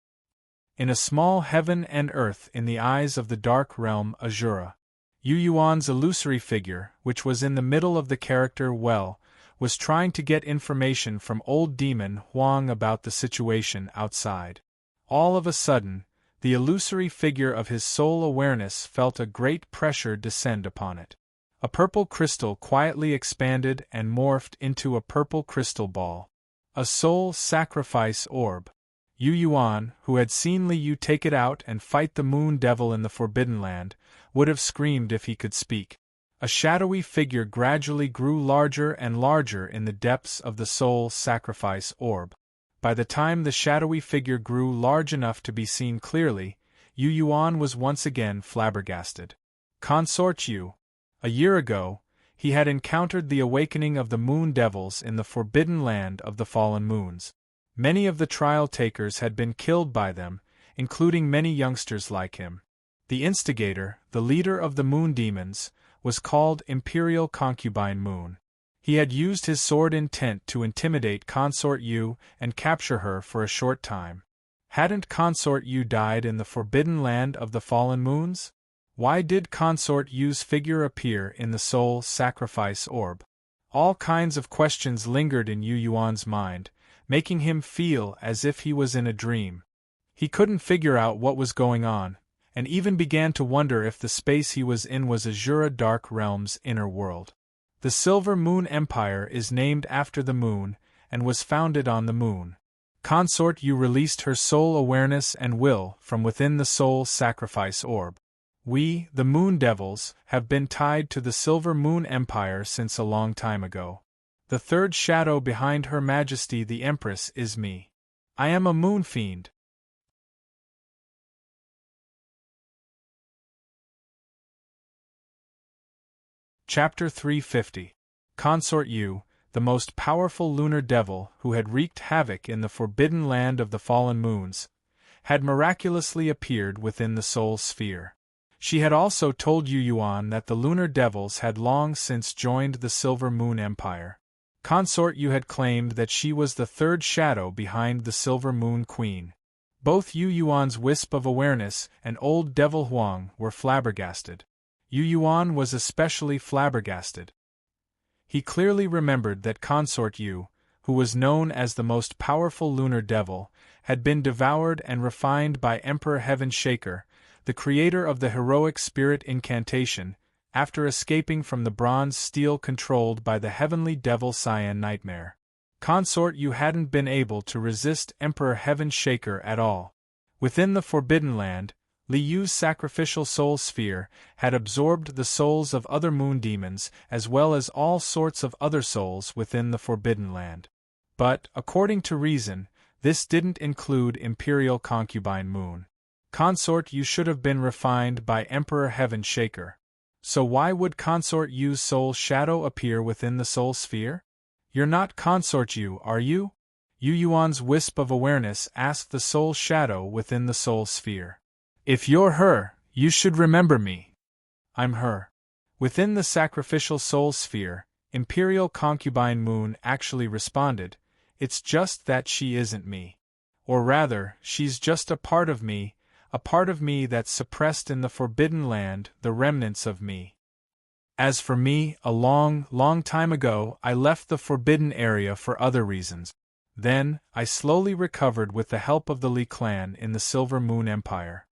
In a small heaven and earth in the eyes of the Dark Realm Azura, Yu Yuan's illusory figure, which was in the middle of the character well, was trying to get information from old demon Huang about the situation outside. All of a sudden, the illusory figure of his soul awareness felt a great pressure descend upon it. A purple crystal quietly expanded and morphed into a purple crystal ball. A soul sacrifice orb. Yu Yuan, who had seen Li Yu take it out and fight the Moon Devil in the Forbidden Land, would have screamed if he could speak. A shadowy figure gradually grew larger and larger in the depths of the soul sacrifice orb. By the time the shadowy figure grew large enough to be seen clearly, Yu Yuan was once again flabbergasted. Consort Yu. A year ago, he had encountered the awakening of the Moon Devils in the Forbidden Land of the Fallen Moons. Many of the trial takers had been killed by them, including many youngsters like him. The instigator, the leader of the Moon Demons, was called Imperial Concubine Moon. He had used his sword intent to intimidate Consort Yu and capture her for a short time. Hadn't Consort Yu died in the Forbidden Land of the Fallen Moons? Why did Consort Yu's figure appear in the soul sacrifice orb? All kinds of questions lingered in Yu Yuan's mind, making him feel as if he was in a dream. He couldn't figure out what was going on, and even began to wonder if the space he was in was Azura Dark Realm's inner world. The Silver Moon Empire is named after the moon, and was founded on the moon. Consort Yu released her soul awareness and will from within the soul sacrifice orb. We, the Moon Devils, have been tied to the Silver Moon Empire since a long time ago. The third shadow behind Her Majesty the Empress is me. I am a moon fiend. Chapter 350. Consort Yu, the most powerful lunar devil who had wreaked havoc in the forbidden land of the fallen moons, had miraculously appeared within the soul sphere. She had also told Yu Yuan that the lunar devils had long since joined the Silver Moon Empire. Consort Yu had claimed that she was the third shadow behind the Silver Moon Queen. Both Yu Yuan's wisp of awareness and old devil Huang were flabbergasted. Yu Yuan was especially flabbergasted. He clearly remembered that Consort Yu, who was known as the most powerful lunar devil, had been devoured and refined by Emperor Heaven Shaker, the creator of the heroic spirit incantation, after escaping from the bronze steel controlled by the heavenly devil Cyan Nightmare. Consort Yu hadn't been able to resist Emperor Heaven Shaker at all. Within the Forbidden Land, Li Yu's sacrificial soul sphere had absorbed the souls of other moon demons as well as all sorts of other souls within the Forbidden Land. But, according to reason, this didn't include Imperial Concubine Moon. Consort Yu should have been refined by Emperor Heaven Shaker. So why would Consort Yu's soul shadow appear within the soul sphere? You're not Consort Yu, are you? Yu Yuan's wisp of awareness asked the soul shadow within the soul sphere. If you're her, you should remember me. I'm her. Within the sacrificial soul sphere, Imperial Concubine Moon actually responded, it's just that she isn't me. Or rather, she's just a part of me that's suppressed in the Forbidden Land, the remnants of me. As for me, a long, long time ago I left the Forbidden Area for other reasons. Then, I slowly recovered with the help of the Li clan in the Silver Moon Empire.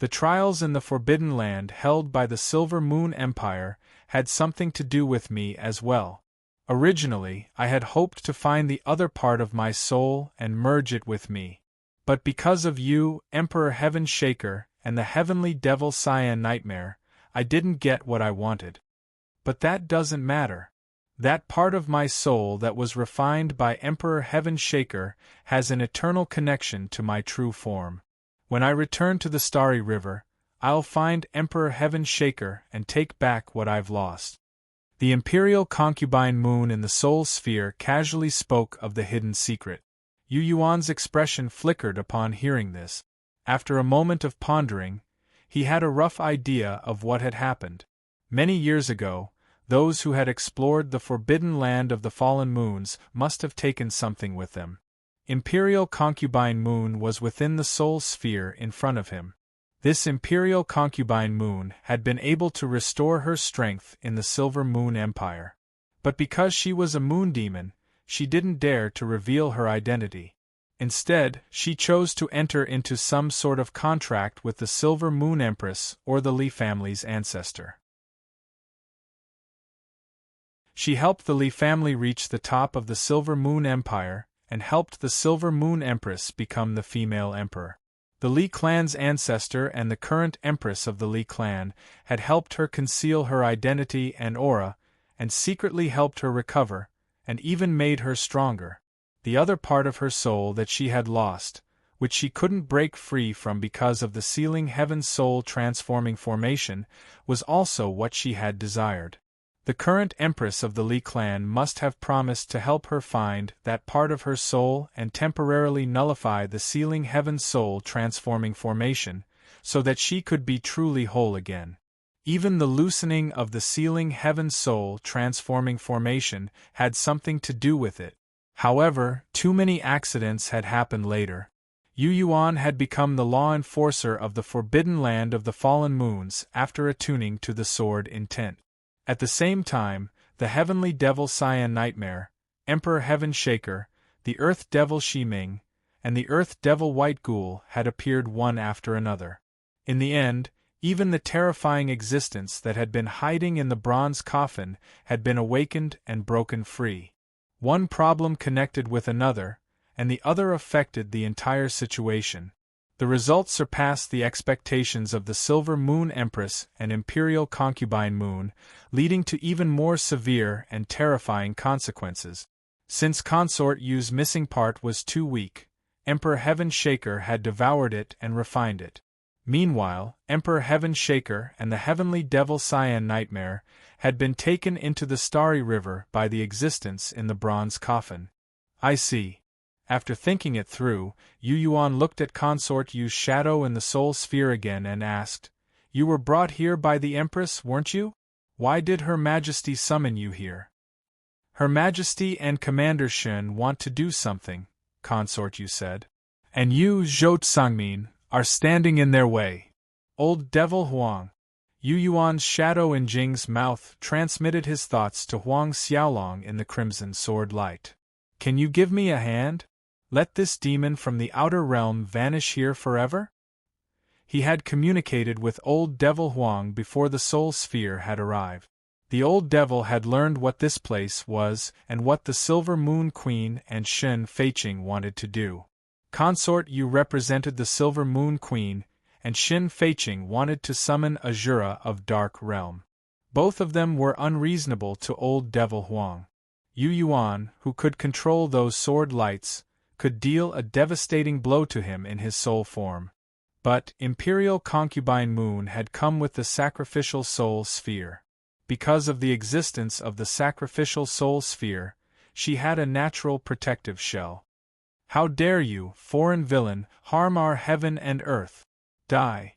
The trials in the Forbidden Land held by the Silver Moon Empire had something to do with me as well. Originally, I had hoped to find the other part of my soul and merge it with me. But because of you, Emperor Heaven Shaker, and the heavenly devil Cyan Nightmare, I didn't get what I wanted. But that doesn't matter. That part of my soul that was refined by Emperor Heaven Shaker has an eternal connection to my true form. When I return to the Starry River, I'll find Emperor Heaven Shaker and take back what I've lost. The Imperial Concubine Moon in the Soul Sphere casually spoke of the hidden secret. Yu Yuan's expression flickered upon hearing this. After a moment of pondering, he had a rough idea of what had happened. Many years ago, those who had explored the forbidden land of the fallen moons must have taken something with them. Imperial Concubine Moon was within the soul sphere in front of him. This Imperial Concubine Moon had been able to restore her strength in the Silver Moon Empire. But because she was a moon demon, she didn't dare to reveal her identity. Instead, she chose to enter into some sort of contract with the Silver Moon Empress or the Li family's ancestor. She helped the Li family reach the top of the Silver Moon Empire and helped the Silver Moon Empress become the female emperor. The Li clan's ancestor and the current empress of the Li clan had helped her conceal her identity and aura, and secretly helped her recover, and even made her stronger. The other part of her soul that she had lost, which she couldn't break free from because of the sealing heaven soul transforming formation, was also what she had desired. The current empress of the Li clan must have promised to help her find that part of her soul and temporarily nullify the sealing heaven soul transforming formation, so that she could be truly whole again. Even the loosening of the sealing heaven soul transforming formation had something to do with it. However, too many accidents had happened later. Yu Yuan had become the law enforcer of the forbidden land of the fallen moons after attuning to the sword intent. At the same time, the heavenly devil Cyan Nightmare, Emperor Heaven Shaker, the earth devil Shiming, and the earth devil White Ghoul had appeared one after another. In the end, even the terrifying existence that had been hiding in the bronze coffin had been awakened and broken free. One problem connected with another, and the other affected the entire situation. The result surpassed the expectations of the Silver Moon Empress and Imperial Concubine Moon, leading to even more severe and terrifying consequences. Since Consort Yu's missing part was too weak, Emperor Heaven Shaker had devoured it and refined it. Meanwhile, Emperor Heaven Shaker and the heavenly devil Cyan Nightmare had been taken into the Starry River by the existence in the bronze coffin. I see. After thinking it through, Yu Yuan looked at Consort Yu's shadow in the soul sphere again and asked, "You were brought here by the Empress, weren't you? Why did Her Majesty summon you here?" "Her Majesty and Commander Shen want to do something," Consort Yu said. "And you, Zhou Tsangmin, are standing in their way." Old Devil Huang. Yu Yuan's shadow in Jing's mouth transmitted his thoughts to Huang Xiaolong in the crimson sword light. "Can you give me a hand? Let this demon from the outer realm vanish here forever?" He had communicated with Old Devil Huang before the soul sphere had arrived. The old devil had learned what this place was and what the Silver Moon Queen and Shen Feiqing wanted to do. Consort Yu represented the Silver Moon Queen, and Shen Feiqing wanted to summon Azura of Dark Realm. Both of them were unreasonable to Old Devil Huang. Yu Yuan, who could control those sword lights, could deal a devastating blow to him in his soul form. But Imperial Concubine Moon had come with the sacrificial soul sphere. Because of the existence of the sacrificial soul sphere, she had a natural protective shell. "How dare you, foreign villain, harm our heaven and earth? Die!"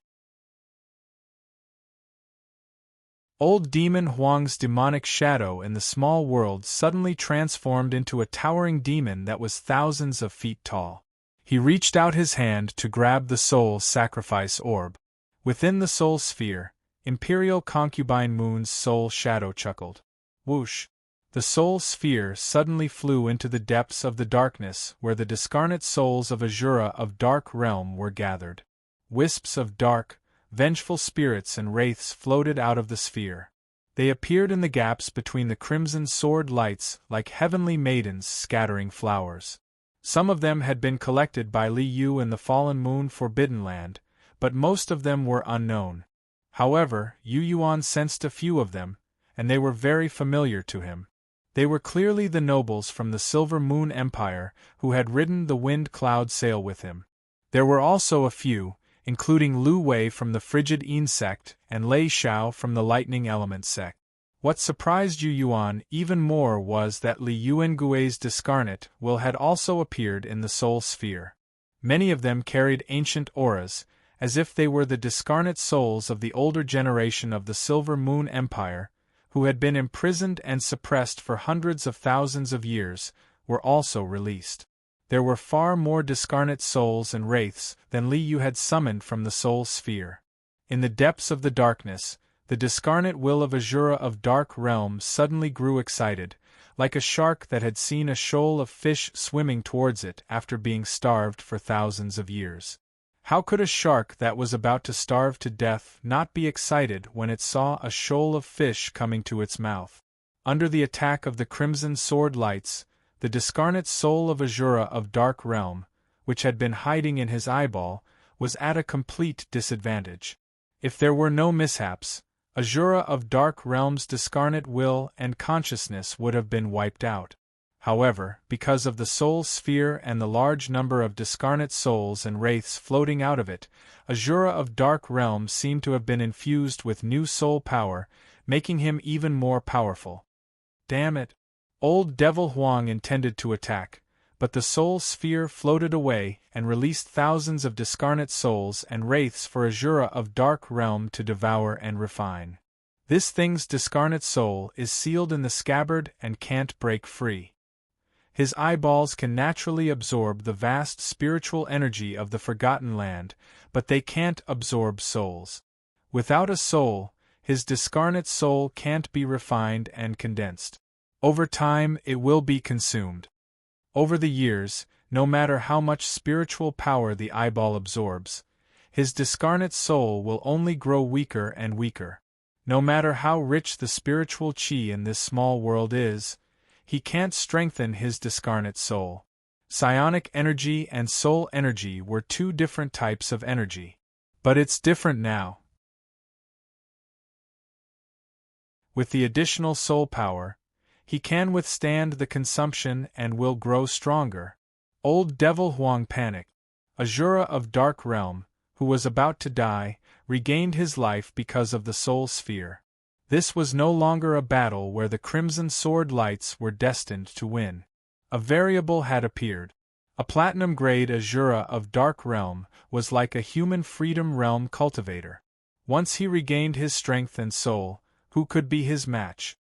Old Demon Huang's demonic shadow in the small world suddenly transformed into a towering demon that was thousands of feet tall. He reached out his hand to grab the soul sacrifice orb. Within the soul sphere, Imperial Concubine Moon's soul shadow chuckled. Whoosh! The soul sphere suddenly flew into the depths of the darkness where the discarnate souls of Azura of Dark Realm were gathered. Wisps of dark, vengeful spirits and wraiths floated out of the sphere. They appeared in the gaps between the crimson sword lights like heavenly maidens scattering flowers. Some of them had been collected by Li Yu in the Fallen Moon Forbidden Land, but most of them were unknown. However, Yu Yuan sensed a few of them, and they were very familiar to him. They were clearly the nobles from the Silver Moon Empire who had ridden the wind cloud sail with him. There were also a few, including Lu Wei from the Frigid Yin sect and Lei Xiao from the Lightning Element sect. What surprised Yu Yuan even more was that Li Yuangui's discarnate will had also appeared in the soul sphere. Many of them carried ancient auras, as if they were the discarnate souls of the older generation of the Silver Moon Empire, who had been imprisoned and suppressed for hundreds of thousands of years, were also released. There were far more discarnate souls and wraiths than Li Yu had summoned from the soul sphere. In the depths of the darkness, the discarnate will of Azura of Dark Realm suddenly grew excited, like a shark that had seen a shoal of fish swimming towards it after being starved for thousands of years. How could a shark that was about to starve to death not be excited when it saw a shoal of fish coming to its mouth? Under the attack of the crimson sword lights, the discarnate soul of Azura of Dark Realm, which had been hiding in his eyeball, was at a complete disadvantage. If there were no mishaps, Azura of Dark Realm's discarnate will and consciousness would have been wiped out. However, because of the soul sphere and the large number of discarnate souls and wraiths floating out of it, Azura of Dark Realm seemed to have been infused with new soul power, making him even more powerful. Damn it! Old Devil Huang intended to attack, but the soul sphere floated away and released thousands of discarnate souls and wraiths for Azura of Dark Realm to devour and refine. This thing's discarnate soul is sealed in the scabbard and can't break free. His eyeballs can naturally absorb the vast spiritual energy of the Forgotten Land, but they can't absorb souls. Without a soul, his discarnate soul can't be refined and condensed. Over time, it will be consumed. Over the years, no matter how much spiritual power the eyeball absorbs, his discarnate soul will only grow weaker and weaker. No matter how rich the spiritual chi in this small world is, he can't strengthen his discarnate soul. Psionic energy and soul energy were two different types of energy. But it's different now. With the additional soul power, he can withstand the consumption and will grow stronger. Old Devil Huang panicked. Azura of Dark Realm, who was about to die, regained his life because of the soul sphere. This was no longer a battle where the Crimson Sword Lights were destined to win. A variable had appeared. A platinum-grade Azura of Dark Realm was like a human Freedom Realm cultivator. Once he regained his strength and soul, who could be his match?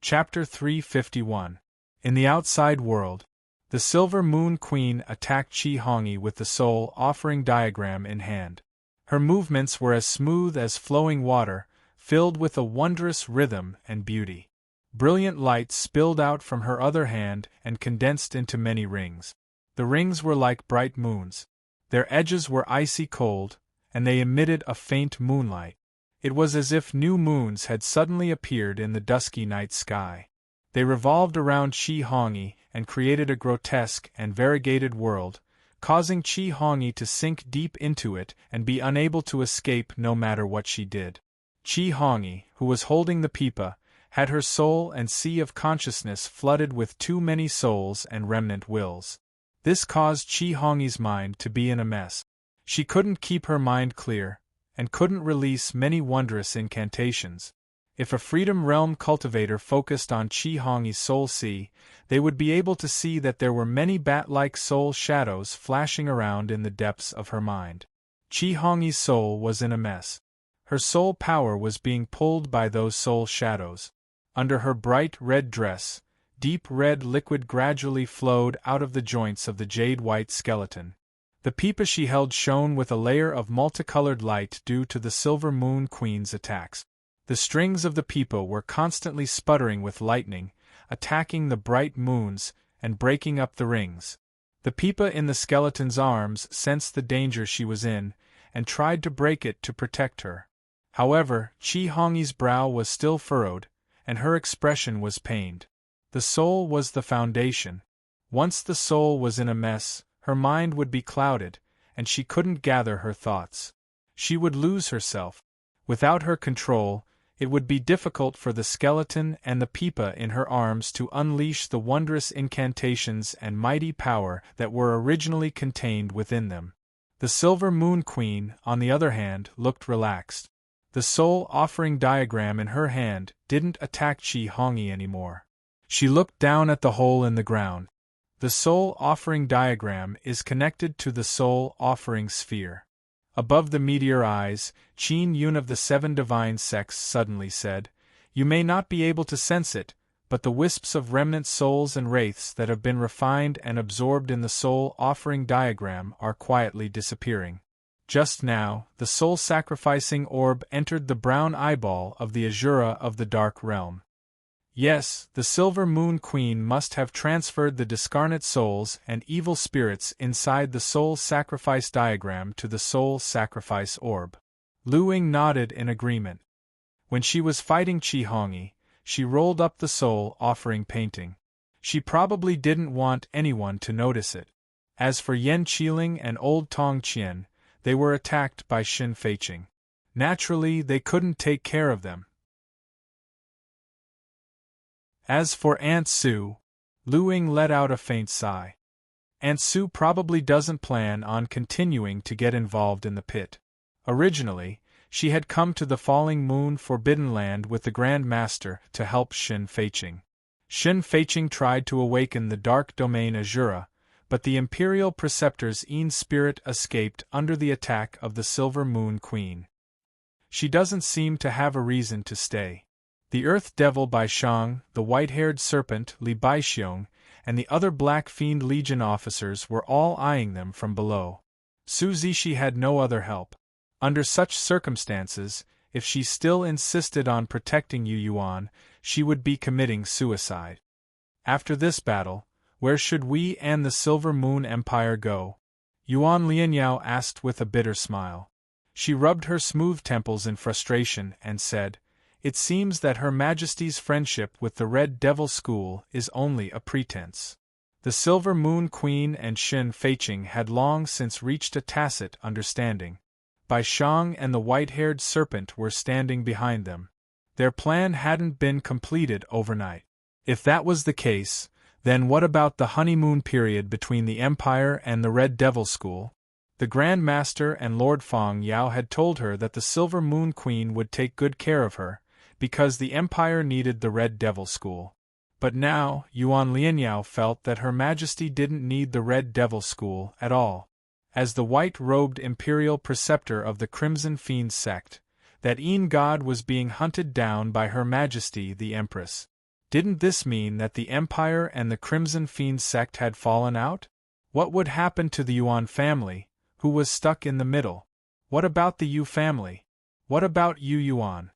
Chapter 351. In the outside world, the Silver Moon Queen attacked Chi Hongi with the soul offering diagram in hand. Her movements were as smooth as flowing water, filled with a wondrous rhythm and beauty. Brilliant light spilled out from her other hand and condensed into many rings. The rings were like bright moons. Their edges were icy cold, and they emitted a faint moonlight. It was as if new moons had suddenly appeared in the dusky night sky. They revolved around Chi Hongi and created a grotesque and variegated world, causing Chi Hongi to sink deep into it and be unable to escape no matter what she did. Chi Hongi, who was holding the pipa, had her soul and sea of consciousness flooded with too many souls and remnant wills. This caused Chi Hongi's mind to be in a mess. She couldn't keep her mind clear, and couldn't release many wondrous incantations. If a Freedom Realm cultivator focused on Chi Hongi's soul sea, they would be able to see that there were many bat-like soul shadows flashing around in the depths of her mind. Chi Hongi's soul was in a mess. Her soul power was being pulled by those soul shadows. Under her bright red dress, deep red liquid gradually flowed out of the joints of the jade-white skeleton. The pipa she held shone with a layer of multicolored light due to the Silver Moon Queen's attacks. The strings of the pipa were constantly sputtering with lightning, attacking the bright moons and breaking up the rings. The pipa in the skeleton's arms sensed the danger she was in and tried to break it to protect her. However, Chi Hongi's brow was still furrowed, and her expression was pained. The soul was the foundation. Once the soul was in a mess, her mind would be clouded, and she couldn't gather her thoughts. She would lose herself. Without her control, it would be difficult for the skeleton and the pipa in her arms to unleash the wondrous incantations and mighty power that were originally contained within them. The Silver Moon Queen, on the other hand, looked relaxed. The soul offering diagram in her hand didn't attack Chi Hongi anymore. She looked down at the hole in the ground. The soul offering diagram is connected to the soul offering sphere. Above the meteor eyes, Qin Yun of the Seven Divine Sects suddenly said, "You may not be able to sense it, but the wisps of remnant souls and wraiths that have been refined and absorbed in the soul offering diagram are quietly disappearing." Just now, the soul-sacrificing orb entered the brown eyeball of the Azura of the Dark Realm. Yes, the Silver Moon Queen must have transferred the discarnate souls and evil spirits inside the soul sacrifice diagram to the soul sacrifice orb. Lu Ying nodded in agreement. When she was fighting Chi Hongi, she rolled up the soul offering painting. She probably didn't want anyone to notice it. As for Yan Qiling and Old Tong Qian, they were attacked by Xin Feiqing. Naturally, they couldn't take care of them. As for Aunt Sue, Lu Ying let out a faint sigh. Aunt Sue probably doesn't plan on continuing to get involved in the pit. Originally, she had come to the Falling Moon Forbidden Land with the Grand Master to help Xin Feiqing. Xin Feiqing tried to awaken the Dark Domain Azura, but the Imperial Preceptor's Een spirit escaped under the attack of the Silver Moon Queen. She doesn't seem to have a reason to stay. The Earth Devil Bai Xiong, the white-haired serpent Li Baixiong, and the other Black Fiend Legion officers were all eyeing them from below. Su Zixi had no other help. Under such circumstances, if she still insisted on protecting Yu Yuan, she would be committing suicide. After this battle, where should we and the Silver Moon Empire go? Yuan Lianyao asked with a bitter smile. She rubbed her smooth temples in frustration and said, "It seems that Her Majesty's friendship with the Red Devil School is only a pretense." The Silver Moon Queen and Shen Feiqing had long since reached a tacit understanding. Bai Xiong and the white-haired serpent were standing behind them. Their plan hadn't been completed overnight. If that was the case, then what about the honeymoon period between the Empire and the Red Devil School? The Grand Master and Lord Feng Yao had told her that the Silver Moon Queen would take good care of her, because the Empire needed the Red Devil School. But now, Yuan Lianyao felt that Her Majesty didn't need the Red Devil School at all. As the white-robed imperial preceptor of the Crimson Fiend sect, that Een God was being hunted down by Her Majesty the Empress. Didn't this mean that the Empire and the Crimson Fiend sect had fallen out? What would happen to the Yuan family, who was stuck in the middle? What about the Yu family? What about Yu Yuan?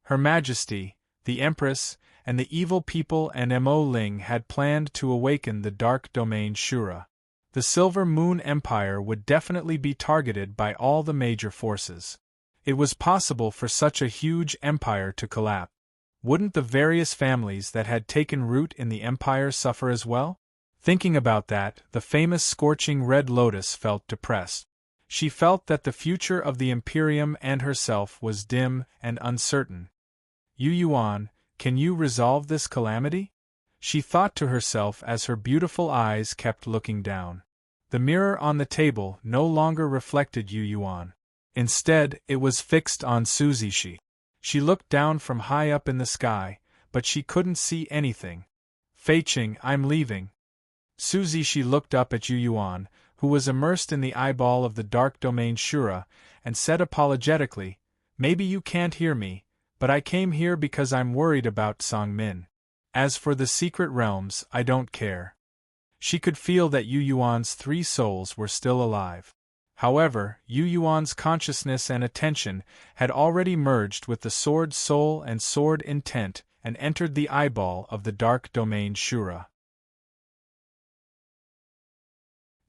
Her Majesty, the Empress, and the evil people and Mo Ling had planned to awaken the Dark Domain Shura. The Silver Moon Empire would definitely be targeted by all the major forces. It was possible for such a huge empire to collapse. Wouldn't the various families that had taken root in the empire suffer as well? Thinking about that, the famous Scorching Red Lotus felt depressed. She felt that the future of the Imperium and herself was dim and uncertain. Yu Yuan, can you resolve this calamity? She thought to herself as her beautiful eyes kept looking down. The mirror on the table no longer reflected Yu Yuan. Instead, it was fixed on Su Zixi. She looked down from high up in the sky, but she couldn't see anything. "Feiqing, I'm leaving." Su Zixi looked up at Yu Yuan, who was immersed in the eyeball of the Dark Domain Shura, and said apologetically, "Maybe you can't hear me, but I came here because I'm worried about Song Min. As for the secret realms, I don't care." She could feel that Yu Yuan's 3 souls were still alive. However, Yu Yuan's consciousness and attention had already merged with the Sword Soul and Sword Intent and entered the eyeball of the Dark Domain Shura.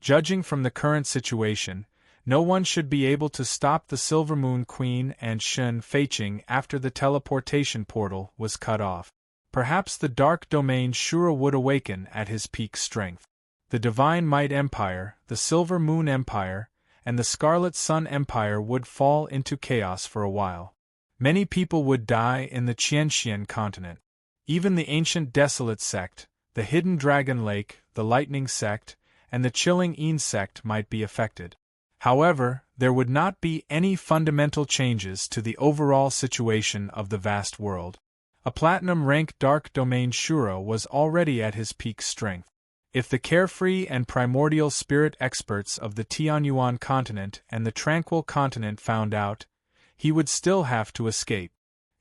Judging from the current situation, no one should be able to stop the Silver Moon Queen and Shen Feiqing after the teleportation portal was cut off. Perhaps the Dark Domain Shura would awaken at his peak strength. The Divine Might Empire, the Silver Moon Empire, and the Scarlet Sun Empire would fall into chaos for a while. Many people would die in the Qianxian continent. Even the ancient Desolate sect, the Hidden Dragon Lake, the Lightning sect, and the Chilling Een sect might be affected. However, there would not be any fundamental changes to the overall situation of the vast world. A platinum-rank Dark Domain Shura was already at his peak strength. If the carefree and primordial spirit experts of the Tianyuan continent and the Tranquil continent found out, he would still have to escape.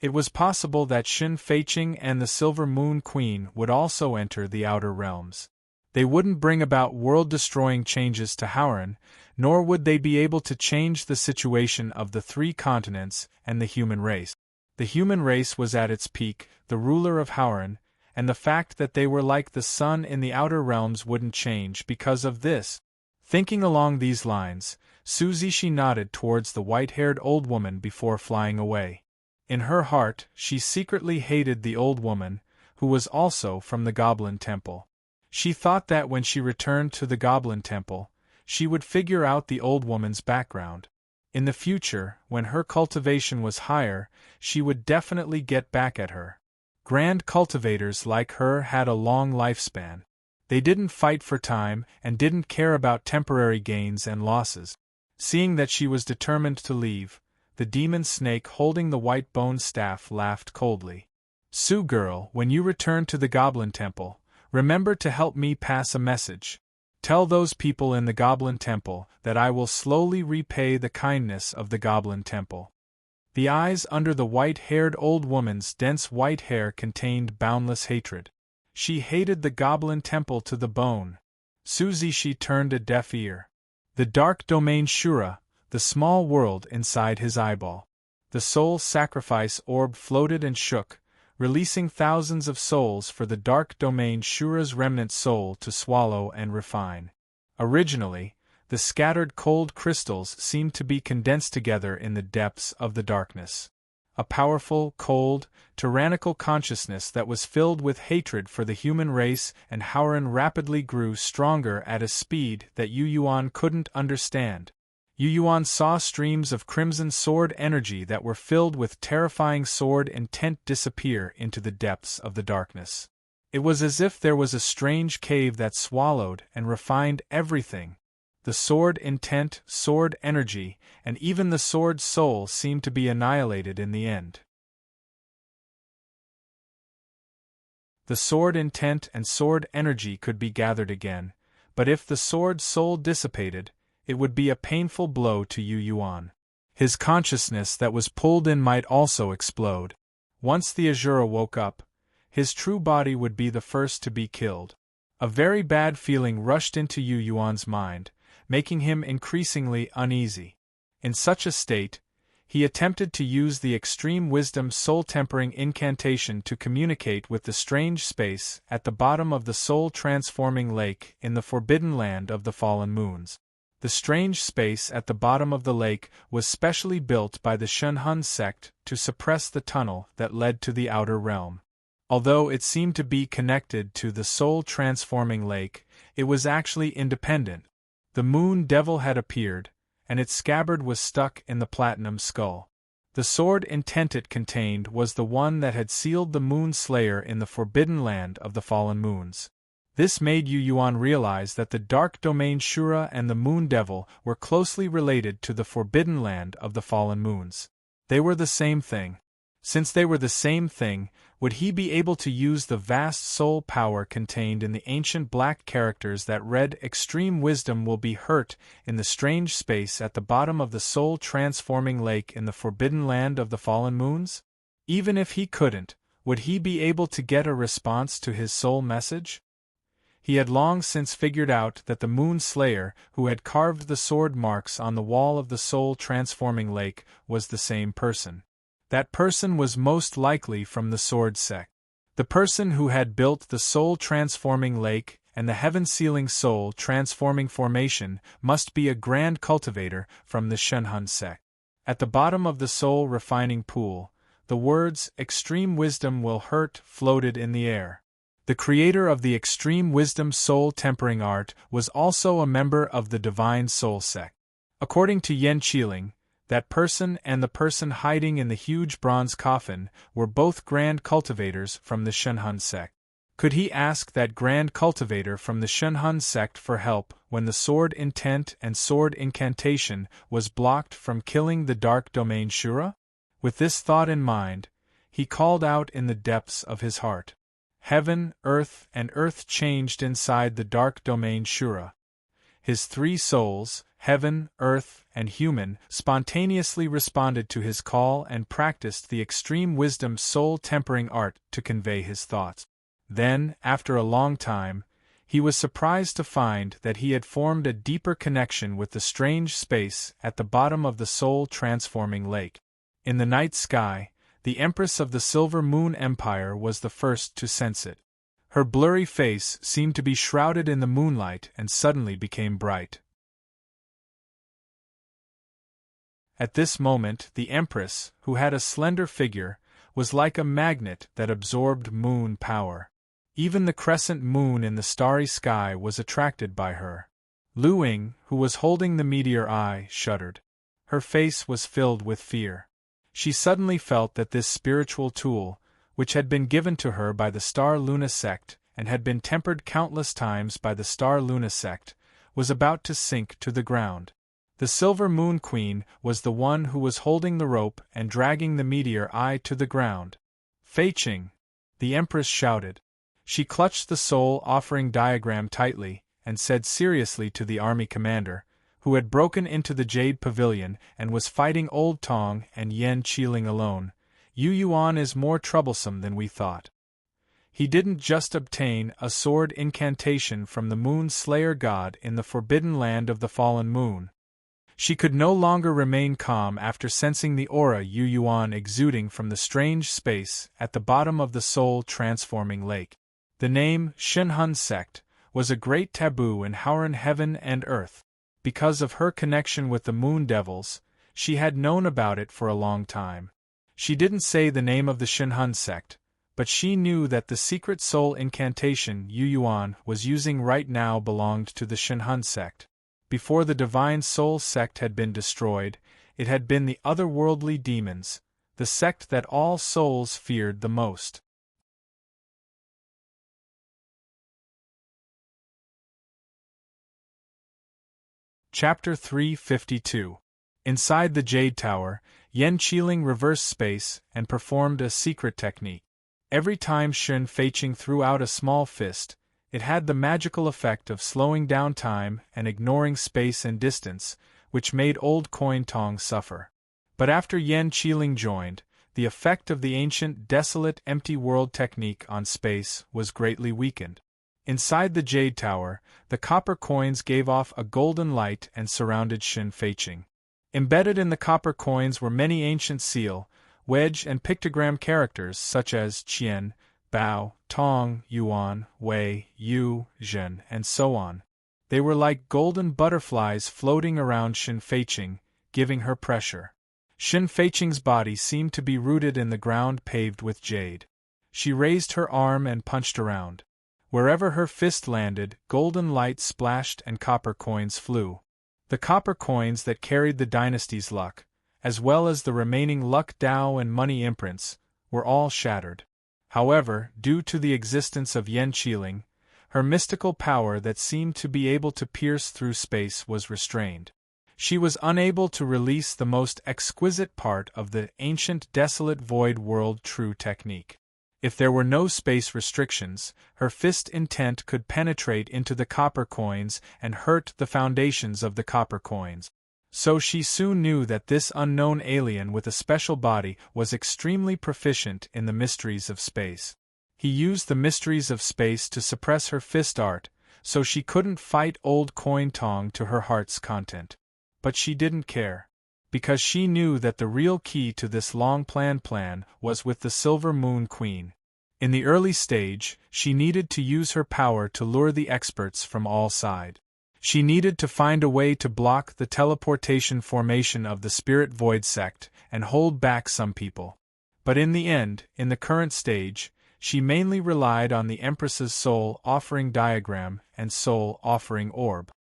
It was possible that Shen Feiqing and the Silver Moon Queen would also enter the Outer Realms. They wouldn't bring about world-destroying changes to Howran, nor would they be able to change the situation of the 3 continents and the human race. The human race was at its peak, the ruler of Howran, and the fact that they were like the sun in the Outer Realms wouldn't change because of this. Thinking along these lines, Su Zixi nodded towards the white-haired old woman before flying away. In her heart, she secretly hated the old woman, who was also from the Goblin Temple. She thought that when she returned to the Goblin Temple, she would figure out the old woman's background. In the future, when her cultivation was higher, she would definitely get back at her. Grand cultivators like her had a long lifespan. They didn't fight for time and didn't care about temporary gains and losses. Seeing that she was determined to leave, the demon snake holding the white bone staff laughed coldly. "Su girl, when you return to the Goblin Temple, remember to help me pass a message. Tell those people in the Goblin Temple that I will slowly repay the kindness of the Goblin Temple." The eyes under the white-haired old woman's dense white hair contained boundless hatred. She hated the goblin temple to the bone. Suzy she turned a deaf ear. The dark domain Shura, the small world inside his eyeball. The soul sacrifice orb floated and shook, releasing thousands of souls for the dark domain Shura's remnant soul to swallow and refine. Originally, the scattered cold crystals seemed to be condensed together in the depths of the darkness. A powerful, cold, tyrannical consciousness that was filled with hatred for the human race, and Howren rapidly grew stronger at a speed that Yu Yuan couldn't understand. Yu Yuan saw streams of crimson sword energy that were filled with terrifying sword intent disappear into the depths of the darkness. It was as if there was a strange cave that swallowed and refined everything. The sword intent, sword energy, and even the sword soul seemed to be annihilated in the end. The sword intent and sword energy could be gathered again, but if the sword soul dissipated, it would be a painful blow to Yu Yuan. His consciousness that was pulled in might also explode. Once the Azura woke up, his true body would be the first to be killed. A very bad feeling rushed into Yu Yuan's mind, making him increasingly uneasy. In such a state, he attempted to use the extreme wisdom soul-tempering incantation to communicate with the strange space at the bottom of the soul-transforming lake in the forbidden land of the fallen moons. The strange space at the bottom of the lake was specially built by the Shunhun sect to suppress the tunnel that led to the outer realm. Although it seemed to be connected to the soul-transforming lake, it was actually independent. The moon devil had appeared, and its scabbard was stuck in the platinum skull. The sword intent it contained was the one that had sealed the moon slayer in the forbidden land of the fallen moons. This made Yu Yuan realize that the dark domain Shura and the moon devil were closely related to the forbidden land of the fallen moons. They were the same thing. Since they were the same thing, would he be able to use the vast soul power contained in the ancient black characters that read extreme wisdom will be hurt in the strange space at the bottom of the soul-transforming lake in the forbidden land of the fallen moons? Even if he couldn't, would he be able to get a response to his soul message? He had long since figured out that the Moon Slayer, who had carved the sword marks on the wall of the soul-transforming lake, was the same person. That person was most likely from the Sword sect. The person who had built the soul-transforming lake and the heaven-sealing soul-transforming formation must be a grand cultivator from the Shunhun sect. At the bottom of the soul-refining pool, the words, "Extreme wisdom will hurt," floated in the air. The creator of the extreme wisdom soul-tempering art was also a member of the Divine Soul sect. According to Yen Qiling, that person and the person hiding in the huge bronze coffin were both grand cultivators from the Shunhun sect. Could he ask that grand cultivator from the Shunhun sect for help when the sword intent and sword incantation was blocked from killing the dark domain Shura? With this thought in mind, he called out in the depths of his heart. Heaven, and earth changed inside the dark domain Shura. His three souls, heaven, earth, and human, spontaneously responded to his call and practiced the extreme wisdom soul-tempering art to convey his thoughts. Then, after a long time, he was surprised to find that he had formed a deeper connection with the strange space at the bottom of the soul-transforming lake. In the night sky, the Empress of the Silver Moon Empire was the first to sense it. Her blurry face seemed to be shrouded in the moonlight and suddenly became bright. At this moment, the Empress, who had a slender figure, was like a magnet that absorbed moon power. Even the crescent moon in the starry sky was attracted by her. Lu Ying, who was holding the meteor eye, shuddered. Her face was filled with fear. She suddenly felt that this spiritual tool, which had been given to her by the Star Luna sect and had been tempered countless times by the Star Luna sect, was about to sink to the ground. The Silver Moon Queen was the one who was holding the rope and dragging the meteor eye to the ground. "Fei Qing!" the Empress shouted. She clutched the soul offering diagram tightly and said seriously to the army commander, who had broken into the Jade Pavilion and was fighting Old Tong and Yen Qiling alone. Yu Yuan is more troublesome than we thought. He didn't just obtain a sword incantation from the Moon Slayer god in the forbidden land of the fallen moon. She could no longer remain calm after sensing the aura Yu Yuan exuding from the strange space at the bottom of the soul-transforming lake. The name, Shenhun sect, was a great taboo in Howran heaven and earth. Because of her connection with the moon devils, she had known about it for a long time. She didn't say the name of the Shenhun sect, but she knew that the secret soul incantation Yu Yuan was using right now belonged to the Shenhun sect. Before the Divine Soul sect had been destroyed, it had been the otherworldly demons, the sect that all souls feared the most. Chapter 352. Inside the Jade Tower, Yen Qiling reversed space and performed a secret technique. Every time Shen Feiqing threw out a small fist, it had the magical effect of slowing down time and ignoring space and distance, which made Old Coin Tong suffer. But after Yen Qiling joined, the effect of the ancient desolate empty world technique on space was greatly weakened. Inside the Jade Tower, the copper coins gave off a golden light and surrounded Shen Feiqing. Embedded in the copper coins were many ancient seal, wedge and pictogram characters such as Qian, Bao, Tong, Yuan, Wei, Yu, Zhen, and so on. They were like golden butterflies floating around Shen Feiqing, giving her pressure. Shen Feiqing's body seemed to be rooted in the ground paved with jade. She raised her arm and punched around. Wherever her fist landed, golden light splashed and copper coins flew. The copper coins that carried the dynasty's luck, as well as the remaining luck Dao and money imprints, were all shattered. However, due to the existence of Yen Qiling, her mystical power that seemed to be able to pierce through space was restrained. She was unable to release the most exquisite part of the ancient desolate void world true technique. If there were no space restrictions, her fist intent could penetrate into the copper coins and hurt the foundations of the copper coins. So she soon knew that this unknown alien with a special body was extremely proficient in the mysteries of space. He used the mysteries of space to suppress her fist art, so she couldn't fight Old Coin Tong to her heart's content. But she didn't care, because she knew that the real key to this long-planned plan was with the Silver Moon Queen. In the early stage, she needed to use her power to lure the experts from all sides. She needed to find a way to block the teleportation formation of the Spirit Void sect and hold back some people. But in the end, in the current stage, she mainly relied on the Empress's soul offering diagram and soul offering orb.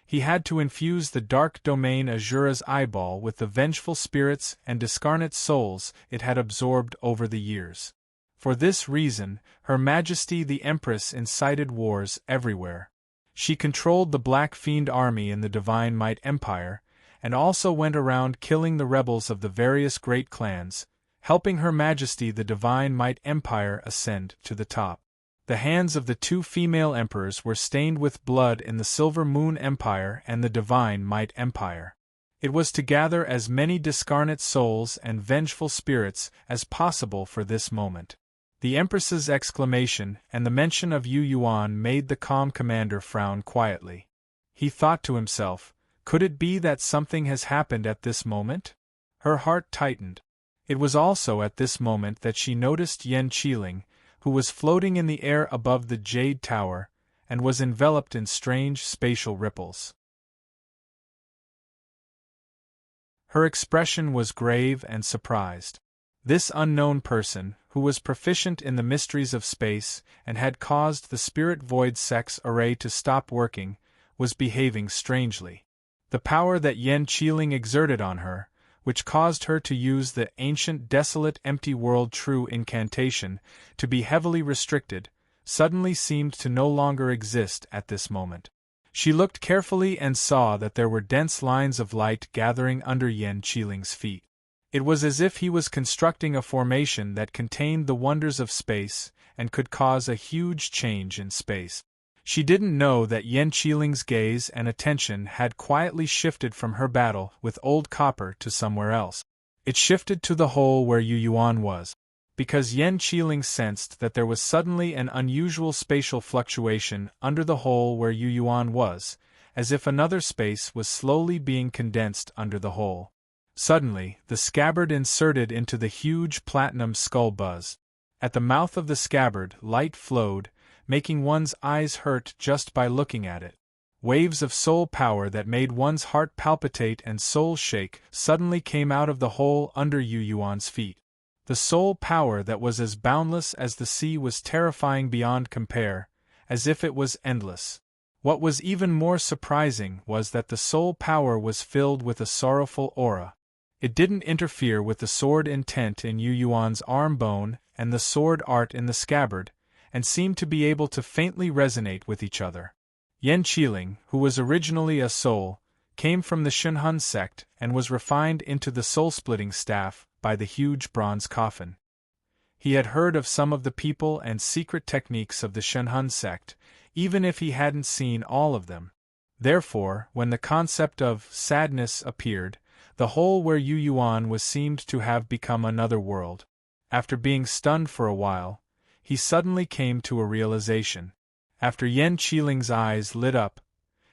He had to infuse the dark domain Azura's eyeball with the vengeful spirits and discarnate souls it had absorbed over the years. For this reason, Her Majesty the Empress incited wars everywhere. She controlled the Black Fiend army in the Divine Might Empire, and also went around killing the rebels of the various great clans, helping Her Majesty the Divine Might Empire ascend to the top. The hands of the two female emperors were stained with blood in the Silver Moon Empire and the Divine Might Empire. It was to gather as many discarnate souls and vengeful spirits as possible for this moment. The Empress's exclamation and the mention of Yu Yuan made the calm commander frown quietly. He thought to himself, could it be that something has happened at this moment? Her heart tightened. It was also at this moment that she noticed Yen Qiling, who was floating in the air above the Jade Tower, and was enveloped in strange spatial ripples. Her expression was grave and surprised. This unknown person, who was proficient in the mysteries of space and had caused the Spirit Void Sex array to stop working, was behaving strangely. The power that Yen Qiling exerted on her, which caused her to use the ancient desolate empty world true incantation to be heavily restricted, suddenly seemed to no longer exist at this moment. She looked carefully and saw that there were dense lines of light gathering under Yen Qiling's feet. It was as if he was constructing a formation that contained the wonders of space and could cause a huge change in space. She didn't know that Yen Qiling's gaze and attention had quietly shifted from her battle with Old Copper to somewhere else. It shifted to the hole where Yu Yuan was. Because Yen Qiling sensed that there was suddenly an unusual spatial fluctuation under the hole where Yu Yuan was, as if another space was slowly being condensed under the hole. Suddenly, the scabbard inserted into the huge platinum skull buzz. At the mouth of the scabbard, light flowed, making one's eyes hurt just by looking at it. Waves of soul power that made one's heart palpitate and soul shake suddenly came out of the hole under Yu Yuan's feet. The soul power that was as boundless as the sea was terrifying beyond compare, as if it was endless. What was even more surprising was that the soul power was filled with a sorrowful aura. It didn't interfere with the sword intent in Yu Yuan's arm bone and the sword art in the scabbard, and seemed to be able to faintly resonate with each other. Yen Qiling, who was originally a soul, came from the Shunhun sect and was refined into the soul-splitting staff by the huge bronze coffin. He had heard of some of the people and secret techniques of the Shunhun sect, even if he hadn't seen all of them. Therefore, when the concept of sadness appeared, the hole where Yu Yuan was seemed to have become another world. After being stunned for a while, he suddenly came to a realization. After Yen Qiling's eyes lit up,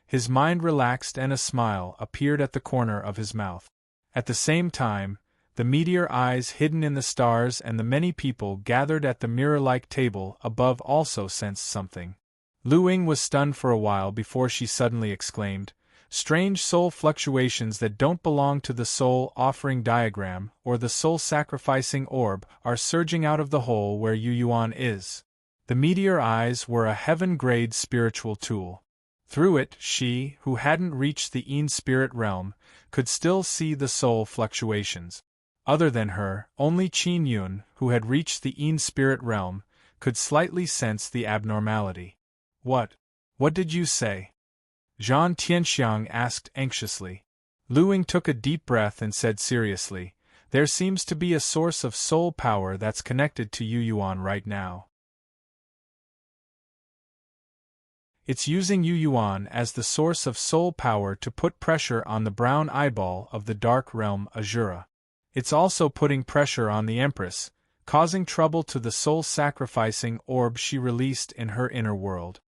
his mind relaxed and a smile appeared at the corner of his mouth. At the same time, the meteor eyes hidden in the stars and the many people gathered at the mirror-like table above also sensed something. Lu Ying was stunned for a while before she suddenly exclaimed, "Strange soul fluctuations that don't belong to the soul offering diagram or the soul sacrificing orb are surging out of the hole where Yu Yuan is." The meteor eyes were a heaven-grade spiritual tool. Through it, she, who hadn't reached the Yin spirit realm, could still see the soul fluctuations. Other than her, only Qin Yun, who had reached the Yin spirit realm, could slightly sense the abnormality. What did you say?" Zhang Tianxiang asked anxiously. Lu Ying took a deep breath and said seriously, "There seems to be a source of soul power that's connected to Yu Yuan right now. It's using Yu Yuan as the source of soul power to put pressure on the brown eyeball of the dark realm Azura. It's also putting pressure on the Empress, causing trouble to the soul-sacrificing orb she released in her inner world."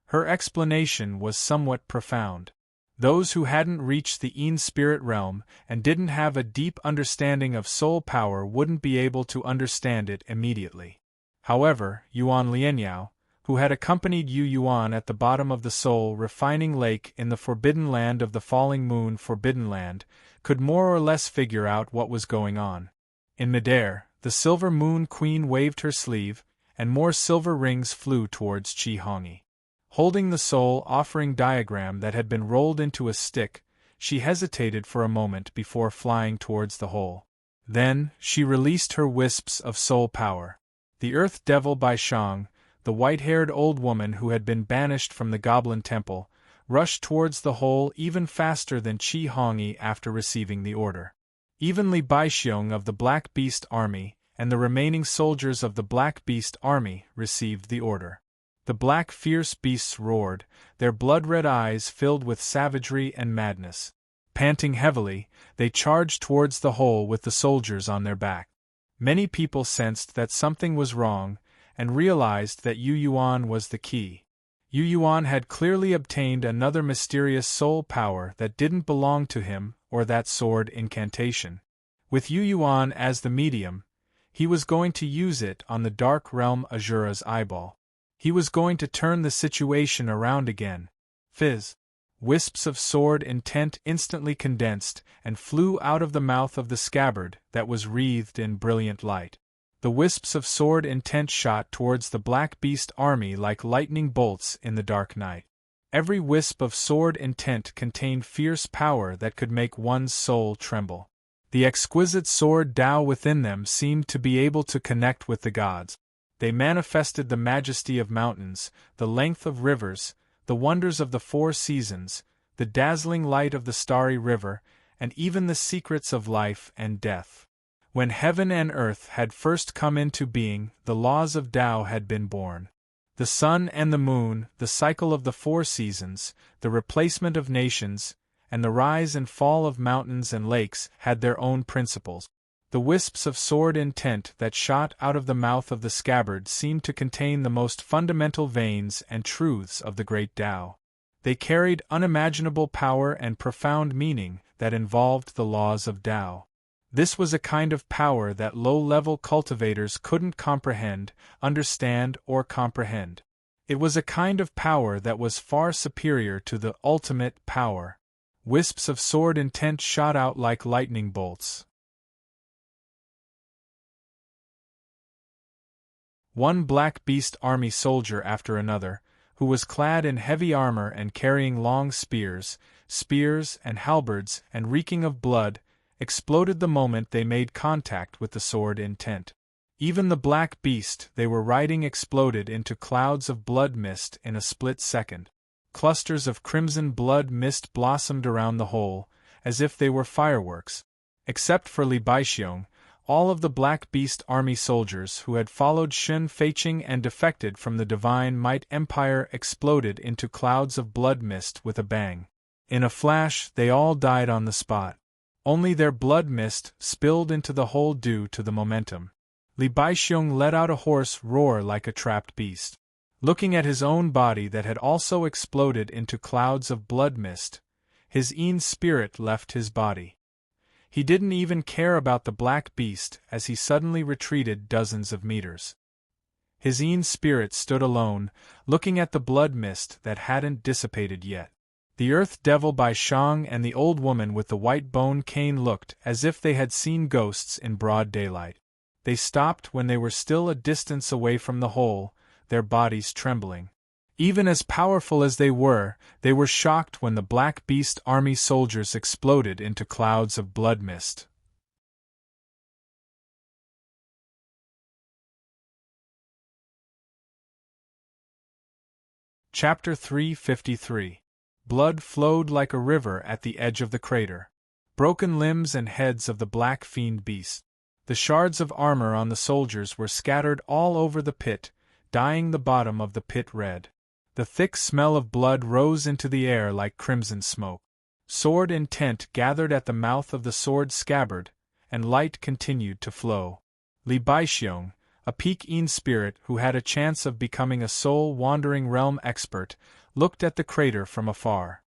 Her explanation was somewhat profound. Those who hadn't reached the Yin spirit realm and didn't have a deep understanding of soul power wouldn't be able to understand it immediately. However, Yuan Lianyao, who had accompanied Yu Yuan at the bottom of the soul refining lake in the Forbidden Land of the Falling Moon Forbidden Land, could more or less figure out what was going on. In midair, the Silver Moon Queen waved her sleeve, and more silver rings flew towards Qi Hongyi. Holding the soul offering diagram that had been rolled into a stick, she hesitated for a moment before flying towards the hole. Then, she released her wisps of soul power. The Earth Devil Bai Shang, the white-haired old woman who had been banished from the Goblin Temple, rushed towards the hole even faster than Qi Hongyi after receiving the order. Even Li Baixiong of the Black Beast Army and the remaining soldiers of the Black Beast Army received the order. The black fierce beasts roared, their blood-red eyes filled with savagery and madness. Panting heavily, they charged towards the hole with the soldiers on their back. Many people sensed that something was wrong, and realized that Yu Yuan was the key. Yu Yuan had clearly obtained another mysterious soul power that didn't belong to him or that sword incantation. With Yu Yuan as the medium, he was going to use it on the dark realm Azura's eyeball. He was going to turn the situation around again. Fizz! Wisps of sword intent instantly condensed and flew out of the mouth of the scabbard that was wreathed in brilliant light. The wisps of sword intent shot towards the Black Beast army like lightning bolts in the dark night. Every wisp of sword intent contained fierce power that could make one's soul tremble. The exquisite sword Tao within them seemed to be able to connect with the gods. They manifested the majesty of mountains, the length of rivers, the wonders of the four seasons, the dazzling light of the starry river, and even the secrets of life and death. When heaven and earth had first come into being, the laws of Tao had been born. The sun and the moon, the cycle of the 4 seasons, the replacement of nations, and the rise and fall of mountains and lakes had their own principles. The wisps of sword intent that shot out of the mouth of the scabbard seemed to contain the most fundamental veins and truths of the great Tao. They carried unimaginable power and profound meaning that involved the laws of Tao. This was a kind of power that low-level cultivators couldn't comprehend, understand, or comprehend. It was a kind of power that was far superior to the ultimate power. Wisps of sword intent shot out like lightning bolts. One black beast army soldier after another, who was clad in heavy armor and carrying long spears and halberds and reeking of blood, exploded the moment they made contact with the sword intent. Even the black beast they were riding exploded into clouds of blood mist in a split second. Clusters of crimson blood mist blossomed around the whole, as if they were fireworks. Except for Li Baixiong, all of the Black Beast army soldiers who had followed Shun Feiqing and defected from the Divine Might Empire exploded into clouds of blood mist with a bang. In a flash, they all died on the spot. Only their blood mist spilled into the hole due to the momentum. Li Baixiong let out a hoarse roar like a trapped beast. Looking at his own body that had also exploded into clouds of blood mist, his Yin spirit left his body. He didn't even care about the black beast as he suddenly retreated dozens of meters. His Yin spirit stood alone, looking at the blood mist that hadn't dissipated yet. The Earth Devil Bai Shang and the old woman with the white bone cane looked as if they had seen ghosts in broad daylight. They stopped when they were still a distance away from the hole, their bodies trembling. Even as powerful as they were shocked when the Black Beast army soldiers exploded into clouds of blood mist. Chapter 353. Blood flowed like a river at the edge of the crater. Broken limbs and heads of the black fiend beast. The shards of armor on the soldiers were scattered all over the pit, dyeing the bottom of the pit red. The thick smell of blood rose into the air like crimson smoke. Sword intent gathered at the mouth of the sword scabbard, and light continued to flow. Li Baixiong, a peak Yin spirit who had a chance of becoming a soul-wandering realm expert, looked at the crater from afar.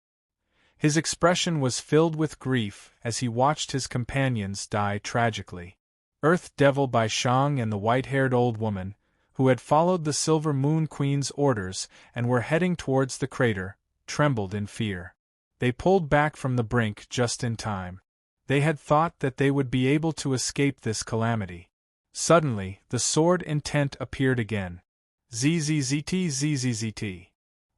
His expression was filled with grief as he watched his companions die tragically. Earth Devil Bai Shang and the white-haired old woman, who had followed the Silver Moon Queen's orders and were heading towards the crater, trembled in fear. They pulled back from the brink just in time. They had thought that they would be able to escape this calamity. Suddenly, the sword intent appeared again. Zzzt.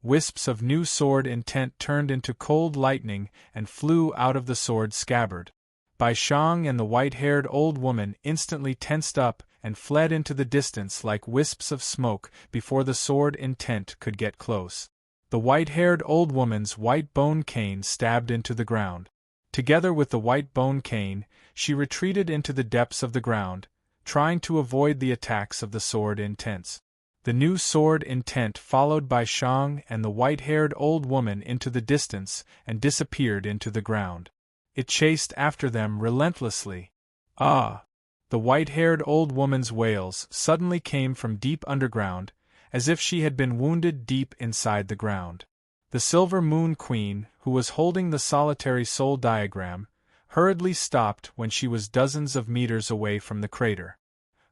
Wisps of new sword intent turned into cold lightning and flew out of the sword scabbard. Bai Shang and the white-haired old woman instantly tensed up and fled into the distance like wisps of smoke before the sword intent could get close. The white-haired old woman's white bone cane stabbed into the ground. Together with the white bone cane, she retreated into the depths of the ground, trying to avoid the attacks of the sword intents. The new sword intent followed Bai Shang and the white-haired old woman into the distance and disappeared into the ground. It chased after them relentlessly. Ah! The white-haired old woman's wails suddenly came from deep underground, as if she had been wounded deep inside the ground. The Silver Moon Queen, who was holding the solitary soul diagram, hurriedly stopped when she was dozens of meters away from the crater.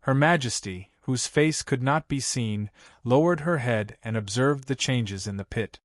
Her Majesty, whose face could not be seen, lowered her head and observed the changes in the pit.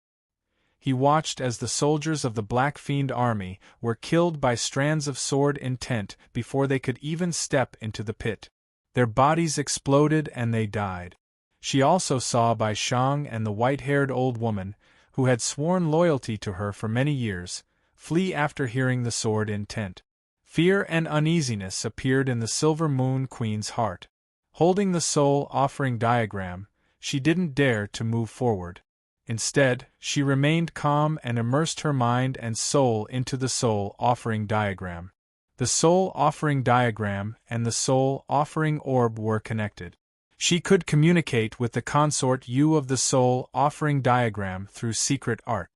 He watched as the soldiers of the Black Fiend army were killed by strands of sword intent before they could even step into the pit. Their bodies exploded and they died. She also saw Bai Shang and the white-haired old woman, who had sworn loyalty to her for many years, flee after hearing the sword intent. Fear and uneasiness appeared in the Silver Moon Queen's heart. Holding the soul offering diagram, she didn't dare to move forward. Instead, she remained calm and immersed her mind and soul into the soul offering diagram. The soul offering diagram and the soul offering orb were connected. She could communicate with the consort you of the soul offering diagram through secret art.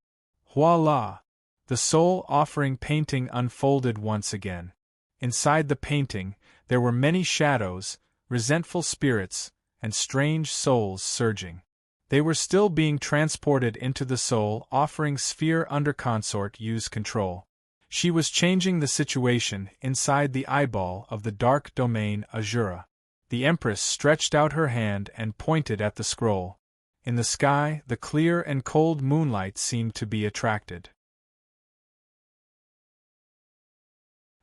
Voila! The soul offering painting unfolded once again. Inside the painting, there were many shadows, resentful spirits, and strange souls surging. They were still being transported into the soul offering sphere under consort use control. She was changing the situation inside the eyeball of the dark domain Azura. The Empress stretched out her hand and pointed at the scroll. In the sky, the clear and cold moonlight seemed to be attracted.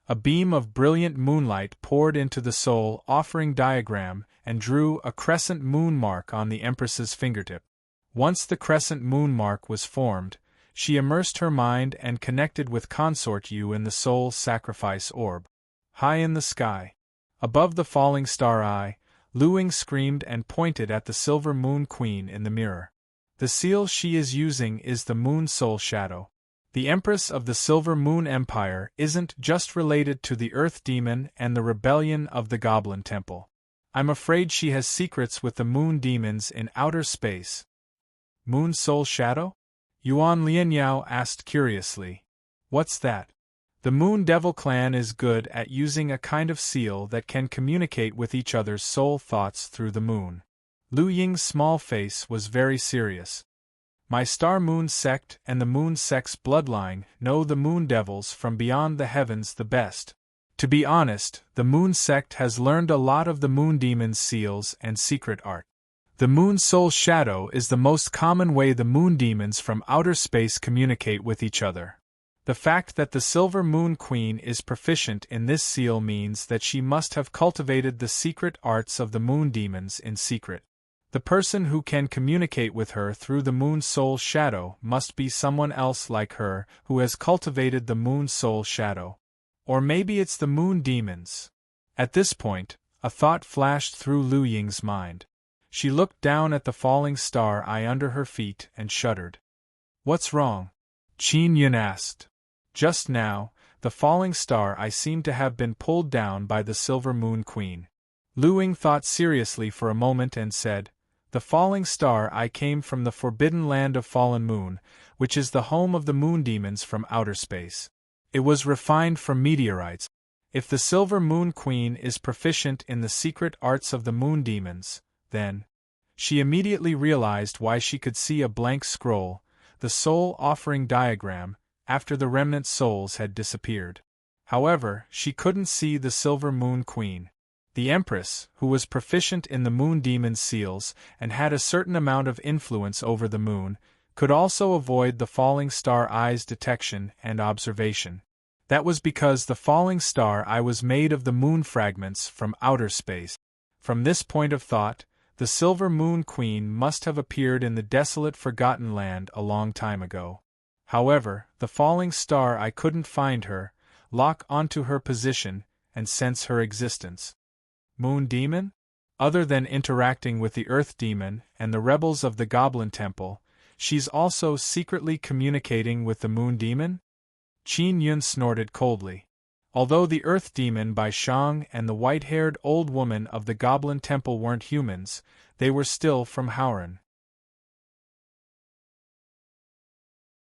A beam of brilliant moonlight poured into the soul offering diagram and drew a crescent moon mark on the Empress's fingertip. Once the crescent moon mark was formed, she immersed her mind and connected with consort you in the soul sacrifice orb. High in the sky, above the falling star eye, Luing screamed and pointed at the silver moon queen in the mirror. The seal she is using is the moon soul shadow. The Empress of the Silver Moon Empire isn't just related to the Earth Demon and the rebellion of the Goblin Temple. I'm afraid she has secrets with the moon demons in outer space. Moon soul shadow? Yuan Lianyao asked curiously. What's that? The Moon Devil clan is good at using a kind of seal that can communicate with each other's soul thoughts through the moon. Lu Ying's small face was very serious. My Star Moon sect and the Moon sect's bloodline know the Moon Devils from beyond the heavens the best. To be honest, the Moon sect has learned a lot of the Moon Demon's seals and secret art. The Moon Soul Shadow is the most common way the Moon Demons from outer space communicate with each other. The fact that the Silver Moon Queen is proficient in this seal means that she must have cultivated the secret arts of the Moon Demons in secret. The person who can communicate with her through the Moon Soul Shadow must be someone else like her who has cultivated the Moon Soul Shadow. Or maybe it's the Moon Demons. At this point, a thought flashed through Lu Ying's mind. She looked down at the falling star eye under her feet and shuddered. What's wrong? Qin Yun asked. Just now, the falling star eye seemed to have been pulled down by the Silver Moon Queen. Lu Ying thought seriously for a moment and said, the falling star eye came from the forbidden land of Fallen Moon, which is the home of the moon demons from outer space. It was refined from meteorites. If the Silver Moon Queen is proficient in the secret arts of the moon demons, then... She immediately realized why she could see a blank scroll, the soul offering diagram, after the remnant souls had disappeared. However, she couldn't see the Silver Moon Queen. The Empress, who was proficient in the Moon Demon's seals and had a certain amount of influence over the moon, could also avoid the falling star eye's detection and observation. That was because the falling star eye was made of the moon fragments from outer space. From this point of thought, the Silver Moon Queen must have appeared in the desolate Forgotten Land a long time ago. However, the falling star eye couldn't find her, lock onto her position, and sense her existence. Moon Demon? Other than interacting with the Earth Demon and the rebels of the Goblin Temple, she's also secretly communicating with the Moon Demon? Qin Yun snorted coldly. Although the Earth Demon Bai Shang and the white-haired old woman of the Goblin Temple weren't humans, they were still from Howran.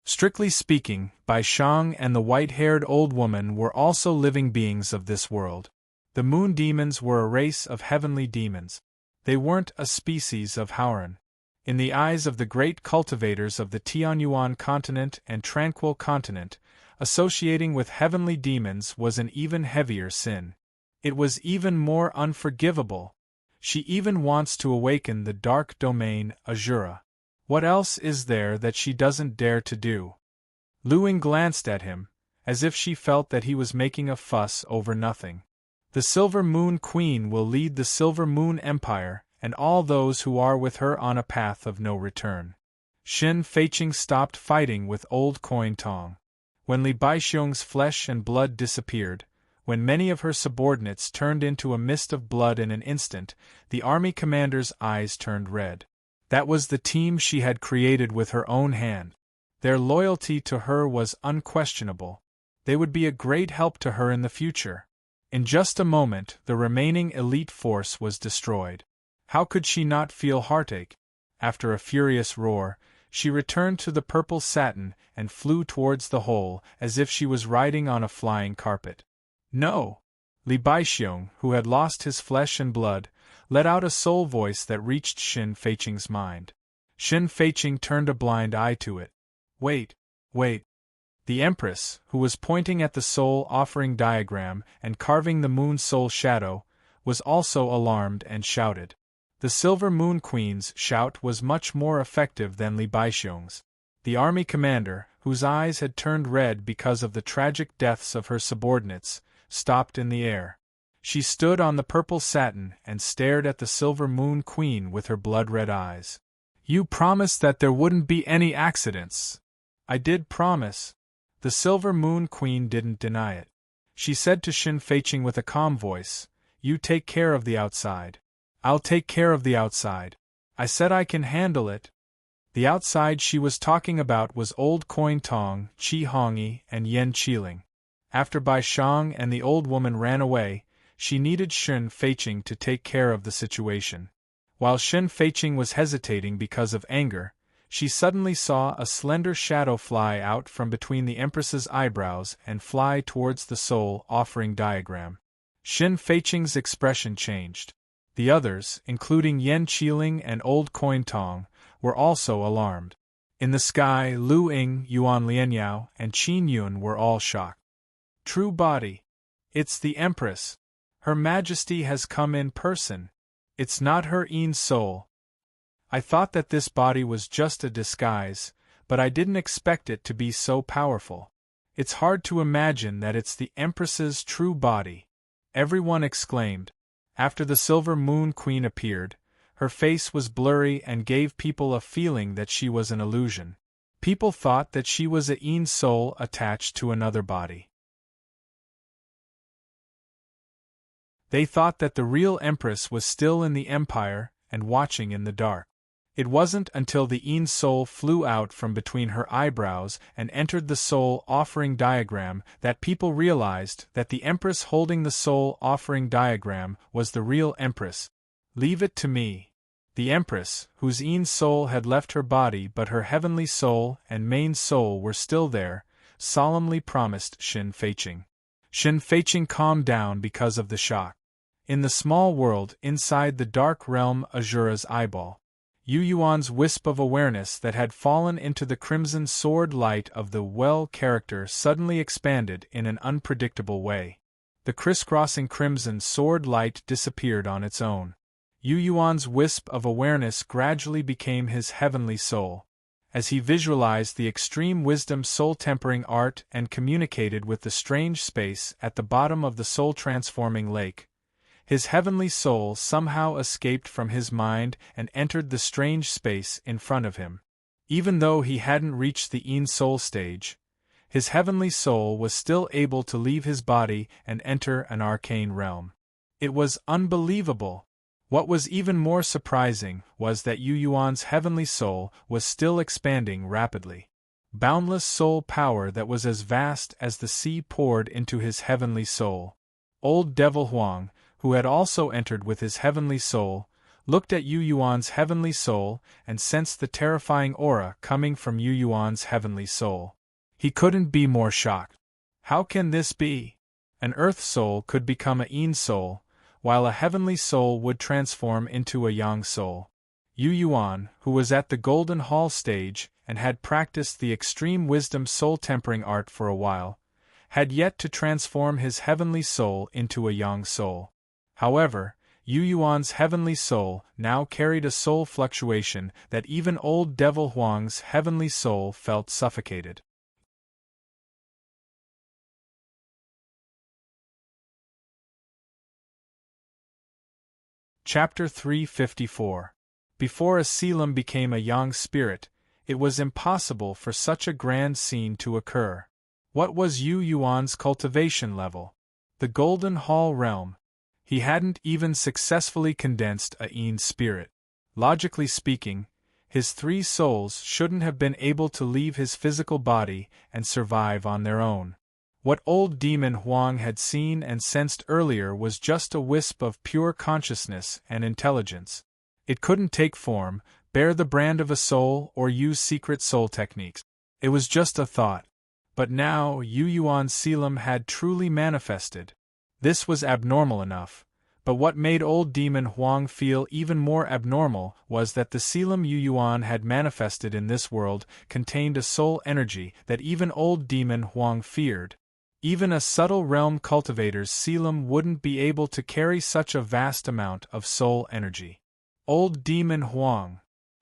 Strictly speaking, Bai Shang and the white-haired old woman were also living beings of this world. The Moon Demons were a race of heavenly demons. They weren't a species of Howran. In the eyes of the great cultivators of the Tianyuan continent and Tranquil continent, associating with heavenly demons was an even heavier sin. It was even more unforgivable. She even wants to awaken the dark domain Azura. What else is there that she doesn't dare to do? Lu Ying glanced at him, as if she felt that he was making a fuss over nothing. The Silver Moon Queen will lead the Silver Moon Empire and all those who are with her on a path of no return. Shin Feiqing stopped fighting with Old Coin Tong. When Li Baixiong's flesh and blood disappeared, when many of her subordinates turned into a mist of blood in an instant, the army commander's eyes turned red. That was the team she had created with her own hand. Their loyalty to her was unquestionable. They would be a great help to her in the future. In just a moment, the remaining elite force was destroyed. How could she not feel heartache? After a furious roar, she returned to the purple satin and flew towards the hole as if she was riding on a flying carpet. No! Li Baixiong, who had lost his flesh and blood, let out a soul voice that reached Xin Feiqing's mind. Xin Feiqing turned a blind eye to it. Wait, wait. The Empress, who was pointing at the soul offering diagram and carving the moon soul shadow, was also alarmed and shouted. The Silver Moon Queen's shout was much more effective than Li Baixiong's. The army commander, whose eyes had turned red because of the tragic deaths of her subordinates, stopped in the air. She stood on the purple satin and stared at the Silver Moon Queen with her blood-red eyes. You promised that there wouldn't be any accidents. I did promise. The Silver Moon Queen didn't deny it. She said to Xin Feiqing with a calm voice, You take care of the outside. I'll take care of the outside. I said I can handle it. The outside she was talking about was Old Coin Tong, Qi Hongyi, and Yen Qiling. After Bai Shang and the old woman ran away, she needed Xin Feiqing to take care of the situation. While Xin Feiqing was hesitating because of anger, she suddenly saw a slender shadow fly out from between the Empress's eyebrows and fly towards the soul offering diagram. Xin Feiqing's expression changed. The others, including Yen Qiling and Old Coin Tong, were also alarmed. In the sky, Lu Ying, Yuan Lianyao, and Qin Yun were all shocked. True body. It's the Empress. Her Majesty has come in person. It's not her own soul. I thought that this body was just a disguise, but I didn't expect it to be so powerful. It's hard to imagine that it's the Empress's true body. Everyone exclaimed. After the Silver Moon Queen appeared, her face was blurry and gave people a feeling that she was an illusion. People thought that she was a own soul attached to another body. They thought that the real Empress was still in the Empire and watching in the dark. It wasn't until the own soul flew out from between her eyebrows and entered the soul offering diagram that people realized that the Empress holding the soul offering diagram was the real Empress. Leave it to me. The Empress, whose own soul had left her body but her heavenly soul and main soul were still there, solemnly promised Xin Feiqing. Xin Feiqing calmed down because of the shock. In the small world inside the dark realm Azura's eyeball, Yu Yuan's wisp of awareness that had fallen into the crimson sword light of the well character suddenly expanded in an unpredictable way. The crisscrossing crimson sword light disappeared on its own. Yu Yuan's wisp of awareness gradually became his heavenly soul. As he visualized the extreme wisdom soul-tempering art and communicated with the strange space at the bottom of the soul-transforming lake, his heavenly soul somehow escaped from his mind and entered the strange space in front of him. Even though he hadn't reached the own soul stage, his heavenly soul was still able to leave his body and enter an arcane realm. It was unbelievable. What was even more surprising was that Yu Yuan's heavenly soul was still expanding rapidly. Boundless soul power that was as vast as the sea poured into his heavenly soul. Old Devil Huang, who had also entered with his heavenly soul, looked at Yu Yuan's heavenly soul and sensed the terrifying aura coming from Yu Yuan's heavenly soul. He couldn't be more shocked. How can this be? An earth soul could become a yin soul, while a heavenly soul would transform into a yang soul. Yu Yuan, who was at the Golden Hall stage and had practiced the extreme wisdom soul-tempering art for a while, had yet to transform his heavenly soul into a yang soul. However, Yu Yuan's heavenly soul now carried a soul fluctuation that even old Devil Huang's heavenly soul felt suffocated. Chapter 354. Before a Selim became a yang spirit, it was impossible for such a grand scene to occur. What was Yu Yuan's cultivation level? The Golden Hall realm. He hadn't even successfully condensed a yin spirit. Logically speaking, his three souls shouldn't have been able to leave his physical body and survive on their own. What old demon Huang had seen and sensed earlier was just a wisp of pure consciousness and intelligence. It couldn't take form, bear the brand of a soul, or use secret soul techniques. It was just a thought. But now Yu Yuan's Selim had truly manifested. This was abnormal enough, but what made old demon Huang feel even more abnormal was that the Selim Yu Yuan had manifested in this world contained a soul energy that even old demon Huang feared. Even a subtle realm cultivator's Selim wouldn't be able to carry such a vast amount of soul energy. Old demon Huang.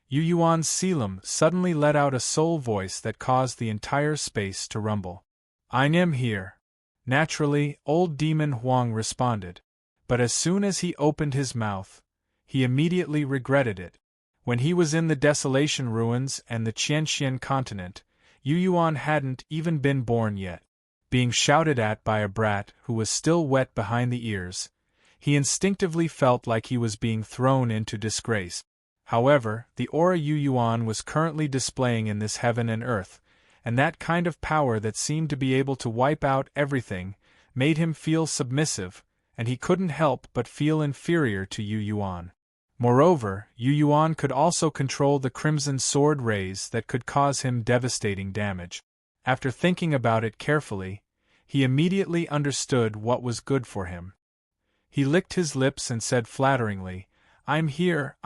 Yu Yuan's Selim suddenly let out a soul voice that caused the entire space to rumble. I am here. Naturally, old demon Huang responded. But as soon as he opened his mouth, he immediately regretted it. When he was in the Desolation Ruins and the Qianxian continent, Yu Yuan hadn't even been born yet. Being shouted at by a brat who was still wet behind the ears, he instinctively felt like he was being thrown into disgrace. However, the aura Yu Yuan was currently displaying in this heaven and earth, and that kind of power that seemed to be able to wipe out everything, made him feel submissive, and he couldn't help but feel inferior to Yu Yuan. Moreover, Yu Yuan could also control the crimson sword rays that could cause him devastating damage. After thinking about it carefully, he immediately understood what was good for him. He licked his lips and said flatteringly, I'm here.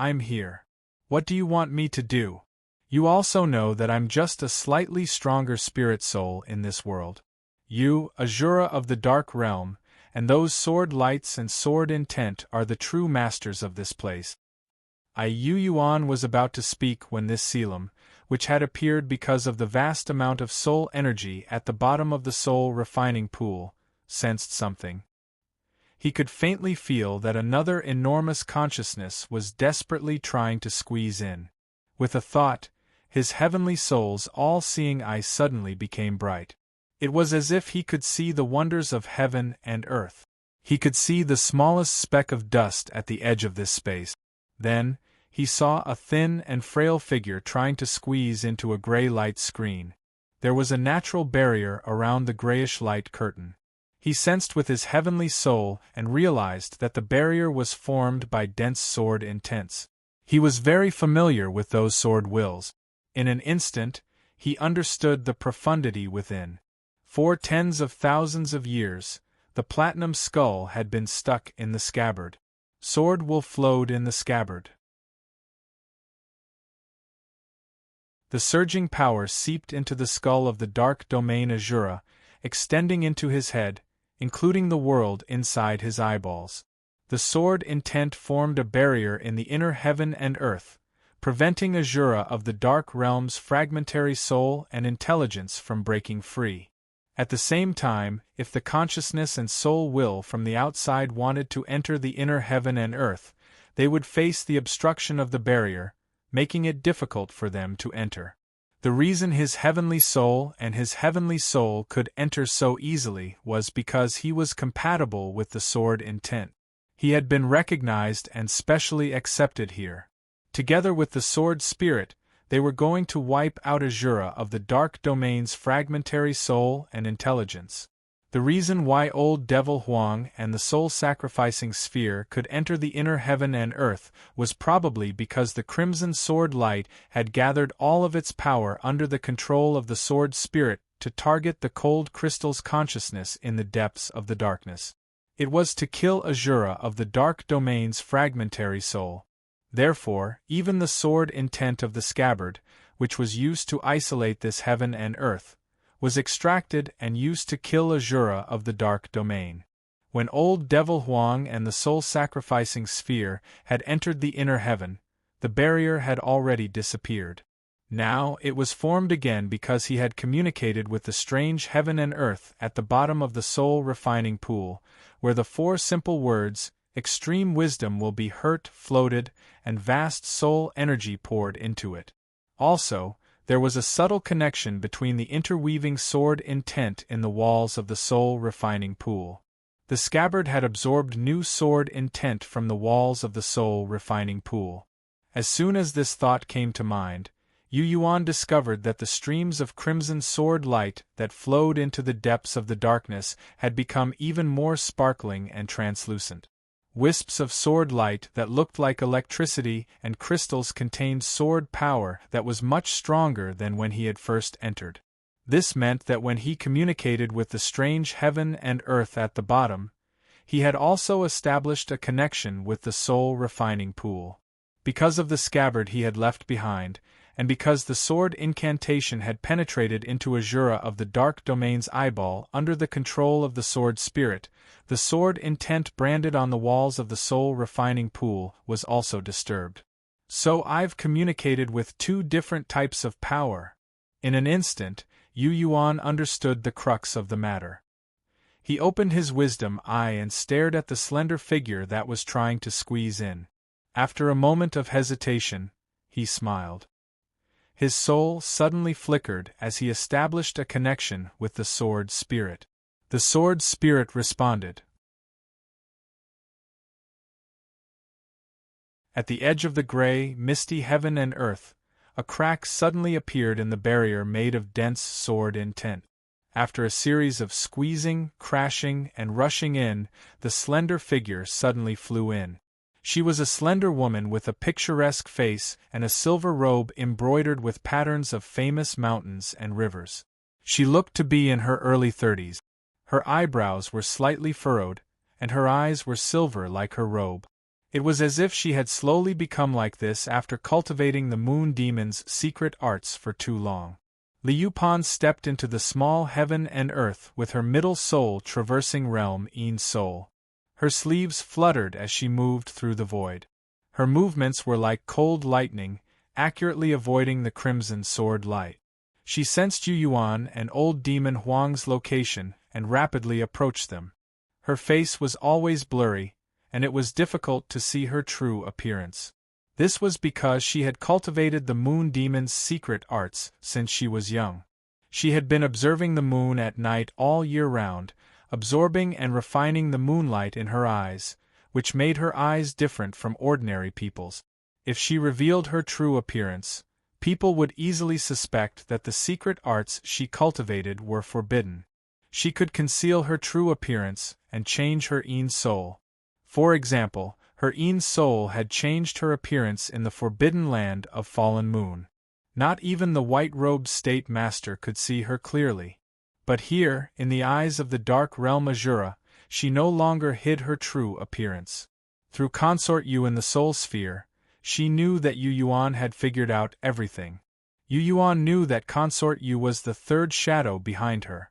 What do you want me to do? You also know that I'm just a slightly stronger spirit soul in this world. You, Azura of the Dark Realm, and those sword lights and sword intent are the true masters of this place. Yu Yuan was about to speak when this Selim, which had appeared because of the vast amount of soul energy at the bottom of the soul refining pool, sensed something. He could faintly feel that another enormous consciousness was desperately trying to squeeze in. With a thought, his heavenly soul's all-seeing eye suddenly became bright. It was as if he could see the wonders of heaven and earth. He could see the smallest speck of dust at the edge of this space. Then, he saw a thin and frail figure trying to squeeze into a gray light screen. There was a natural barrier around the grayish light curtain. He sensed with his heavenly soul and realized that the barrier was formed by dense sword intents. He was very familiar with those sword wills. In an instant, he understood the profundity within. For tens of thousands of years, the platinum skull had been stuck in the scabbard. Sword will flowed in the scabbard. The surging power seeped into the skull of the dark domain Azura, extending into his head, including the world inside his eyeballs. The sword intent formed a barrier in the inner heaven and earth, preventing Azura of the Dark Realm's fragmentary soul and intelligence from breaking free. At the same time, if the consciousness and soul will from the outside wanted to enter the inner heaven and earth, they would face the obstruction of the barrier, making it difficult for them to enter. The reason his heavenly soul and his heavenly soul could enter so easily was because he was compatible with the sword intent. He had been recognized and specially accepted here. Together with the sword spirit, they were going to wipe out Azura of the dark domain's fragmentary soul and intelligence. The reason why old devil Huang and the soul-sacrificing sphere could enter the inner heaven and earth was probably because the crimson sword light had gathered all of its power under the control of the sword spirit to target the cold crystal's consciousness in the depths of the darkness. It was to kill Azura of the dark domain's fragmentary soul. Therefore, even the sword intent of the scabbard, which was used to isolate this heaven and earth, was extracted and used to kill Azura of the dark domain. When old devil Huang and the soul-sacrificing sphere had entered the inner heaven, the barrier had already disappeared. Now it was formed again because he had communicated with the strange heaven and earth at the bottom of the soul-refining pool, where the four simple words, extreme wisdom will be hurt, floated, and vast soul energy poured into it. Also, there was a subtle connection between the interweaving sword intent in the walls of the soul-refining pool. The scabbard had absorbed new sword intent from the walls of the soul-refining pool. As soon as this thought came to mind, Yu Yuan discovered that the streams of crimson sword light that flowed into the depths of the darkness had become even more sparkling and translucent. wisps of sword light that looked like electricity and crystals contained sword power that was much stronger than when he had first entered. This meant that when he communicated with the strange heaven and earth at the bottom, he had also established a connection with the soul refining pool. Because of the scabbard he had left behind, and because the sword incantation had penetrated into Azura of the dark domain's eyeball under the control of the sword spirit, the sword intent branded on the walls of the soul refining pool was also disturbed. So I've communicated with two different types of power. In an instant, Yu Yuan understood the crux of the matter. He opened his wisdom eye and stared at the slender figure that was trying to squeeze in. After a moment of hesitation, he smiled. His soul suddenly flickered as he established a connection with the sword spirit. The sword spirit responded. At the edge of the gray, misty heaven and earth, a crack suddenly appeared in the barrier made of dense sword intent. After a series of squeezing, crashing, and rushing in, the slender figure suddenly flew in. She was a slender woman with a picturesque face and a silver robe embroidered with patterns of famous mountains and rivers. She looked to be in her early 30s. Her eyebrows were slightly furrowed, and her eyes were silver like her robe. It was as if she had slowly become like this after cultivating the moon demon's secret arts for too long. Liu Pan stepped into the small heaven and earth with her middle soul traversing realm Yin soul. Her sleeves fluttered as she moved through the void. Her movements were like cold lightning, accurately avoiding the crimson sword light. She sensed Yu Yuan and old demon Huang's location and rapidly approached them. Her face was always blurry, and it was difficult to see her true appearance. This was because she had cultivated the moon demon's secret arts since she was young. She had been observing the moon at night all year round, absorbing and refining the moonlight in her eyes, which made her eyes different from ordinary people's. If she revealed her true appearance, people would easily suspect that the secret arts she cultivated were forbidden. She could conceal her true appearance and change her Yin soul. For example, her Yin soul had changed her appearance in the forbidden land of Fallen Moon. Not even the white-robed state master could see her clearly. But here, in the eyes of the dark realm Azura, she no longer hid her true appearance. Through Consort Yu in the Soul Sphere, she knew that Yu Yuan had figured out everything. Yu Yuan knew that Consort Yu was the third shadow behind her.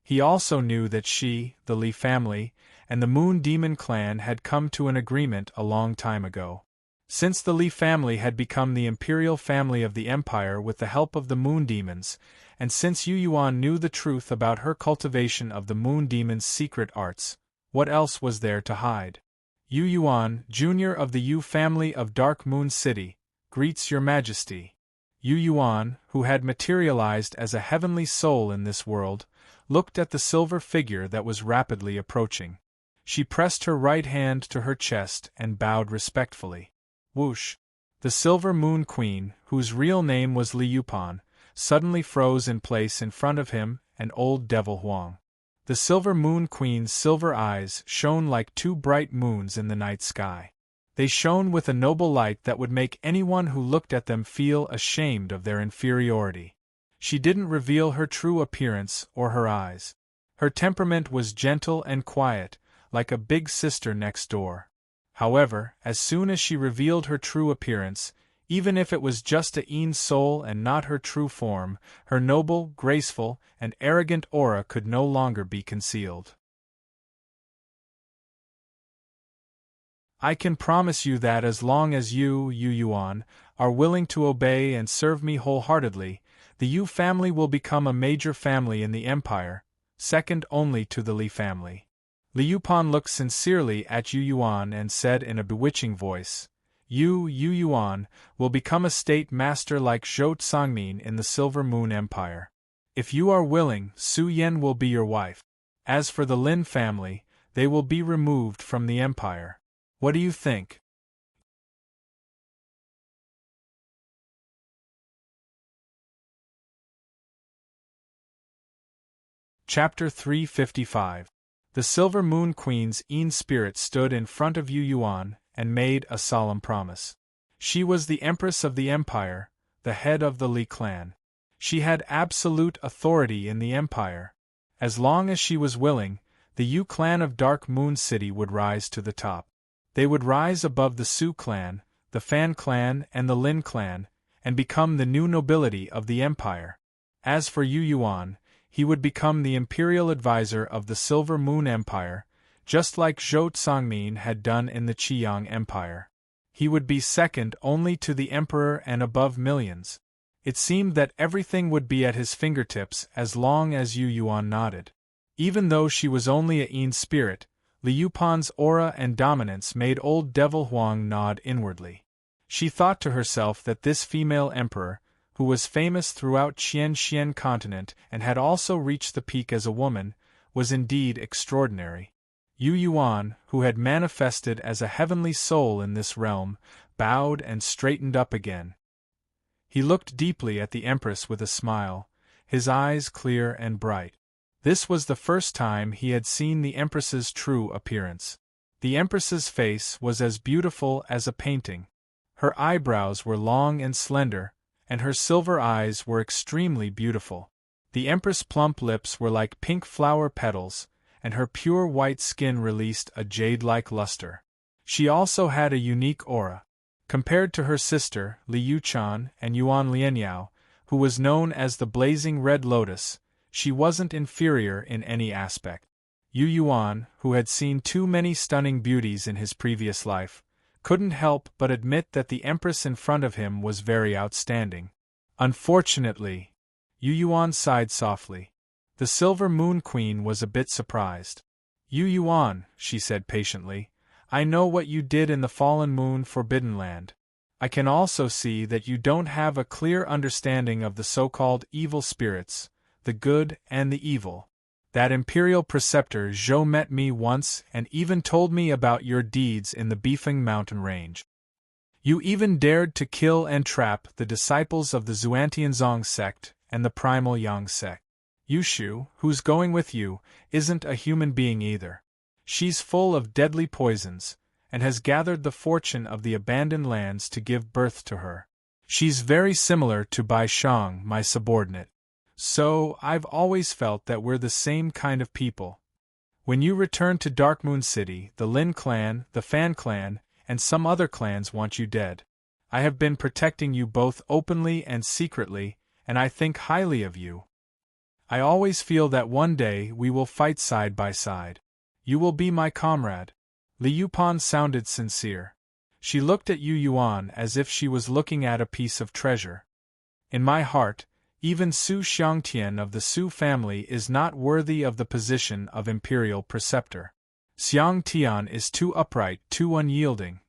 He also knew that she, the Li family, and the Moon Demon clan had come to an agreement a long time ago. Since the Li family had become the imperial family of the empire with the help of the Moon Demons, and since Yu Yuan knew the truth about her cultivation of the Moon Demon's secret arts, what else was there to hide? Yu Yuan, Junior of the Yu family of Dark Moon City, greets your majesty. Yu Yuan, who had materialized as a heavenly soul in this world, looked at the silver figure that was rapidly approaching. She pressed her right hand to her chest and bowed respectfully. Whoosh! The Silver Moon Queen, whose real name was Liu Pan, suddenly froze in place in front of him and old Devil Huang. The Silver Moon Queen's silver eyes shone like two bright moons in the night sky. They shone with a noble light that would make anyone who looked at them feel ashamed of their inferiority. She didn't reveal her true appearance or her eyes. Her temperament was gentle and quiet, like a big sister next door. However, as soon as she revealed her true appearance, even if it was just a Yin soul and not her true form, her noble, graceful, and arrogant aura could no longer be concealed. I can promise you that as long as you, Yu Yuan, are willing to obey and serve me wholeheartedly, the Yu family will become a major family in the empire, second only to the Li family. Liu Pan looked sincerely at Yu Yuan and said in a bewitching voice, Yu Yuan, will become a state master like Zhou Sangmin in the Silver Moon Empire. If you are willing, Su Yan will be your wife. As for the Lin family, they will be removed from the empire. What do you think? Chapter 355. The Silver Moon Queen's spirit stood in front of Yu Yuan and made a solemn promise. She was the Empress of the Empire, the head of the Li clan. She had absolute authority in the Empire. As long as she was willing, the Yu clan of Dark Moon City would rise to the top. They would rise above the Su clan, the Fan clan and the Lin clan, and become the new nobility of the Empire. As for Yu Yuan, he would become the imperial advisor of the Silver Moon Empire, just like Zhou Tsangmin had done in the Qiyang Empire. He would be second only to the emperor and above millions. It seemed that everything would be at his fingertips as long as Yu Yuan nodded. Even though she was only a spirit, Li Yupan's aura and dominance made old Devil Huang nod inwardly. She thought to herself that this female emperor, who was famous throughout Qian continent and had also reached the peak as a woman, was indeed extraordinary. Yu Yuan, who had manifested as a heavenly soul in this realm, bowed and straightened up again. He looked deeply at the Empress with a smile, his eyes clear and bright. This was the first time he had seen the Empress's true appearance. The Empress's face was as beautiful as a painting. Her eyebrows were long and slender, and her silver eyes were extremely beautiful. The Empress' plump lips were like pink flower petals, and her pure white skin released a jade-like luster. She also had a unique aura. Compared to her sister, Li Yuchan and Yuan Lianyao, who was known as the Blazing Red Lotus, she wasn't inferior in any aspect. Yu Yuan, who had seen too many stunning beauties in his previous life, couldn't help but admit that the Empress in front of him was very outstanding. Unfortunately, Yu Yuan sighed softly. The Silver Moon Queen was a bit surprised. Yu Yuan, she said patiently, I know what you did in the Fallen Moon Forbidden Land. I can also see that you don't have a clear understanding of the so-called evil spirits, the good and the evil. That Imperial Preceptor Zhou met me once and even told me about your deeds in the Bifeng mountain range. You even dared to kill and trap the disciples of the Xuantianzong sect and the Primal Yang sect. Yushu, who's going with you, isn't a human being either. She's full of deadly poisons, and has gathered the fortune of the abandoned lands to give birth to her. She's very similar to Bai Shang, my subordinate. So, I've always felt that we're the same kind of people. When you return to Dark Moon City, the Lin clan, the Fan clan, and some other clans want you dead. I have been protecting you both openly and secretly, and I think highly of you. I always feel that one day we will fight side by side. You will be my comrade. Li Yupan sounded sincere. She looked at Yu Yuan as if she was looking at a piece of treasure. In my heart, even Su Xiangtian of the Su family is not worthy of the position of imperial preceptor. Xiangtian is too upright, too unyielding.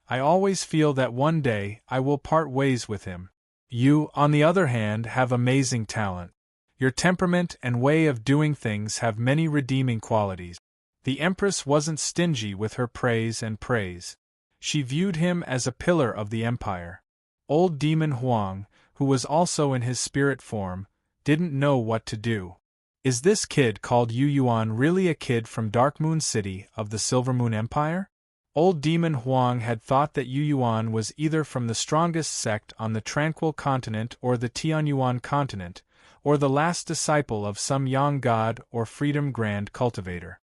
I always feel that one day I will part ways with him. You, on the other hand, have amazing talent. Your temperament and way of doing things have many redeeming qualities. The Empress wasn't stingy with her praise and praise. She viewed him as a pillar of the empire. Old Demon Huang, who was also in his spirit form, didn't know what to do. Is this kid called Yu Yuan really a kid from Dark Moon City of the Silver Moon Empire? Old Demon Huang had thought that Yu Yuan was either from the strongest sect on the Tranquil Continent or the Tianyuan Continent, or the last disciple of some Yang god or Freedom Grand Cultivator.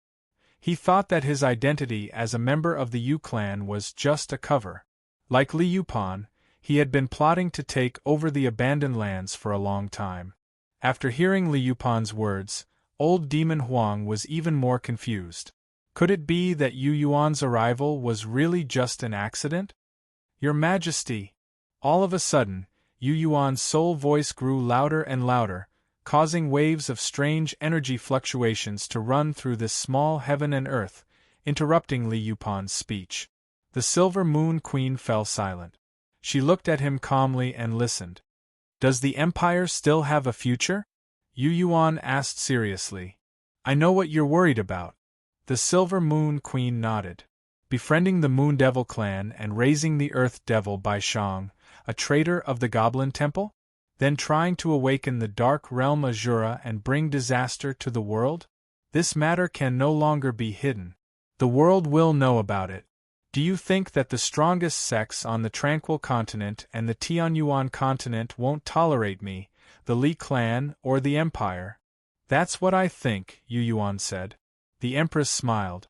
He thought that his identity as a member of the Yu clan was just a cover. Like Li Yupan, he had been plotting to take over the abandoned lands for a long time. After hearing Li Yupan's words, old Demon Huang was even more confused. Could it be that Yu Yuan's arrival was really just an accident? Your Majesty! All of a sudden, Yu Yuan's soul voice grew louder and louder, causing waves of strange energy fluctuations to run through this small heaven and earth, interrupting Li Yupan's speech. The Silver Moon Queen fell silent. She looked at him calmly and listened. Does the Empire still have a future? Yu Yuan asked seriously. I know what you're worried about. The Silver Moon Queen nodded. Befriending the Moon Devil clan and raising the Earth Devil Bai Shang, a traitor of the Goblin Temple? Then trying to awaken the dark realm Azura and bring disaster to the world? This matter can no longer be hidden. The world will know about it. Do you think that the strongest sects on the Tranquil Continent and the Tianyuan continent won't tolerate me, the Li clan, or the Empire? That's what I think, Yu Yuan said. The Empress smiled.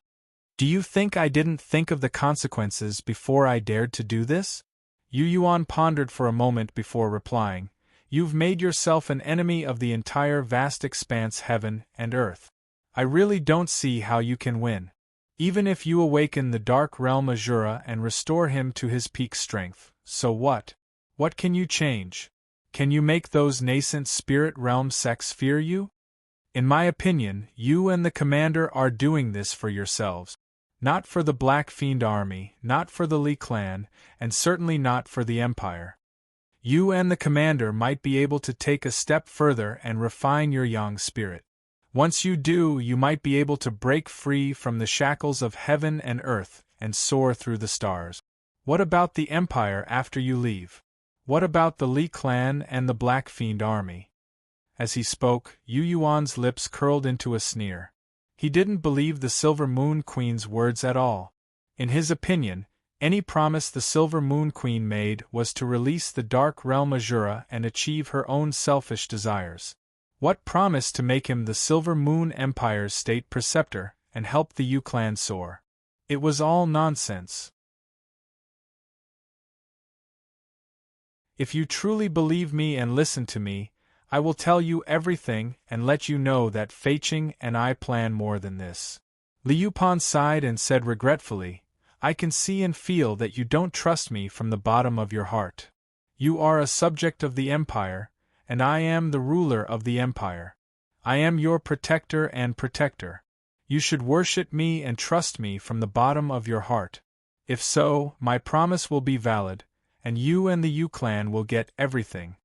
Do you think I didn't think of the consequences before I dared to do this? Yu Yuan pondered for a moment before replying. You've made yourself an enemy of the entire vast expanse heaven and earth. I really don't see how you can win. Even if you awaken the dark realm Azura and restore him to his peak strength, so what? What can you change? Can you make those nascent spirit realm sects fear you? In my opinion, you and the commander are doing this for yourselves. Not for the Black Fiend army, not for the Li clan, and certainly not for the Empire. You and the commander might be able to take a step further and refine your yang spirit. Once you do, you might be able to break free from the shackles of heaven and earth and soar through the stars. What about the Empire after you leave? What about the Li clan and the Black Fiend army? As he spoke, Yu Yuan's lips curled into a sneer. He didn't believe the Silver Moon Queen's words at all. In his opinion, any promise the Silver Moon Queen made was to release the Dark Realm Azura and achieve her own selfish desires. What promise to make him the Silver Moon Empire's state preceptor and help the Yu clan soar? It was all nonsense. If you truly believe me and listen to me, I will tell you everything and let you know that Feiqing and I plan more than this. Liu Pan sighed and said regretfully, I can see and feel that you don't trust me from the bottom of your heart. You are a subject of the Empire, and I am the ruler of the Empire. I am your protector and protector. You should worship me and trust me from the bottom of your heart. If so, my promise will be valid, and you and the Yu clan will get everything.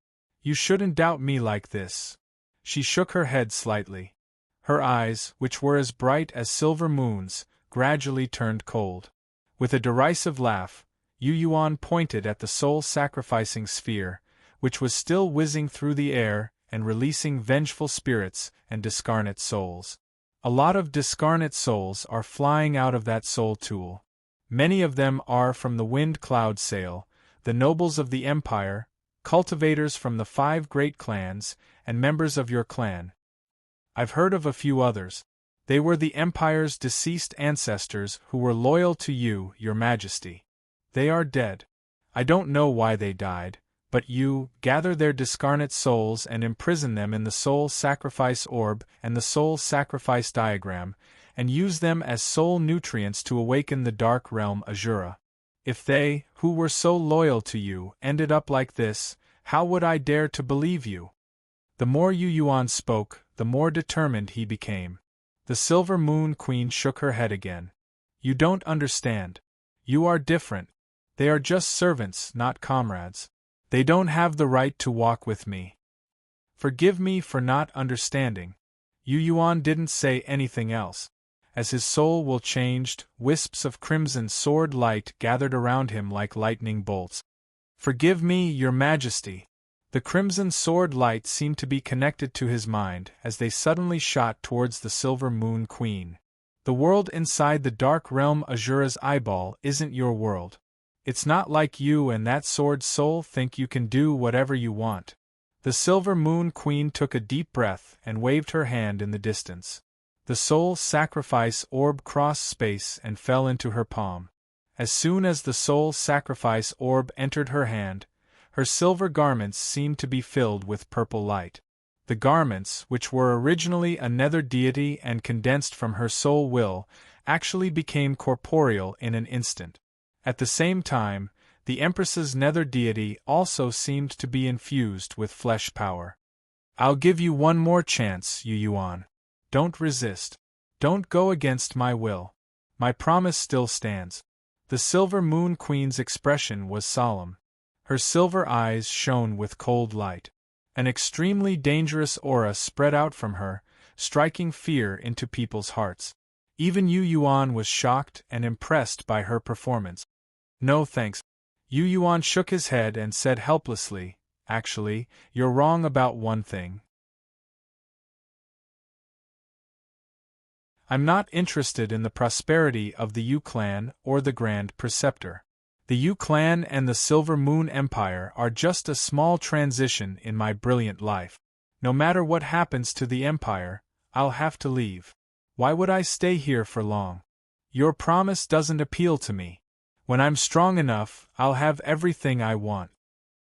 You shouldn't doubt me like this. She shook her head slightly. Her eyes, which were as bright as silver moons, gradually turned cold. With a derisive laugh, Yu Yuan pointed at the soul-sacrificing sphere, which was still whizzing through the air and releasing vengeful spirits and discarnate souls. A lot of discarnate souls are flying out of that soul tool. Many of them are from the Wind Cloud Sail, the nobles of the Empire, cultivators from the 5 great clans, and members of your clan. I've heard of a few others. They were the Empire's deceased ancestors who were loyal to you, your Majesty. They are dead. I don't know why they died, but you gather their discarnate souls and imprison them in the soul sacrifice orb and the soul sacrifice diagram, and use them as soul nutrients to awaken the dark realm Azura. If they, who were so loyal to you, ended up like this, how would I dare to believe you? The more Yu Yuan spoke, the more determined he became. The Silver Moon Queen shook her head again. You don't understand. You are different. They are just servants, not comrades. They don't have the right to walk with me. Forgive me for not understanding. Yu Yuan didn't say anything else. As his soul will changed, wisps of crimson sword light gathered around him like lightning bolts. Forgive me, your Majesty. The crimson sword light seemed to be connected to his mind as they suddenly shot towards the Silver Moon Queen. The world inside the Dark Realm Azura's eyeball isn't your world. It's not like you and that sword soul think you can do whatever you want. The Silver Moon Queen took a deep breath and waved her hand in the distance. The soul sacrifice orb crossed space and fell into her palm. As soon as the soul sacrifice orb entered her hand, her silver garments seemed to be filled with purple light. The garments, which were originally a nether deity and condensed from her soul will, actually became corporeal in an instant. At the same time, the Empress's nether deity also seemed to be infused with flesh power. I'll give you one more chance, Yu Yuan. Don't resist. Don't go against my will. My promise still stands. The Silver Moon Queen's expression was solemn. Her silver eyes shone with cold light. An extremely dangerous aura spread out from her, striking fear into people's hearts. Even Yu Yuan was shocked and impressed by her performance. No thanks. Yu Yuan shook his head and said helplessly, Actually, you're wrong about one thing. I'm not interested in the prosperity of the Yu clan or the Grand Preceptor. The Yu clan and the Silver Moon Empire are just a small transition in my brilliant life. No matter what happens to the Empire, I'll have to leave. Why would I stay here for long? Your promise doesn't appeal to me. When I'm strong enough, I'll have everything I want.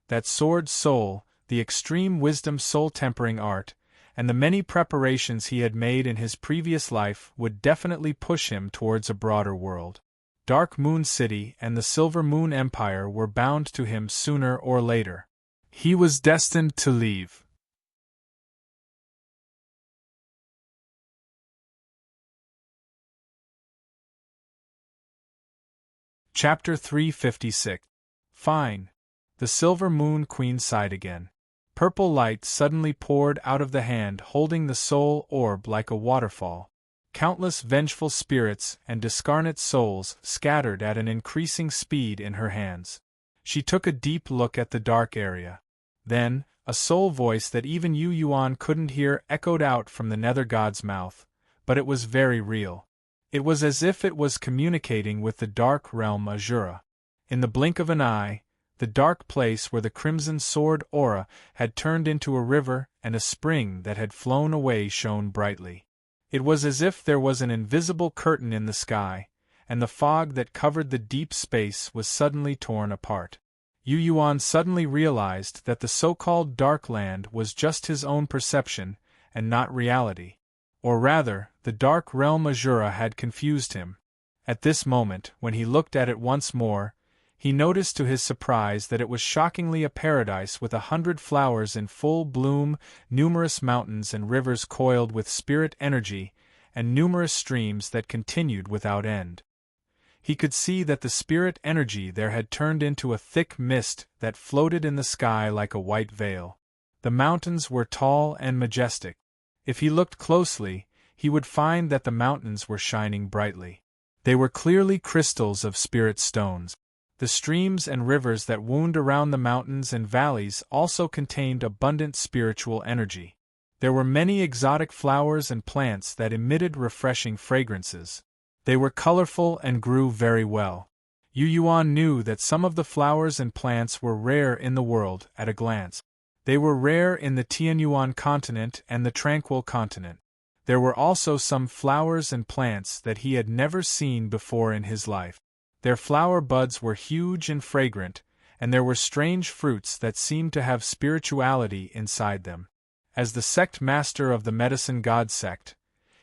That sword soul, the extreme wisdom soul-tempering art, and the many preparations he had made in his previous life would definitely push him towards a broader world. Dark Moon City and the Silver Moon Empire were bound to him sooner or later. He was destined to leave. Chapter 356. Fine. The Silver Moon Queen sighed again. Purple light suddenly poured out of the hand holding the soul orb like a waterfall. Countless vengeful spirits and discarnate souls scattered at an increasing speed in her hands. She took a deep look at the dark area. Then, a soul voice that even Yu Yuan couldn't hear echoed out from the Nether God's mouth, but it was very real. It was as if it was communicating with the dark realm Azura. In the blink of an eye, the dark place where the Crimson Sword aura had turned into a river and a spring that had flown away shone brightly. It was as if there was an invisible curtain in the sky, and the fog that covered the deep space was suddenly torn apart. Yu Yuan suddenly realized that the so-called Dark Land was just his own perception, and not reality. Or rather, the dark realm Azura had confused him. At this moment, when he looked at it once more, he noticed to his surprise that it was shockingly a paradise with 100 flowers in full bloom, numerous mountains and rivers coiled with spirit energy, and numerous streams that continued without end. He could see that the spirit energy there had turned into a thick mist that floated in the sky like a white veil. The mountains were tall and majestic. If he looked closely, he would find that the mountains were shining brightly. They were clearly crystals of spirit stones. The streams and rivers that wound around the mountains and valleys also contained abundant spiritual energy. There were many exotic flowers and plants that emitted refreshing fragrances. They were colorful and grew very well. Yu Yuan knew that some of the flowers and plants were rare in the world at a glance. They were rare in the Tianyuan continent and the Tranquil continent. There were also some flowers and plants that he had never seen before in his life. Their flower buds were huge and fragrant, and there were strange fruits that seemed to have spirituality inside them. As the sect master of the medicine god sect,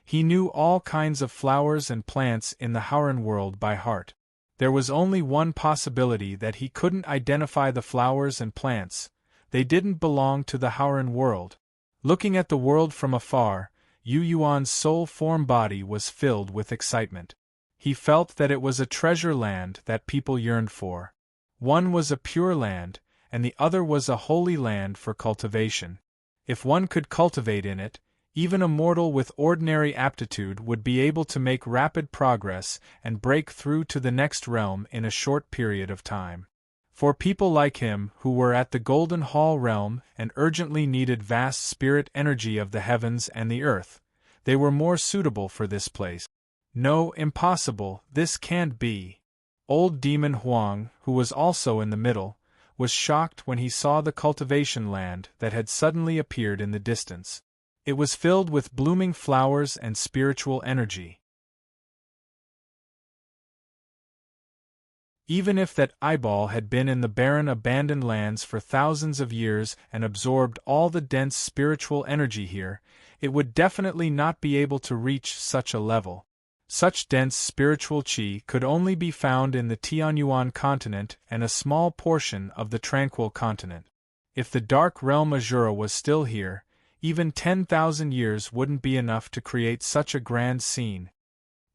he knew all kinds of flowers and plants in the Howran world by heart. There was only one possibility that he couldn't identify the flowers and plants. They didn't belong to the Howran world. Looking at the world from afar, Yu Yuan's soul form body was filled with excitement. He felt that it was a treasure land that people yearned for. One was a pure land, and the other was a holy land for cultivation. If one could cultivate in it, even a mortal with ordinary aptitude would be able to make rapid progress and break through to the next realm in a short period of time. For people like him who were at the Golden Hall realm and urgently needed vast spirit energy of the heavens and the earth, they were more suitable for this place. No, impossible, this can't be. Old Demon Huang, who was also in the middle, was shocked when he saw the cultivation land that had suddenly appeared in the distance. It was filled with blooming flowers and spiritual energy. Even if that eyeball had been in the barren abandoned lands for thousands of years and absorbed all the dense spiritual energy here, it would definitely not be able to reach such a level. Such dense spiritual qi could only be found in the Tianyuan continent and a small portion of the Tranquil continent. If the Dark Realm Azura was still here, even 10,000 years wouldn't be enough to create such a grand scene.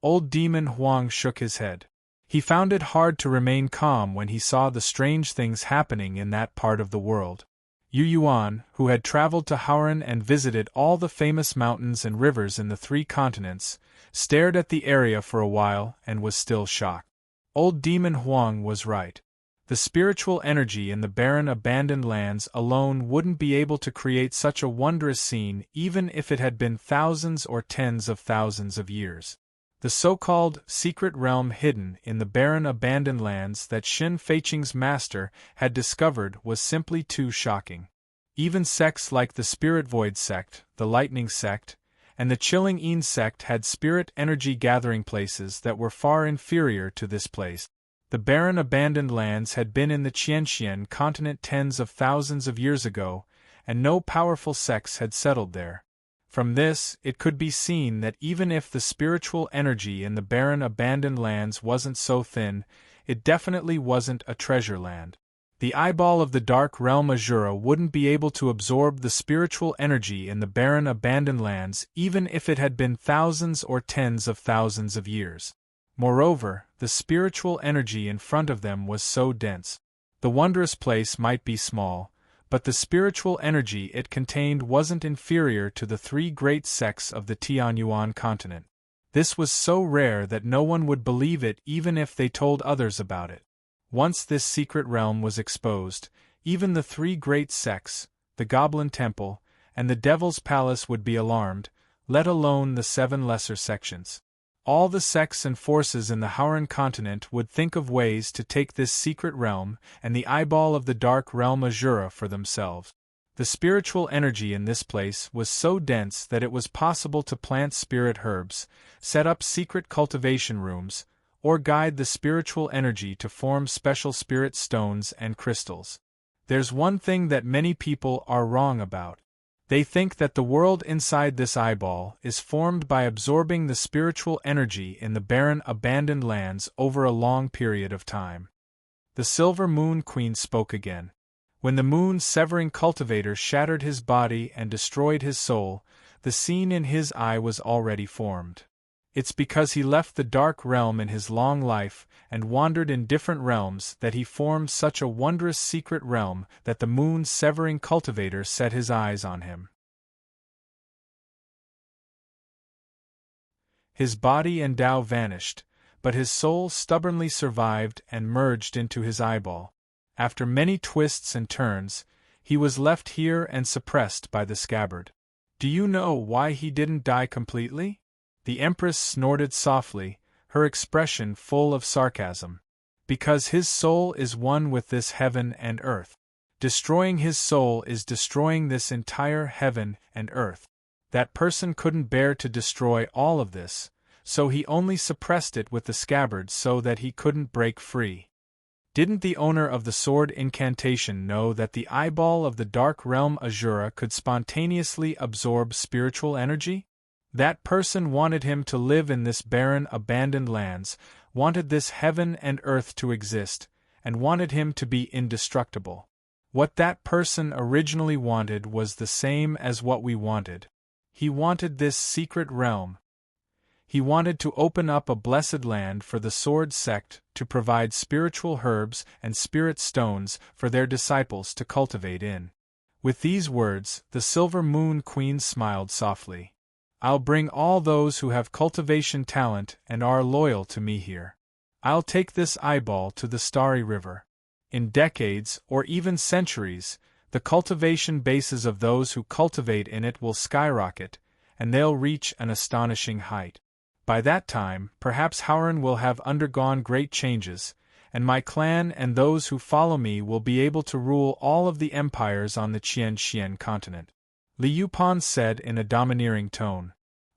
Old Demon Huang shook his head. He found it hard to remain calm when he saw the strange things happening in that part of the world. Yu Yuan, who had traveled to Howran and visited all the famous mountains and rivers in the 3 continents, stared at the area for a while and was still shocked. Old Demon Huang was right. The spiritual energy in the barren abandoned lands alone wouldn't be able to create such a wondrous scene even if it had been thousands or tens of thousands of years. The so-called secret realm hidden in the barren abandoned lands that Shin Feiqing's master had discovered was simply too shocking. Even sects like the Spirit Void sect, the Lightning sect, and the Chilling Een sect had spirit energy gathering places that were far inferior to this place. The barren abandoned lands had been in the Qianxian continent tens of thousands of years ago, and no powerful sects had settled there. From this, it could be seen that even if the spiritual energy in the barren abandoned lands wasn't so thin, it definitely wasn't a treasure land. The eyeball of the dark realm Azura wouldn't be able to absorb the spiritual energy in the barren abandoned lands even if it had been thousands or tens of thousands of years. Moreover, the spiritual energy in front of them was so dense. The wondrous place might be small, but the spiritual energy it contained wasn't inferior to the three great sects of the Tianyuan continent. This was so rare that no one would believe it even if they told others about it. Once this secret realm was exposed, even the three great sects, the Goblin Temple, and the Devil's Palace would be alarmed, let alone the 7 lesser sections. All the sects and forces in the Hauran continent would think of ways to take this secret realm and the eyeball of the dark realm Azura for themselves. The spiritual energy in this place was so dense that it was possible to plant spirit herbs, set up secret cultivation rooms, or guide the spiritual energy to form special spirit stones and crystals. There's one thing that many people are wrong about. They think that the world inside this eyeball is formed by absorbing the spiritual energy in the barren abandoned lands over a long period of time. The Silver Moon Queen spoke again. When the moon-severing cultivator shattered his body and destroyed his soul, the scene in his eye was already formed. It's because he left the dark realm in his long life and wandered in different realms that he formed such a wondrous secret realm that the moon-severing cultivator set his eyes on him. His body and Tao vanished, but his soul stubbornly survived and merged into his eyeball. After many twists and turns, he was left here and suppressed by the scabbard. Do you know why he didn't die completely? The Empress snorted softly, her expression full of sarcasm. Because his soul is one with this heaven and earth. Destroying his soul is destroying this entire heaven and earth. That person couldn't bear to destroy all of this, so he only suppressed it with the scabbard so that he couldn't break free. Didn't the owner of the sword incantation know that the eyeball of the dark realm Azura could spontaneously absorb spiritual energy? That person wanted him to live in this barren, abandoned lands, wanted this heaven and earth to exist, and wanted him to be indestructible. What that person originally wanted was the same as what we wanted. He wanted this secret realm. He wanted to open up a blessed land for the Sword Sect to provide spiritual herbs and spirit stones for their disciples to cultivate in. With these words, the Silver Moon Queen smiled softly. I'll bring all those who have cultivation talent and are loyal to me here. I'll take this eyeball to the Starry River. In decades, or even centuries, the cultivation bases of those who cultivate in it will skyrocket, and they'll reach an astonishing height. By that time, perhaps Hauran will have undergone great changes, and my clan and those who follow me will be able to rule all of the empires on the Qianxian continent. Liu Pan said in a domineering tone.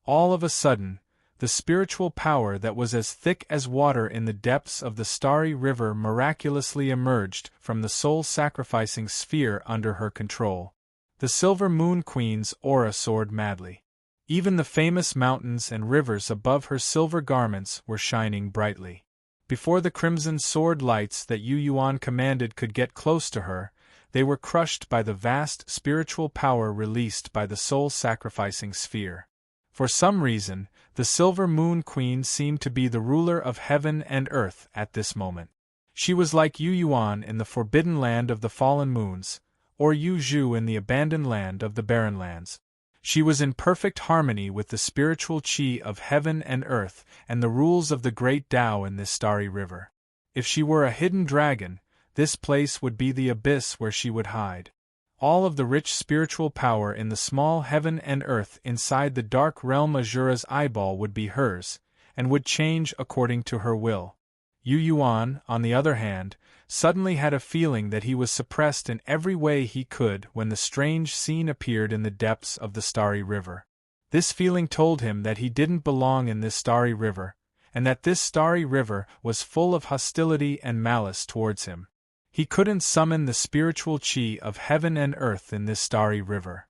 All of a sudden, the spiritual power that was as thick as water in the depths of the Starry River miraculously emerged from the soul-sacrificing sphere under her control. The Silver Moon Queen's aura soared madly. Even the famous mountains and rivers above her silver garments were shining brightly. Before the crimson sword lights that Yu Yuan commanded could get close to her, they were crushed by the vast spiritual power released by the soul-sacrificing sphere. For some reason, the Silver Moon Queen seemed to be the ruler of heaven and earth at this moment. She was like Yu Yuan in the forbidden land of the fallen moons, or Yu Zhu in the abandoned land of the barren lands. She was in perfect harmony with the spiritual qi of heaven and earth and the rules of the great Tao in this starry river. If she were a hidden dragon, this place would be the abyss where she would hide. All of the rich spiritual power in the small heaven and earth inside the dark realm Azura's eyeball would be hers, and would change according to her will. Yu Yuan, on the other hand, suddenly had a feeling that he was suppressed in every way he could when the strange scene appeared in the depths of the starry river. This feeling told him that he didn't belong in this starry river, and that this starry river was full of hostility and malice towards him. He couldn't summon the spiritual chi of heaven and earth in this starry river.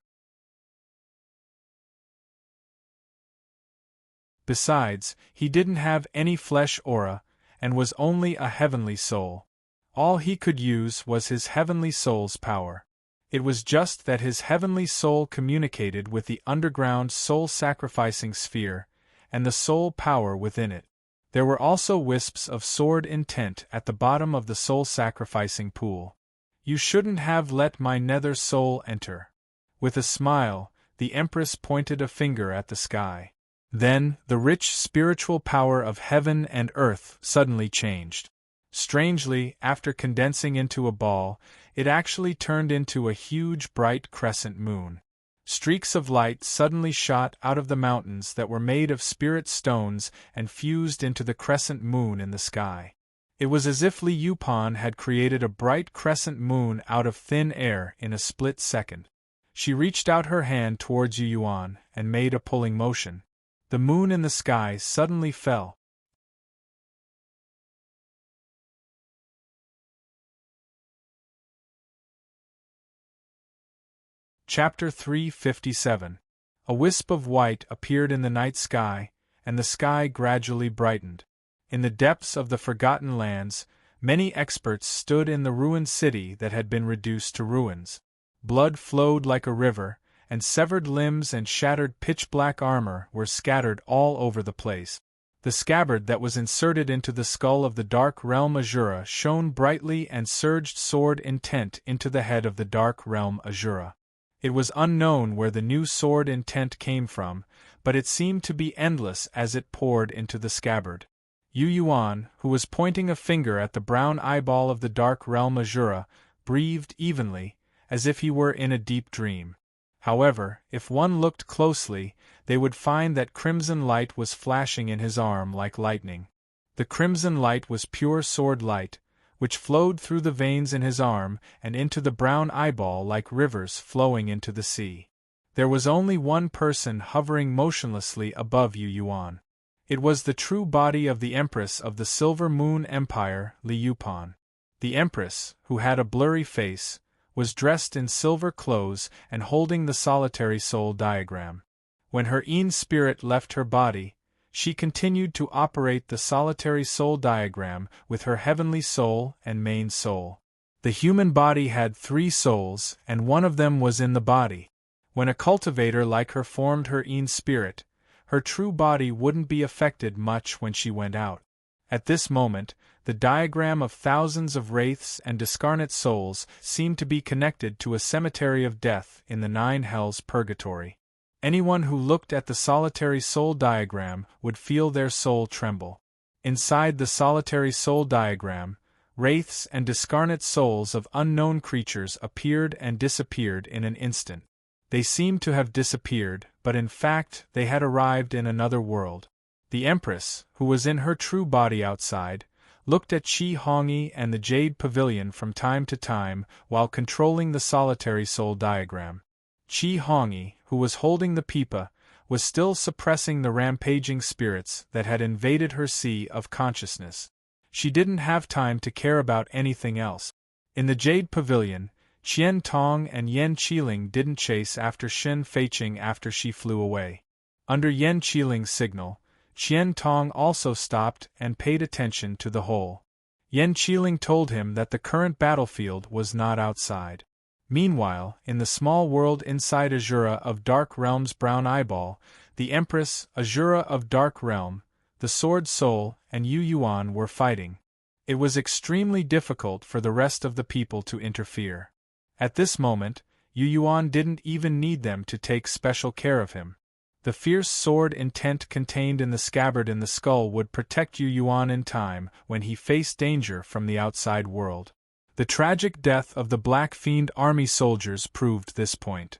Besides, he didn't have any flesh aura, and was only a heavenly soul. All he could use was his heavenly soul's power. It was just that his heavenly soul communicated with the underground soul-sacrificing sphere, and the soul power within it. There were also wisps of sword intent at the bottom of the soul-sacrificing pool. You shouldn't have let my nether soul enter. With a smile, the Empress pointed a finger at the sky. Then, the rich spiritual power of heaven and earth suddenly changed. Strangely, after condensing into a ball, it actually turned into a huge bright crescent moon. Streaks of light suddenly shot out of the mountains that were made of spirit stones and fused into the crescent moon in the sky. It was as if Li Yupan had created a bright crescent moon out of thin air in a split second. She reached out her hand towards Yu Yuan and made a pulling motion. The moon in the sky suddenly fell. Chapter 357. A wisp of white appeared in the night sky, and the sky gradually brightened. In the depths of the forgotten lands, many experts stood in the ruined city that had been reduced to ruins. Blood flowed like a river, and severed limbs and shattered pitch-black armor were scattered all over the place. The scabbard that was inserted into the skull of the Dark Realm Azura shone brightly and surged sword intent into the head of the Dark Realm Azura. It was unknown where the new sword intent came from, but it seemed to be endless as it poured into the scabbard. Yu Yuan, who was pointing a finger at the brown eyeball of the Dark Realm Azura, breathed evenly, as if he were in a deep dream. However, if one looked closely, they would find that crimson light was flashing in his arm like lightning. The crimson light was pure sword light, which flowed through the veins in his arm and into the brown eyeball like rivers flowing into the sea. There was only one person hovering motionlessly above Yu Yuan. It was the true body of the Empress of the Silver Moon Empire, Li Yupan. The Empress, who had a blurry face, was dressed in silver clothes and holding the solitary soul diagram. When her Een spirit left her body, she continued to operate the solitary soul diagram with her heavenly soul and main soul. The human body had 3 souls, and one of them was in the body. When a cultivator like her formed her Een spirit, her true body wouldn't be affected much when she went out. At this moment, the diagram of thousands of wraiths and discarnate souls seemed to be connected to a cemetery of death in the 9 hells purgatory. Anyone who looked at the solitary soul diagram would feel their soul tremble. Inside the solitary soul diagram, wraiths and discarnate souls of unknown creatures appeared and disappeared in an instant. They seemed to have disappeared, but in fact they had arrived in another world. The Empress, who was in her true body outside, looked at Qi Hongyi and the Jade Pavilion from time to time while controlling the solitary soul diagram. Qi Hongyi, who was holding the pipa, was still suppressing the rampaging spirits that had invaded her sea of consciousness. She didn't have time to care about anything else. In the Jade Pavilion, Qian Tong and Yan Qiling didn't chase after Shen Feiqing after she flew away. Under Yan Qiling's signal, Qian Tong also stopped and paid attention to the whole. Yan Qiling told him that the current battlefield was not outside. Meanwhile, in the small world inside Azura of Dark Realm's brown eyeball, the Empress, Azura of Dark Realm, the Sword Soul, and Yu Yuan were fighting. It was extremely difficult for the rest of the people to interfere. At this moment, Yu Yuan didn't even need them to take special care of him. The fierce sword intent contained in the scabbard in the skull would protect Yu Yuan in time when he faced danger from the outside world. The tragic death of the Black Fiend army soldiers proved this point.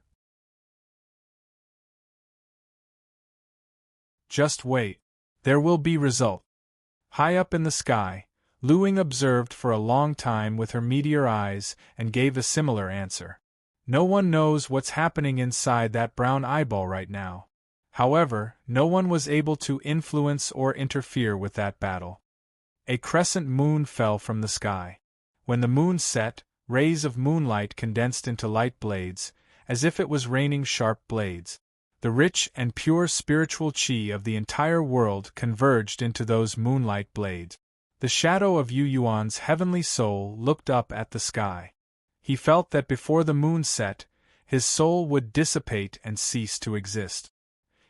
Just wait. There will be result. High up in the sky, Lu Ying observed for a long time with her meteor eyes and gave a similar answer. No one knows what's happening inside that brown eyeball right now. However, no one was able to influence or interfere with that battle. A crescent moon fell from the sky. When the moon set, rays of moonlight condensed into light blades, as if it was raining sharp blades. The rich and pure spiritual chi of the entire world converged into those moonlight blades. The shadow of Yu Yuan's heavenly soul looked up at the sky. He felt that before the moon set, his soul would dissipate and cease to exist.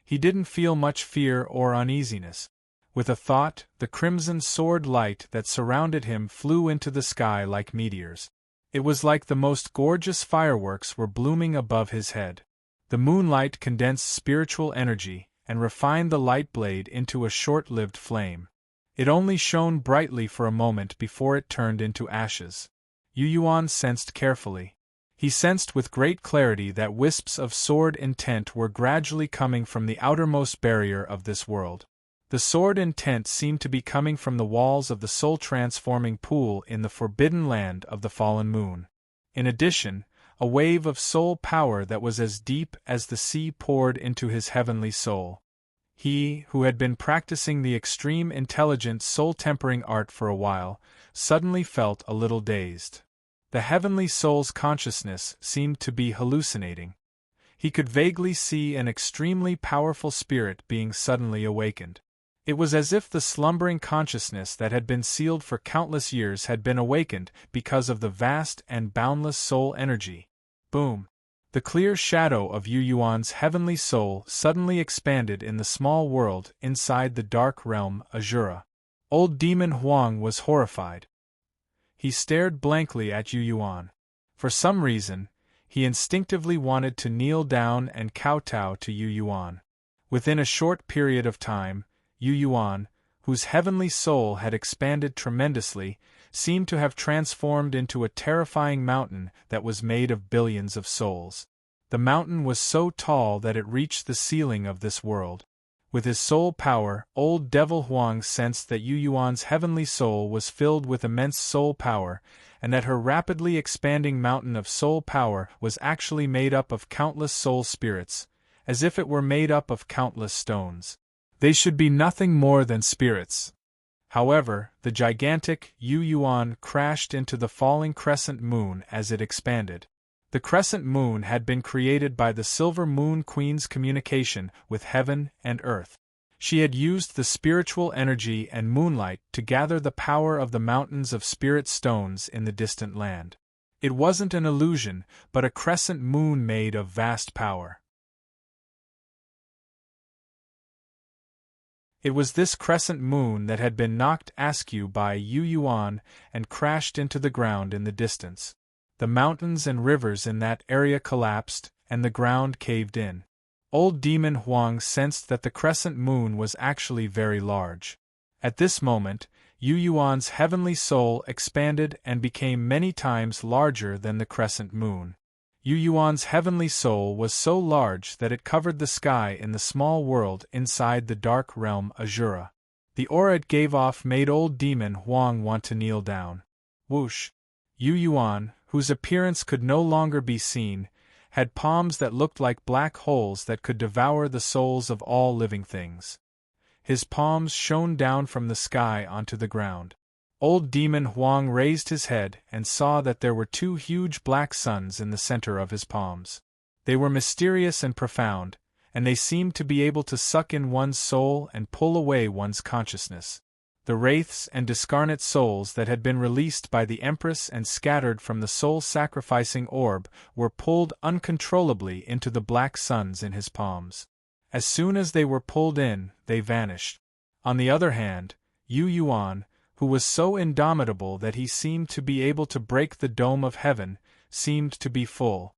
He didn't feel much fear or uneasiness. With a thought, the crimson sword light that surrounded him flew into the sky like meteors. It was like the most gorgeous fireworks were blooming above his head. The moonlight condensed spiritual energy and refined the light blade into a short-lived flame. It only shone brightly for a moment before it turned into ashes. Yu Yuan sensed carefully. He sensed with great clarity that wisps of sword intent were gradually coming from the outermost barrier of this world. The sword intent seemed to be coming from the walls of the soul-transforming pool in the forbidden land of the fallen moon. In addition, a wave of soul power that was as deep as the sea poured into his heavenly soul. He, who had been practicing the extreme intelligent soul-tempering art for a while, suddenly felt a little dazed. The heavenly soul's consciousness seemed to be hallucinating. He could vaguely see an extremely powerful spirit being suddenly awakened. It was as if the slumbering consciousness that had been sealed for countless years had been awakened because of the vast and boundless soul energy. Boom! The clear shadow of Yu Yuan's heavenly soul suddenly expanded in the small world inside the dark realm Azura. Old Demon Huang was horrified. He stared blankly at Yu Yuan. For some reason, he instinctively wanted to kneel down and kowtow to Yu Yuan. Within a short period of time, Yu Yuan, whose heavenly soul had expanded tremendously, seemed to have transformed into a terrifying mountain that was made of billions of souls. The mountain was so tall that it reached the ceiling of this world. With his soul power, old Devil Huang sensed that Yu Yuan's heavenly soul was filled with immense soul power, and that her rapidly expanding mountain of soul power was actually made up of countless soul spirits, as if it were made up of countless stones. They should be nothing more than spirits. However, the gigantic Yu Yuan crashed into the falling crescent moon as it expanded. The crescent moon had been created by the Silver Moon Queen's communication with heaven and earth. She had used the spiritual energy and moonlight to gather the power of the mountains of spirit stones in the distant land. It wasn't an illusion, but a crescent moon made of vast power. It was this crescent moon that had been knocked askew by Yu Yuan and crashed into the ground in the distance. The mountains and rivers in that area collapsed, and the ground caved in. Old Demon Huang sensed that the crescent moon was actually very large. At this moment, Yu Yuan's heavenly soul expanded and became many times larger than the crescent moon. Yu Yuan's heavenly soul was so large that it covered the sky in the small world inside the dark realm Azura. The aura it gave off made old Demon Huang want to kneel down. Whoosh! Yu Yuan, whose appearance could no longer be seen, had palms that looked like black holes that could devour the souls of all living things. His palms shone down from the sky onto the ground. Old Demon Huang raised his head and saw that there were two huge black suns in the center of his palms. They were mysterious and profound, and they seemed to be able to suck in one's soul and pull away one's consciousness. The wraiths and discarnate souls that had been released by the Empress and scattered from the soul-sacrificing orb were pulled uncontrollably into the black suns in his palms. As soon as they were pulled in, they vanished. On the other hand, Yu Yuan, who was so indomitable that he seemed to be able to break the dome of heaven, seemed to be full.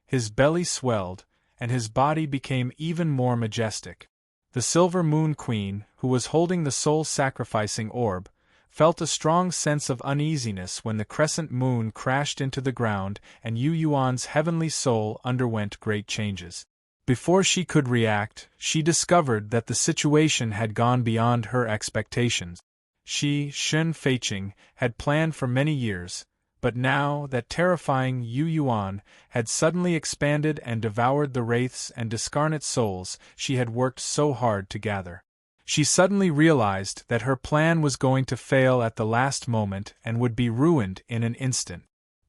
His belly swelled, and his body became even more majestic. The Silver Moon Queen, who was holding the soul-sacrificing orb, felt a strong sense of uneasiness when the crescent moon crashed into the ground and Yu Yuan's heavenly soul underwent great changes. Before she could react, she discovered that the situation had gone beyond her expectations. She, Shen Feiqing, had planned for many years, but now that terrifying Yu Yuan had suddenly expanded and devoured the wraiths and discarnate souls she had worked so hard to gather. She suddenly realized that her plan was going to fail at the last moment and would be ruined in an instant.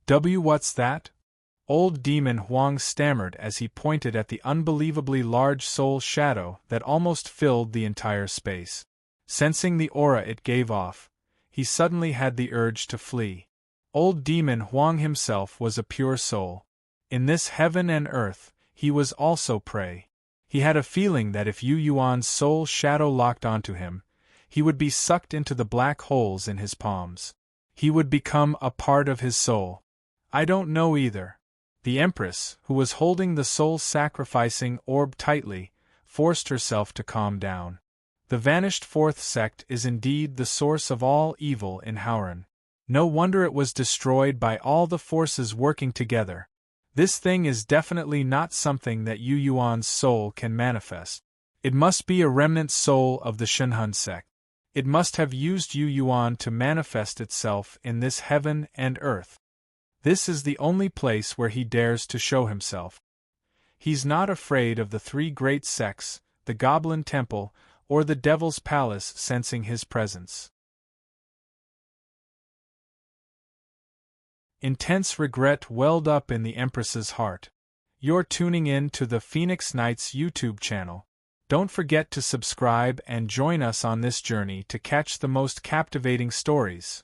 What's that? Old Demon Huang stammered as he pointed at the unbelievably large soul shadow that almost filled the entire space. Sensing the aura it gave off, he suddenly had the urge to flee. Old Demon Huang himself was a pure soul. In this heaven and earth, he was also prey. He had a feeling that if Yu Yuan's soul shadow locked onto him, he would be sucked into the black holes in his palms. He would become a part of his soul. I don't know either. The Empress, who was holding the soul-sacrificing orb tightly, forced herself to calm down. The vanished fourth sect is indeed the source of all evil in Howran. No wonder it was destroyed by all the forces working together. This thing is definitely not something that Yu Yuan's soul can manifest. It must be a remnant soul of the Shenhun sect. It must have used Yu Yuan to manifest itself in this heaven and earth. This is the only place where he dares to show himself. He's not afraid of the three great sects, the Goblin Temple, or the Devil's Palace sensing his presence. Intense regret welled up in the Empress's heart. You're tuning in to the Phoenix Knights YouTube channel. Don't forget to subscribe and join us on this journey to catch the most captivating stories.